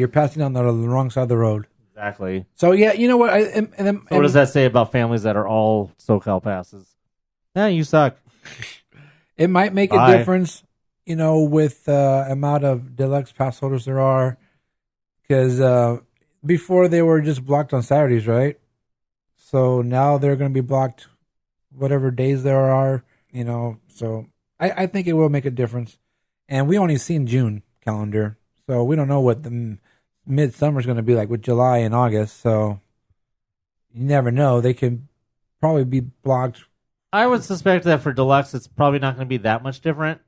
Speaker 3: passing on the wrong side of the road.
Speaker 2: Exactly.
Speaker 3: So yeah, you know what?
Speaker 2: What does that say about families that are all SoCal passes? Yeah, you suck.
Speaker 3: It might make a difference, with the amount of deluxe pass holders there are, because before they were just blocked on Saturdays, right? So now they're going to be blocked whatever days there are, So I think it will make a difference. And we only seen June calendar, so we don't know what the midsummer is going to be like with July and August. So you never know; they can probably be blocked.
Speaker 2: I would suspect that for Deluxe, it's probably not going to be that much different.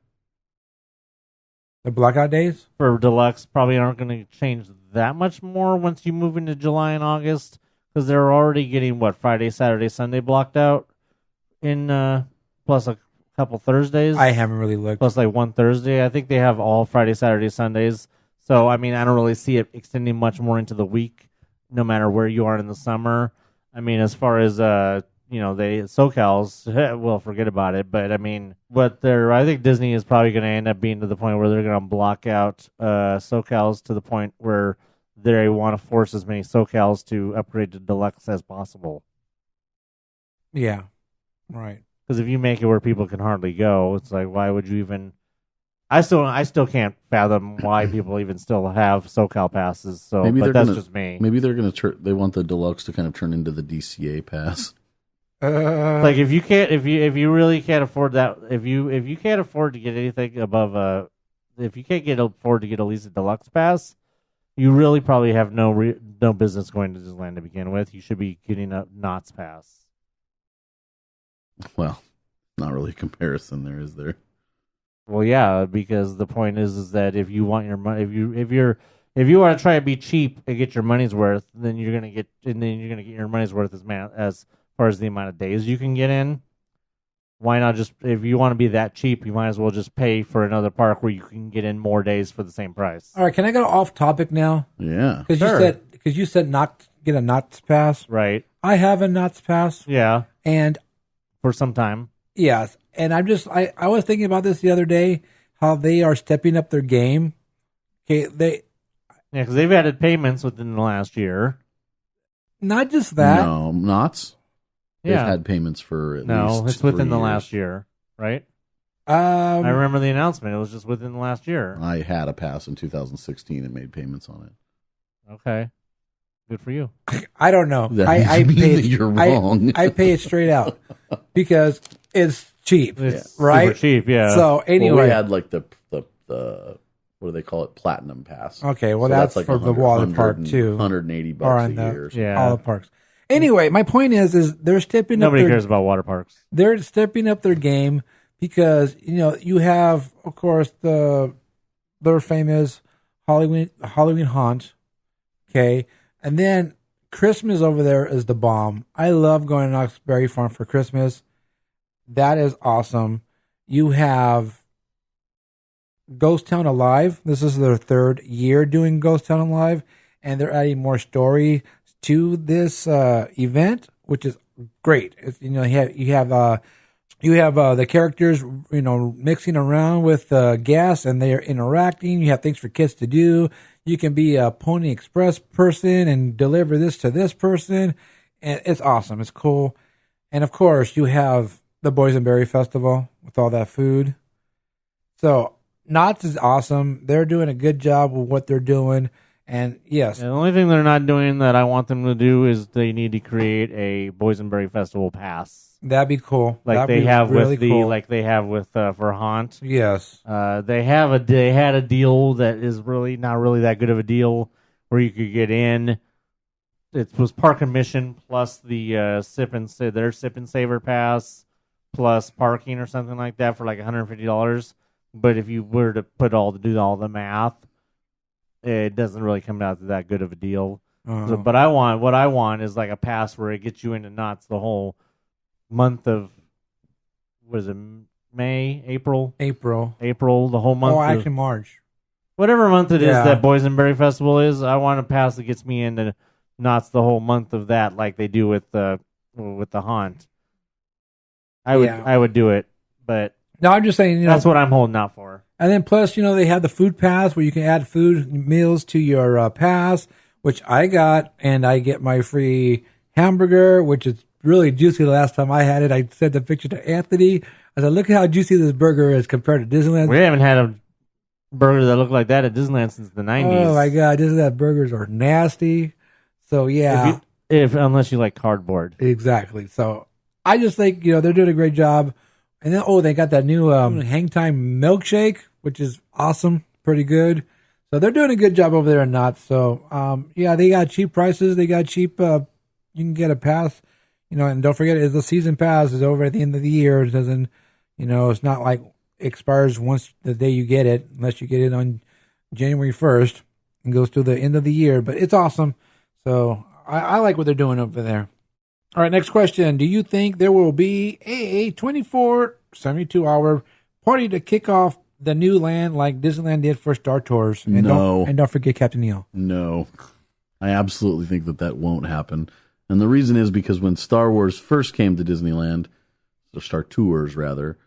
Speaker 3: The blackout days
Speaker 2: for Deluxe probably aren't going to change that much more once you move into July and August, because they're already getting Friday, Saturday, Sunday blocked out in plus a couple Thursdays.
Speaker 3: I haven't really looked.
Speaker 2: Plus one Thursday. I think they have all Friday, Saturday, Sundays. So, I mean, I don't really see it extending much more into the week, no matter where you are in the summer. I mean, as far as, SoCals, well, forget about it. But, I mean, I think Disney is probably going to end up being to the point where they're going to block out SoCals to the point where they want to force as many SoCals to upgrade to Deluxe as possible.
Speaker 3: Yeah, right.
Speaker 2: Because if you make it where people can hardly go, it's like, why would you even? I still can't fathom why people even still have SoCal passes. So, but that's just me.
Speaker 1: Maybe they're going to they want the Deluxe to kind of turn into the DCA pass.
Speaker 2: Like if you really can't afford that, if you can't afford to get anything above if you can't afford to get at least a Deluxe pass, you really probably have no business going to Disneyland to begin with. You should be getting a Knott's pass.
Speaker 1: Well, not really a comparison there, is there?
Speaker 2: Well, yeah, because the point is that if you want your money, if you want to try to be cheap and get your money's worth, then you're gonna get your money's worth as far as the amount of days you can get in. Why not just, if you want to be that cheap, you might as well just pay for another park where you can get in more days for the same price.
Speaker 3: All right, can I go off topic now?
Speaker 1: Yeah,
Speaker 3: because you said not get a Knott's pass,
Speaker 2: right?
Speaker 3: I have a Knott's pass.
Speaker 2: Yeah,
Speaker 3: and
Speaker 2: for some time.
Speaker 3: Yes, and I was thinking about this the other day, how they are stepping up their game. Okay,
Speaker 2: because they've added payments within the last year.
Speaker 3: Not just that.
Speaker 1: No, Knott's. They've had payments for at least
Speaker 2: it's within
Speaker 1: 3
Speaker 2: the
Speaker 1: years.
Speaker 2: last year, right? I remember the announcement. It was just within the last year.
Speaker 1: I had a pass in 2016 and made payments on it.
Speaker 2: Okay. Good for you.
Speaker 3: I don't know.
Speaker 1: I pay that you're wrong.
Speaker 3: I pay it straight out because it's cheap,
Speaker 2: It's
Speaker 3: right?
Speaker 2: super cheap, yeah.
Speaker 3: So anyway,
Speaker 1: Well, we had like the what do they call it? Platinum pass.
Speaker 3: Okay, well
Speaker 1: So
Speaker 3: that's
Speaker 1: like
Speaker 3: for the water park too.
Speaker 1: 180
Speaker 3: Or
Speaker 1: bucks
Speaker 3: on
Speaker 1: a
Speaker 3: the-
Speaker 1: year.
Speaker 2: Yeah.
Speaker 3: all the parks. Anyway, my point is they're stepping
Speaker 2: Nobody
Speaker 3: up.
Speaker 2: cares about water parks.
Speaker 3: They're stepping up their game because you have, of course, their famous Halloween haunt. Okay, and then Christmas over there is the bomb. I love going to Knott's Berry Farm for Christmas. That is awesome. You have Ghost Town Alive. This is their 3rd year doing Ghost Town Alive, and they're adding more story to this event, which is great. It's, you have the characters mixing around with gas, and they are interacting. You have things for kids to do. You can be a Pony Express person and deliver this to this person, and it's awesome. It's cool, and of course you have the Boysenberry Festival with all that food. So Knott's is awesome. They're doing a good job with what they're doing. And yes,
Speaker 2: The only thing they're not doing that I want them to do is they need to create a Boysenberry Festival pass,
Speaker 3: that'd be cool.
Speaker 2: like
Speaker 3: That'd
Speaker 2: they
Speaker 3: be
Speaker 2: have
Speaker 3: really
Speaker 2: with
Speaker 3: cool.
Speaker 2: like they have with for Haunt.
Speaker 3: Yes.
Speaker 2: They had a deal that is really not really that good of a deal where you could get in. It was park admission plus the their sip and saver pass plus parking or something like that for like $150. But if you were to do all the math, it doesn't really come out to that good of a deal. So, but what I want is like a pass where it gets you into Knott's the whole month of, what is it, May, April, the whole month.
Speaker 3: Oh,
Speaker 2: of-
Speaker 3: actually March.
Speaker 2: whatever month it is
Speaker 3: Yeah.
Speaker 2: that Boysenberry Festival is. I want a pass that gets me into Knott's the whole month of that, like they do with the Haunt. I would do it, but
Speaker 3: No, I'm just saying,
Speaker 2: that's what I'm holding out for.
Speaker 3: And then plus, they have the food pass where you can add food meals to your pass, which I got, and I get my free hamburger, which is really juicy. The last time I had it, I sent the picture to Anthony. I said, "Look at how juicy this burger is compared to Disneyland."
Speaker 2: We haven't had a burger that looked like that at Disneyland since the 90s.
Speaker 3: Oh my God, Disneyland burgers are nasty. So yeah,
Speaker 2: unless you like cardboard.
Speaker 3: Exactly. So I just think they're doing a great job. And then they got that new Hang Time milkshake, which is awesome, pretty good. So they're doing a good job over there in Knott's. So they got cheap prices. They got cheap. You can get a pass, and don't forget, the season pass is over at the end of the year. It doesn't, it's not like it expires once the day you get it, unless you get it on January 1st and goes to the end of the year. But it's awesome. So I like what they're doing over there. All right, next question. Do you think there will be a 24, 72-hour party to kick off the new land like Disneyland did for Star Tours? And
Speaker 1: No.
Speaker 3: Don't forget Captain EO.
Speaker 1: No. I absolutely think that won't happen. And the reason is because when Star Wars first came to Disneyland, or Star Tours rather,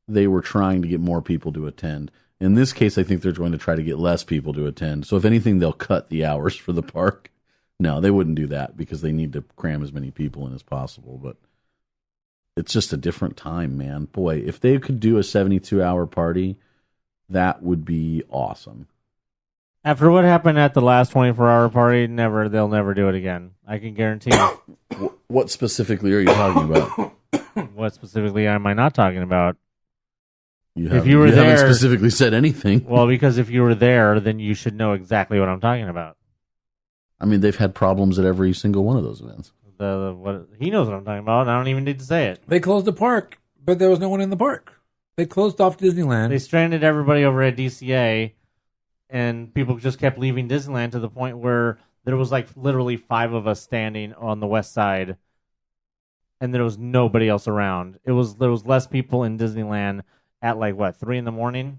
Speaker 1: they were trying to get more people to attend. In this case, I think they're going to try to get less people to attend. So if anything, they'll cut the hours for the park. No, they wouldn't do that because they need to cram as many people in as possible. But it's just a different time, man. Boy, if they could do a 72-hour party, that would be awesome.
Speaker 2: After what happened at the last 24-hour party, they'll never do it again. I can guarantee you.
Speaker 1: What specifically are you talking about?
Speaker 2: What specifically am I not talking about?
Speaker 1: You haven't specifically said anything.
Speaker 2: Well, because if you were there, then you should know exactly what I'm talking about.
Speaker 1: I mean, they've had problems at every single one of those events.
Speaker 2: He knows what I'm talking about, and I don't even need to say it.
Speaker 3: They closed the park, but there was no one in the park. They closed off Disneyland.
Speaker 2: They stranded everybody over at DCA, and people just kept leaving Disneyland to the point where there was like literally 5 of us standing on the west side, and there was nobody else around. There was less people in Disneyland at 3 in the morning.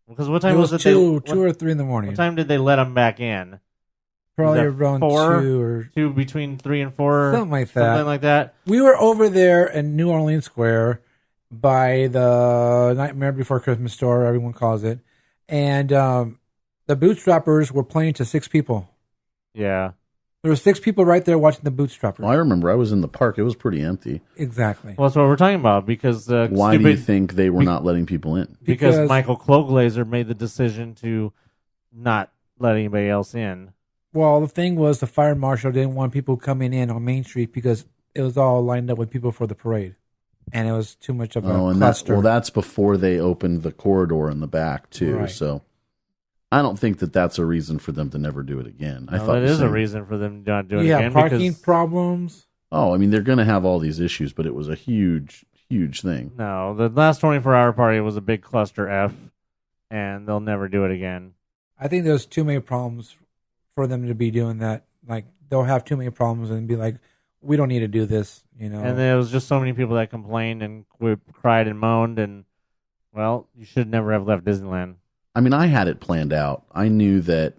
Speaker 2: Because what time was it?
Speaker 3: 2 or 3 in the morning.
Speaker 2: What time did they let them back in?
Speaker 3: Probably around
Speaker 2: 4? 2 between 3 and 4,
Speaker 3: something like that.
Speaker 2: Something like that.
Speaker 3: We were over there in New Orleans Square by the Nightmare Before Christmas store, everyone calls it, and the Bootstrappers were playing to 6 people.
Speaker 2: Yeah,
Speaker 3: there were 6 people right there watching the Bootstrappers.
Speaker 1: Well, I remember I was in the park; it was pretty empty.
Speaker 3: Exactly.
Speaker 2: Well, that's what we're talking about. Because
Speaker 1: why do you think they were not letting people in?
Speaker 2: Because Michael Kloglazer made the decision to not let anybody else in.
Speaker 3: Well, the thing was, the fire marshal didn't want people coming in on Main Street because it was all lined up with people for the parade. and it was too much of a cluster.
Speaker 1: That's before they opened the corridor in the back too. Right. So I don't think that's a reason for them to never do it again. I thought
Speaker 2: it is a reason for them not doing it
Speaker 3: again.
Speaker 2: Yeah,
Speaker 3: parking problems.
Speaker 1: Oh, I mean, they're going to have all these issues, but it was a huge thing.
Speaker 2: No, the last 24-hour party was a big cluster F, and they'll never do it again.
Speaker 3: I think there's too many problems for them to be doing that. Like, they'll have too many problems and be like, we don't need to do this, you know.
Speaker 2: And there was just so many people that complained and cried and moaned, and, well, you should never have left Disneyland.
Speaker 1: I mean, I had it planned out. I knew that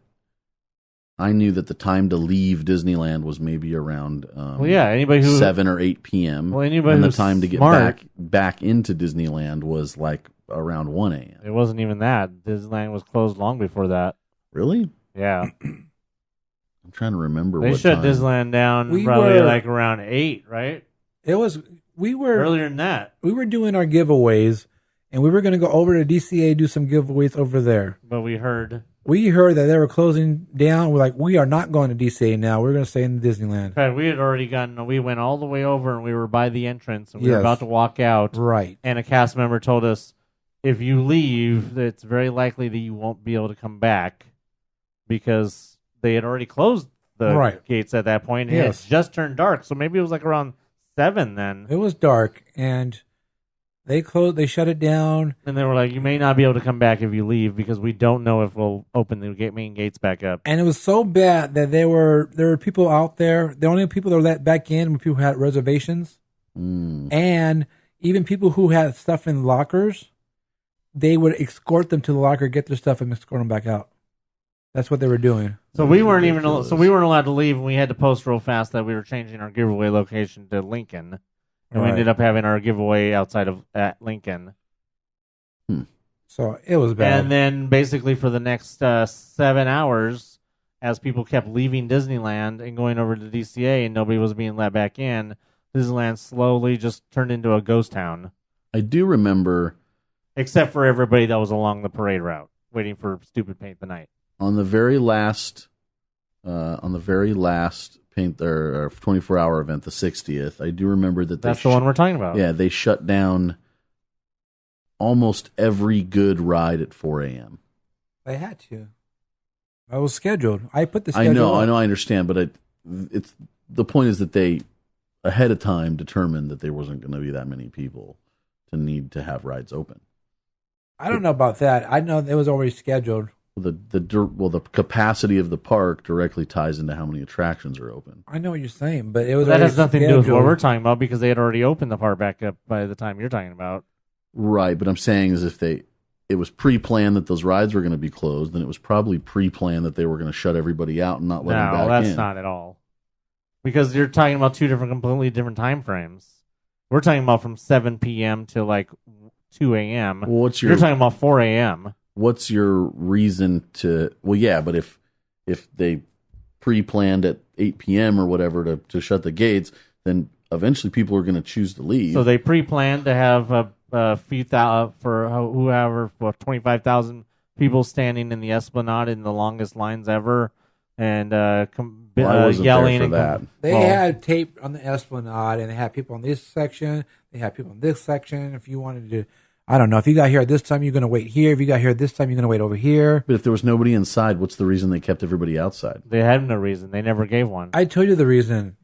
Speaker 1: the time to leave Disneyland was maybe around
Speaker 2: anybody who
Speaker 1: 7 or 8 p.m.
Speaker 2: Well, anybody
Speaker 1: and the
Speaker 2: who's
Speaker 1: time to get
Speaker 2: smart,
Speaker 1: back into Disneyland was like around 1 a.m.
Speaker 2: It wasn't even that. Disneyland was closed long before that.
Speaker 1: Really?
Speaker 2: Yeah.
Speaker 1: I'm trying to remember.
Speaker 2: They shut Disneyland down like around 8, right?
Speaker 3: We were
Speaker 2: earlier than that.
Speaker 3: We were doing our giveaways, and we were going to go over to DCA do some giveaways over there.
Speaker 2: But we heard
Speaker 3: that they were closing down. We're like, we are not going to DCA now. We're going to stay in Disneyland.
Speaker 2: In fact, we had already we went all the way over, and we were by the entrance, and we were about to walk out.
Speaker 3: Right.
Speaker 2: And a cast member told us, if you leave, it's very likely that you won't be able to come back, because they had already closed the gates at that point. And it had just turned dark, so maybe it was like around 7 then.
Speaker 3: It was dark, and they shut it down.
Speaker 2: And they were like, you may not be able to come back if you leave, because we don't know if we'll open the main gates back up.
Speaker 3: And it was so bad that there were people out there. The only people that were let back in were people who had reservations. And even people who had stuff in lockers, they would escort them to the locker, get their stuff, and escort them back out. That's what they were doing.
Speaker 2: So we weren't allowed to leave, and we had to post real fast that we were changing our giveaway location to Lincoln. And we ended up having our giveaway outside of Lincoln.
Speaker 3: So it was bad.
Speaker 2: And then basically for the next 7 hours, as people kept leaving Disneyland and going over to DCA and nobody was being let back in, Disneyland slowly just turned into a ghost town.
Speaker 1: I do remember...
Speaker 2: Except for everybody that was along the parade route, waiting for stupid Paint the Night.
Speaker 1: On the very last Paint their 24-hour event, the 60th, I do remember that
Speaker 2: that's the one we're talking about.
Speaker 1: Yeah, they shut down almost every good ride at 4 a.m.
Speaker 3: They had to. I was scheduled. I put the schedule.
Speaker 1: I know, I understand, but it's the point is that they ahead of time determined that there wasn't going to be that many people to need to have rides open.
Speaker 3: I don't know about that. I know it was already scheduled.
Speaker 1: The capacity of the park directly ties into how many attractions are open.
Speaker 3: I know what you're saying, but it was
Speaker 2: that has nothing to do with what we're talking about, because they had already opened the park back up by the time you're talking about.
Speaker 1: Right, but I'm saying is if it was pre-planned that those rides were going to be closed, then it was probably pre-planned that they were going to shut everybody out and not let them back in.
Speaker 2: No, that's not at all. Because you're talking about completely different time frames. We're talking about from 7 p.m. to like 2 a.m.
Speaker 1: Well,
Speaker 2: you're talking about 4 a.m.
Speaker 1: What's your reason to... Well, yeah, but if they pre-planned at 8 p.m. or whatever to shut the gates, then eventually people are going to choose to leave.
Speaker 2: So they pre-planned to have a few thousand, for whoever, 25,000 people standing in the Esplanade in the longest lines ever, and yelling
Speaker 1: for that.
Speaker 3: They had tape on the Esplanade, and they had people on this section. They had people in this section. If you wanted to, I don't know, if you got here at this time, you're going to wait here. If you got here at this time, you're going to wait over here.
Speaker 1: But if there was nobody inside, what's the reason they kept everybody outside?
Speaker 2: They had no reason. They never gave one.
Speaker 3: I told you the reason.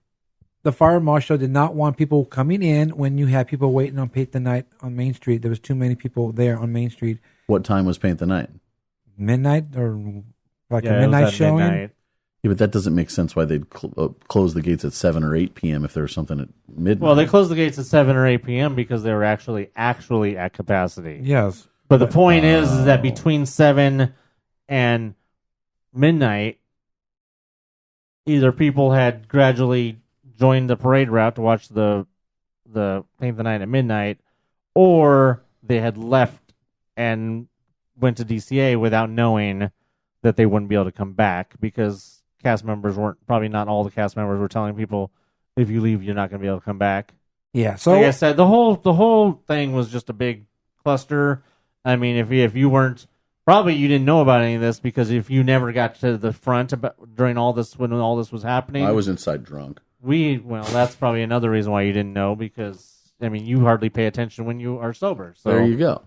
Speaker 3: The fire marshal did not want people coming in when you had people waiting on Paint the Night on Main Street. There was too many people there on Main Street.
Speaker 1: What time was Paint the Night?
Speaker 3: Midnight or like a midnight showing? Midnight.
Speaker 1: Yeah, but that doesn't make sense why they'd close the gates at 7 or 8 p.m. if there was something at midnight.
Speaker 2: Well, they closed the gates at 7 or 8 p.m. because they were actually at capacity.
Speaker 3: Yes.
Speaker 2: But the point is that between 7 and midnight, either people had gradually joined the parade route to watch the Paint the Night at midnight, or they had left and went to DCA without knowing that they wouldn't be able to come back, because cast members probably not all the cast members were telling people, if you leave, you're not going to be able to come back.
Speaker 3: Yeah. So
Speaker 2: like I said, the whole thing was just a big cluster. I mean, if you weren't, probably you didn't know about any of this, because if you never got to the front during all this, when all this was happening,
Speaker 1: I was inside drunk.
Speaker 2: Well, that's probably another reason why you didn't know, because I mean, you hardly pay attention when you are sober. So
Speaker 1: There you go.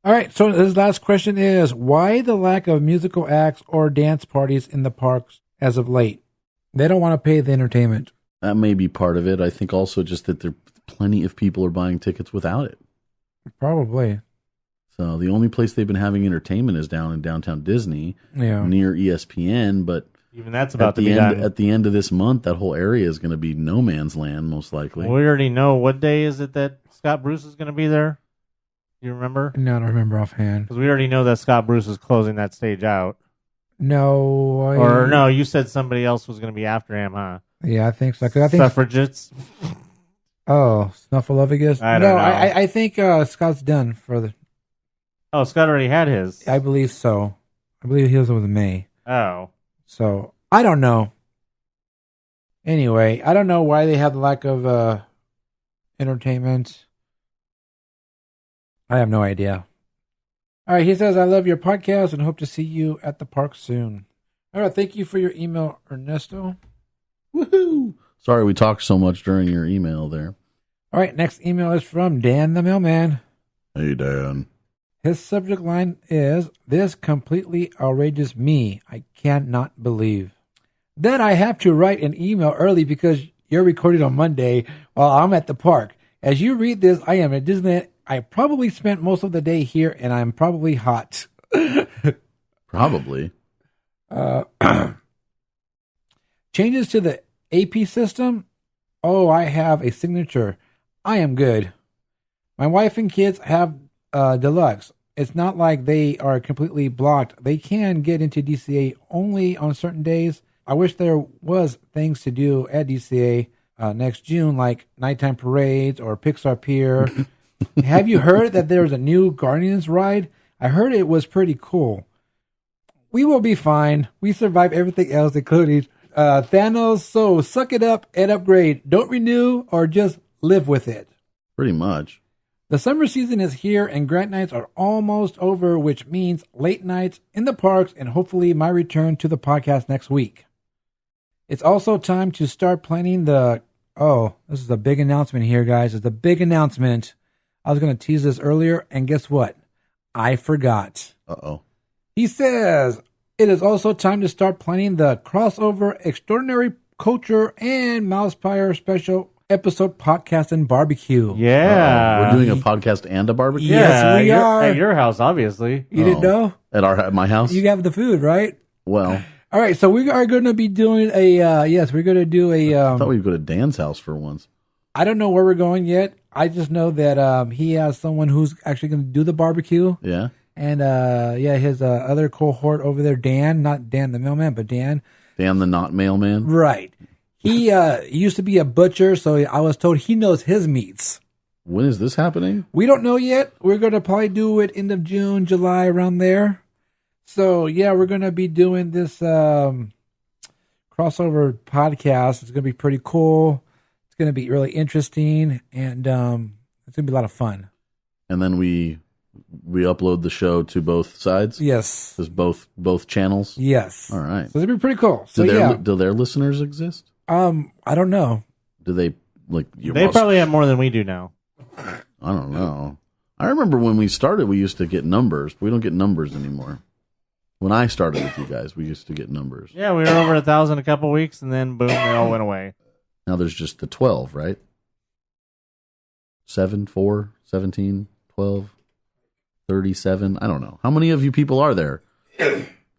Speaker 3: All right, so his last question is, why the lack of musical acts or dance parties in the parks as of late? They don't want to pay the entertainment.
Speaker 1: That may be part of it. I think also just that there plenty of people are buying tickets without it.
Speaker 3: Probably.
Speaker 1: So the only place they've been having entertainment is down in downtown Disney,
Speaker 3: Yeah.
Speaker 1: near ESPN. But
Speaker 2: even that's about to
Speaker 1: the
Speaker 2: be
Speaker 1: end,
Speaker 2: done.
Speaker 1: at the end of this month, that whole area is going to be no man's land, most likely.
Speaker 2: We already know what day is it that Scott Bruce is going to be there. You remember?
Speaker 3: No, I don't remember offhand.
Speaker 2: Because we already know that Scott Bruce is closing that stage out.
Speaker 3: No.
Speaker 2: Or no, you said somebody else was going to be after him, huh?
Speaker 3: Yeah, I think so. 'Cause I think
Speaker 2: Suffragettes.
Speaker 3: Oh, Snuffleupagus.
Speaker 2: I don't know.
Speaker 3: I think Scott's done for the.
Speaker 2: Oh, Scott already had his.
Speaker 3: I believe so. I believe he was with May.
Speaker 2: Oh.
Speaker 3: So I don't know. Anyway, I don't know why they have the lack of entertainment. I have no idea. All right, he says, I love your podcast and hope to see you at the park soon. All right, thank you for your email, Ernesto.
Speaker 1: Woohoo! Sorry we talked so much during your email there.
Speaker 3: All right, next email is from Dan the Mailman.
Speaker 1: Hey, Dan.
Speaker 3: His subject line is, this completely outrageous me. I cannot believe that I have to write an email early because you're recording on Monday while I'm at the park. As you read this, I am at Disneyland. I probably spent most of the day here, and I'm probably hot.
Speaker 1: Probably.
Speaker 3: Changes to the AP system? Oh, I have a signature. I am good. My wife and kids have deluxe. It's not like they are completely blocked. They can get into DCA only on certain days. I wish there was things to do at DCA next June, like nighttime parades or Pixar Pier. Have you heard that there's a new Guardians ride? I heard it was pretty cool. We will be fine. We survived everything else, including Thanos, so suck it up and upgrade. Don't renew or just live with it.
Speaker 1: Pretty much.
Speaker 3: The summer season is here and grant nights are almost over, which means late nights in the parks and hopefully my return to the podcast next week. It's also time to start planning the... Oh, this is a big announcement here, guys. It's a big announcement. I was going to tease this earlier, and guess what? I forgot.
Speaker 1: Uh-oh.
Speaker 3: He says, it is also time to start planning the crossover Extraordinary Culture and MousePIRE special episode podcast and barbecue.
Speaker 2: Yeah.
Speaker 1: We're doing a podcast and a barbecue?
Speaker 3: Yes, we are.
Speaker 2: At your house, obviously.
Speaker 3: You didn't know?
Speaker 1: At my house?
Speaker 3: You have the food, right?
Speaker 1: Well.
Speaker 3: All right, so we are going to be doing a, yes, we're going to do a...
Speaker 1: I thought we'd go to Dan's house for once.
Speaker 3: I don't know where we're going yet. I just know that he has someone who's actually going to do the barbecue.
Speaker 1: Yeah.
Speaker 3: And, his other cohort over there, Dan, not Dan the mailman, but Dan.
Speaker 1: Dan the not mailman?
Speaker 3: Right. He used to be a butcher, so I was told he knows his meats.
Speaker 1: When is this happening?
Speaker 3: We don't know yet. We're going to probably do it end of June, July, around there. So, yeah, we're going to be doing this crossover podcast. It's going to be pretty cool. It's going to be really interesting, and it's going to be a lot of fun.
Speaker 1: And then we upload the show to both sides?
Speaker 3: Yes.
Speaker 1: There's both channels?
Speaker 3: Yes.
Speaker 1: All right.
Speaker 3: So it's going to be pretty cool. So,
Speaker 1: do their listeners exist?
Speaker 3: I don't know.
Speaker 1: Do they,
Speaker 2: They probably have more than we do now.
Speaker 1: I don't know. I remember when we started, we used to get numbers. We don't get numbers anymore. When I started with you guys, we used to get numbers.
Speaker 2: Yeah, we were over 1,000 a couple weeks, and then boom, they all went away.
Speaker 1: Now there's just the 12, right? 7, 4, 17, 12, 37. I don't know. How many of you people are there?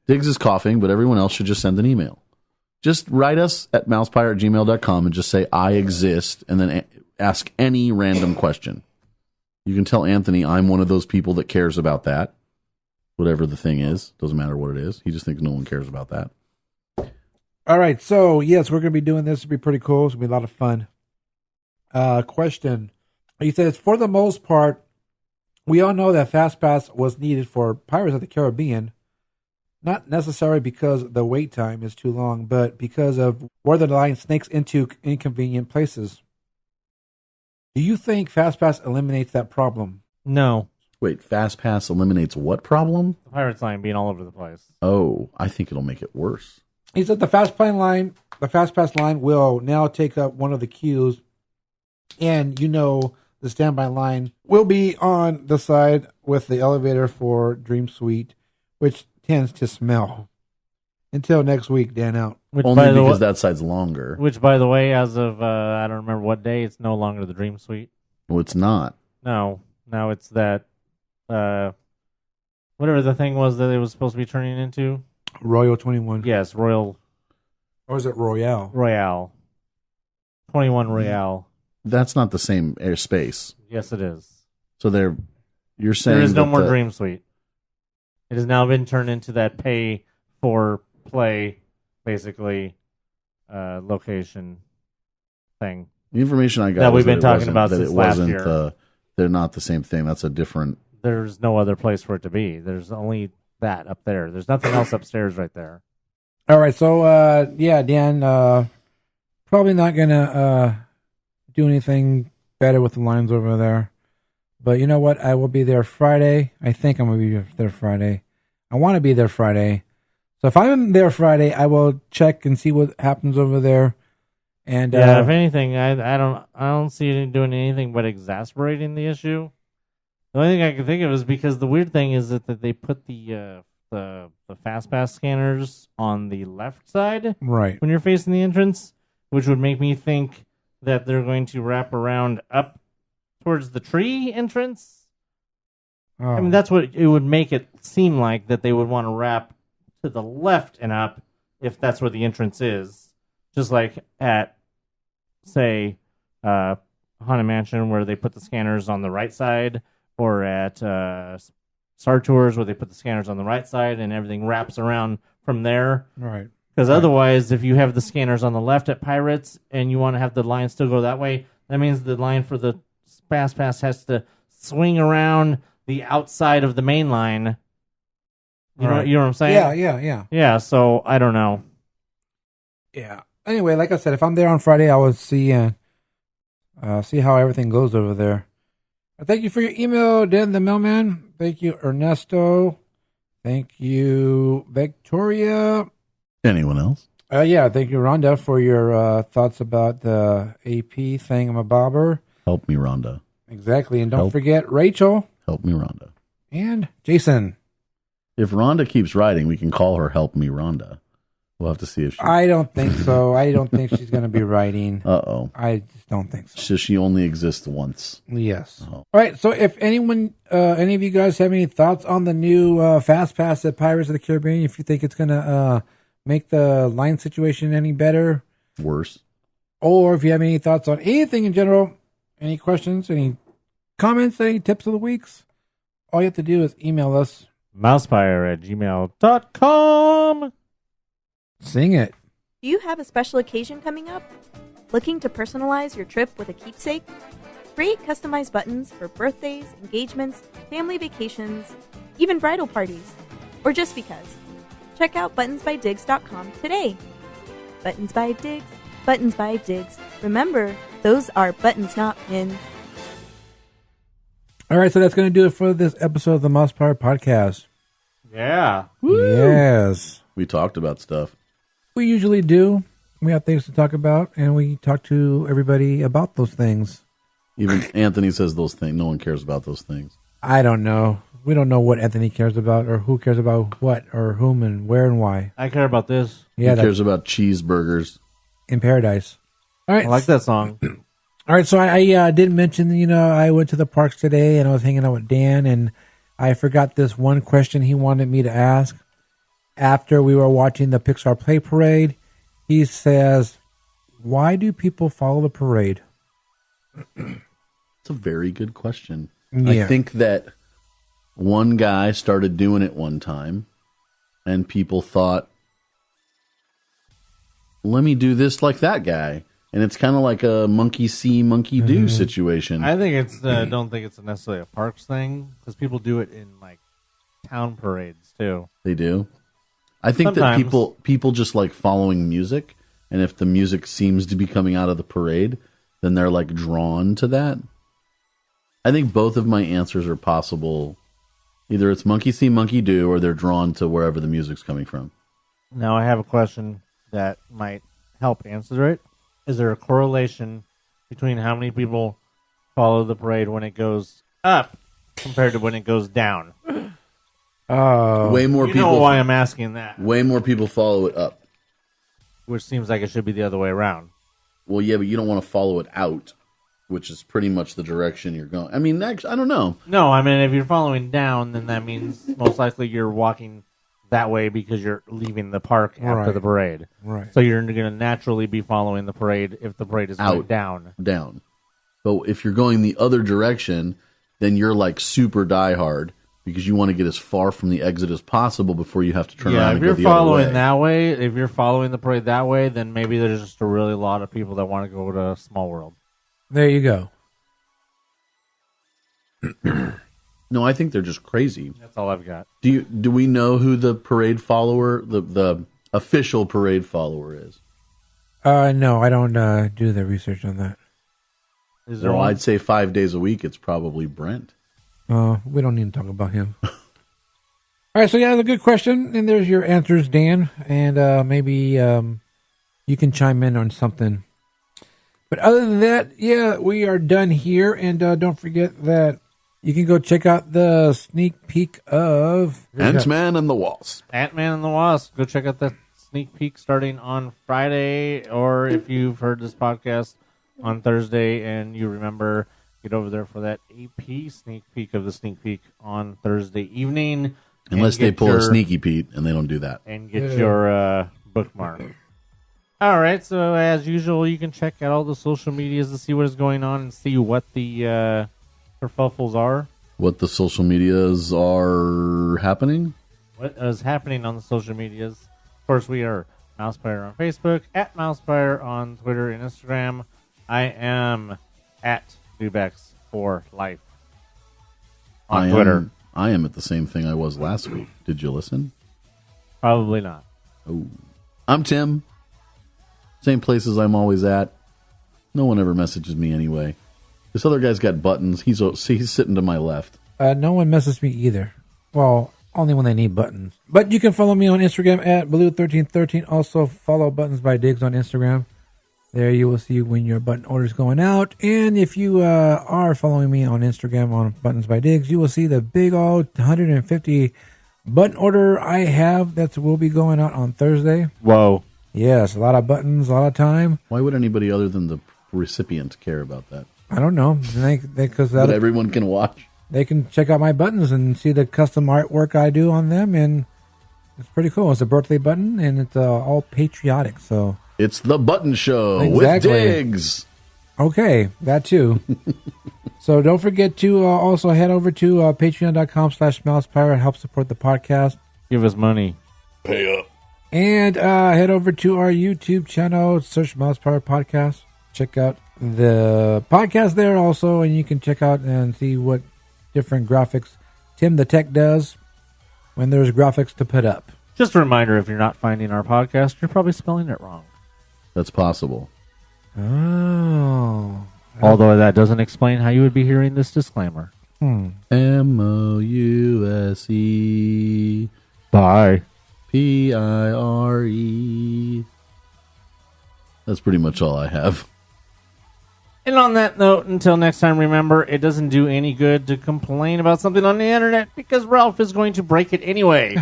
Speaker 1: Diggs is coughing, but everyone else should just send an email. Just write us at mousepire@gmail.com and just say, I exist, and then ask any random question. You can tell Anthony I'm one of those people that cares about that. Whatever the thing is. Doesn't matter what it is. He just thinks no one cares about that.
Speaker 3: All right. So, yes, we're going to be doing this. It'll be pretty cool. It's going to be a lot of fun. Question. He says, for the most part, we all know that FastPass was needed for Pirates of the Caribbean. Not necessarily because the wait time is too long, but because of where the line snakes into inconvenient places. Do you think FastPass eliminates that problem?
Speaker 2: No.
Speaker 1: Wait, FastPass eliminates what problem?
Speaker 2: The Pirates line being all over the place.
Speaker 1: Oh, I think it'll make it worse.
Speaker 3: He said the FastPass line will now take up one of the queues, and the standby line will be on the side with the elevator for Dream Suite, which tends to smell. Until next week, Dan out.
Speaker 1: Only because that side's longer.
Speaker 2: Which, by the way, as of I don't remember what day, it's no longer the Dream Suite.
Speaker 1: Well, it's not.
Speaker 2: No, now it's that whatever the thing was that it was supposed to be turning into.
Speaker 3: Royal 21.
Speaker 2: Yes, Royal.
Speaker 3: Or is it Royale?
Speaker 2: Royale. 21 Royale.
Speaker 1: That's not the same airspace.
Speaker 2: Yes, it is.
Speaker 1: So you're saying
Speaker 2: there is no more Dream Suite. It has now been turned into that pay for play, basically, location thing.
Speaker 1: The information I got
Speaker 2: that we've been talking about
Speaker 1: that
Speaker 2: since
Speaker 1: it
Speaker 2: last
Speaker 1: wasn't.
Speaker 2: year.
Speaker 1: They're not the same thing. That's a different.
Speaker 2: There's no other place for it to be. There's only that up there. There's nothing else upstairs right there.
Speaker 3: All right, so Dan, probably not gonna do anything better with the lines over there. But you know what? I will be there Friday. I think I'm gonna be there Friday. I want to be there Friday. So if I'm there Friday, I will check and see what happens over there. And
Speaker 2: if anything, I don't see it doing anything but exacerbating the issue. The only thing I can think of is because the weird thing is that they put the FastPass scanners on the left side,
Speaker 3: right,
Speaker 2: when you're facing the entrance, which would make me think that they're going to wrap around up towards the tree entrance.
Speaker 3: Oh.
Speaker 2: I mean, that's what it would make it seem like, that they would want to wrap to the left and up if that's where the entrance is. Just like at, say, Haunted Mansion, where they put the scanners on the right side, or at Star Tours, where they put the scanners on the right side and everything wraps around from there.
Speaker 3: Right.
Speaker 2: Because otherwise, if you have the scanners on the left at Pirates and you want to have the line still go that way, that means the line for the Fast Pass has to swing around the outside of the main line. You know what I'm saying?
Speaker 3: Yeah.
Speaker 2: Yeah, so I don't know.
Speaker 3: Yeah. Anyway, like I said, if I'm there on Friday, I will see how everything goes over there. Thank you for your email, Dan the Mailman. Thank you, Ernesto. Thank you, Victoria.
Speaker 1: Anyone else?
Speaker 3: Yeah, thank you, Rhonda, for your thoughts about the AP thingamabobber.
Speaker 1: Help me, Rhonda.
Speaker 3: Exactly, and don't forget Rachel.
Speaker 1: Help me, Rhonda.
Speaker 3: And Jason.
Speaker 1: If Rhonda keeps writing, we can call her Help Me, Rhonda. We'll have to see if she...
Speaker 3: I don't think so. I don't think she's going to be writing.
Speaker 1: Uh-oh.
Speaker 3: I just don't think so.
Speaker 1: So she only exists once.
Speaker 3: Yes. All right, so if anyone, any of you guys have any thoughts on the new Fast Pass at Pirates of the Caribbean, if you think it's going to make the line situation any better,
Speaker 1: worse,
Speaker 3: or if you have any thoughts on anything in general, any questions, any comments, any tips of the weeks, all you have to do is email us.
Speaker 2: mousepire@gmail.com.
Speaker 3: Sing it.
Speaker 8: Do you have a special occasion coming up? Looking to personalize your trip with a keepsake? Create customized buttons for birthdays, engagements, family vacations, even bridal parties, or just because. Check out buttonsbydiggs.com today. Buttons by Diggs, Buttons by Diggs. Remember, those are buttons, not pins.
Speaker 3: All right, so that's going to do it for this episode of the MousePIRE Podcast.
Speaker 2: Yeah.
Speaker 3: Woo. Yes.
Speaker 1: We talked about stuff.
Speaker 3: We usually do. We have things to talk about, and we talk to everybody about those things.
Speaker 1: Even Anthony says those things. No one cares about those things.
Speaker 3: I don't know. We don't know what Anthony cares about, or who cares about what, or whom, and where, and why.
Speaker 2: I care about this.
Speaker 3: Yeah,
Speaker 1: he cares about cheeseburgers
Speaker 3: in paradise. All right,
Speaker 2: I like that song.
Speaker 3: All right, so I did mention, I went to the parks today, and I was hanging out with Dan, and I forgot this one question he wanted me to ask. After we were watching the Pixar Play Parade, he says, "Why do people follow the parade?"
Speaker 1: It's a very good question.
Speaker 3: Yeah.
Speaker 1: I think that one guy started doing it one time, and people thought, let me do this like that guy. And it's kind of like a monkey see, monkey do situation.
Speaker 2: I think it's don't think it's necessarily a parks thing, because people do it in like town parades too.
Speaker 1: They do. I think
Speaker 2: Sometimes.
Speaker 1: that people just like following music, and if the music seems to be coming out of the parade, then they're like drawn to that. I think both of my answers are possible. Either it's monkey see, monkey do, or they're drawn to wherever the music's coming from.
Speaker 2: Now I have a question that might help answer it. Is there a correlation between how many people follow the parade when it goes up compared to when it goes down?
Speaker 1: Way more
Speaker 2: You
Speaker 1: people.
Speaker 2: know why I'm asking that.
Speaker 1: Way more people follow it up.
Speaker 2: Which seems like it should be the other way around.
Speaker 1: Well, yeah, but you don't want to follow it out, which is pretty much the direction you're going. I mean, next, I don't know.
Speaker 2: No, I mean, if you're following down, then that means most likely you're walking that way because you're leaving the park after the parade.
Speaker 3: Right.
Speaker 2: So you're going to naturally be following the parade if the parade is going down.
Speaker 1: Down. But if you're going the other direction, then you're like super diehard because you want to get as far from the exit as possible before you have to turn around and go the other way.
Speaker 2: If you're following that way, if you're following the parade that way, then maybe there's just a really lot of people that want to go to Small World.
Speaker 3: There you go.
Speaker 1: No, I think they're just crazy.
Speaker 2: That's all I've got.
Speaker 1: Do we know who the parade follower, the official parade follower is?
Speaker 3: No, I don't do the research on that.
Speaker 2: Is there
Speaker 1: Well,
Speaker 2: one?
Speaker 1: I'd say 5 days a week. It's probably Brent.
Speaker 3: We don't need to talk about him. All right, so yeah, that's a good question, and there's your answers, Dan, and maybe you can chime in on something. But other than that, yeah, we are done here, and don't forget that you can go check out the sneak peek of
Speaker 1: Ant-Man and the Wasp.
Speaker 2: Ant-Man and the Wasp. Go check out the sneak peek starting on Friday, or if you've heard this podcast on Thursday and you remember, get over there for that AP sneak peek of the sneak peek on Thursday evening.
Speaker 1: Unless they pull a sneaky Pete, and they don't do that.
Speaker 2: And get your bookmark. All right, so as usual, you can check out all the social medias to see what is going on and see what the kerfuffles are.
Speaker 1: What the social medias are happening?
Speaker 2: What is happening on the social medias? Of course, we are MousePIRE on Facebook, at MousePIRE on Twitter and Instagram. I am at Dubex for life on Twitter.
Speaker 1: I am at the same thing I was last week. Did you listen?
Speaker 2: Probably not.
Speaker 1: Oh, I'm Tim. Same places I'm always at. No one ever messages me anyway. This other guy's got buttons. He's sitting to my left.
Speaker 3: No one messes me either. Well, only when they need buttons. But you can follow me on Instagram at Blue1313. Also follow Buttons by Diggs on Instagram. There you will see when your button order is going out. And if you are following me on Instagram on Buttons by Diggs, you will see the big old 150 button order I have that will be going out on Thursday.
Speaker 2: Whoa.
Speaker 3: Yes, a lot of buttons, a lot of time.
Speaker 1: Why would anybody other than the recipient care about that?
Speaker 3: I don't know. Because
Speaker 1: But everyone can watch.
Speaker 3: They can check out my buttons and see the custom artwork I do on them, and it's pretty cool. It's a birthday button, and it's all patriotic. So
Speaker 1: it's the Button Show
Speaker 3: exactly.
Speaker 1: with Diggs.
Speaker 3: Okay, that too. So don't forget to also head over to patreon.com/MousePIRE. It helps support the podcast.
Speaker 2: Give us money.
Speaker 1: Pay up.
Speaker 3: And head over to our YouTube channel, search MousePIRE Podcast. Check out the podcast there also, and you can check out and see what different graphics Tim the Tech does when there's graphics to put up.
Speaker 2: Just a reminder, if you're not finding our podcast, you're probably spelling it wrong.
Speaker 1: That's possible.
Speaker 3: Oh.
Speaker 2: Although that doesn't explain how you would be hearing this disclaimer.
Speaker 1: MOUSE.
Speaker 2: Bye.
Speaker 1: PIRE. That's pretty much all I have.
Speaker 2: And on that note, until next time, remember, it doesn't do any good to complain about something on the internet because Ralph is going to break it anyway.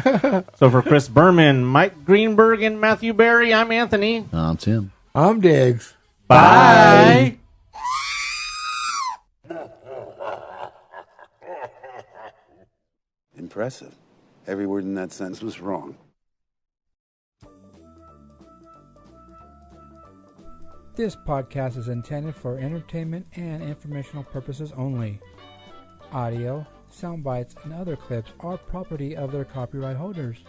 Speaker 2: So for Chris Berman, Mike Greenberg, and Matthew Berry, I'm Anthony.
Speaker 1: I'm Tim.
Speaker 3: I'm Diggs.
Speaker 2: Bye.
Speaker 12: Impressive. Every word in that sentence was wrong.
Speaker 3: This podcast is intended for entertainment and informational purposes only. Audio, sound bites, and other clips are property of their copyright holders.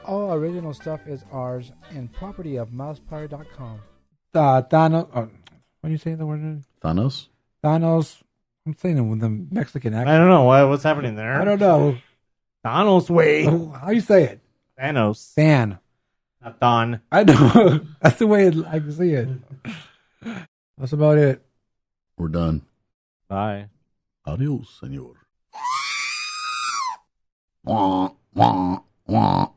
Speaker 3: All original stuff is ours and property of MousePIRE.com. Thanos. What do you say the word?
Speaker 1: Thanos?
Speaker 3: Thanos. I'm saying it with the Mexican accent.
Speaker 2: I don't know. What's happening there?
Speaker 3: I don't know.
Speaker 2: Thanos way.
Speaker 3: How you say it?
Speaker 2: Thanos.
Speaker 3: Than.
Speaker 2: Not Don.
Speaker 3: I know. That's the way I can see it. That's about it.
Speaker 1: We're done.
Speaker 2: Bye.
Speaker 1: Adios, senor. Wah, wah, wah.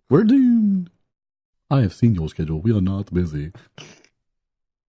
Speaker 1: We're doomed. I have seen your schedule. We are not busy.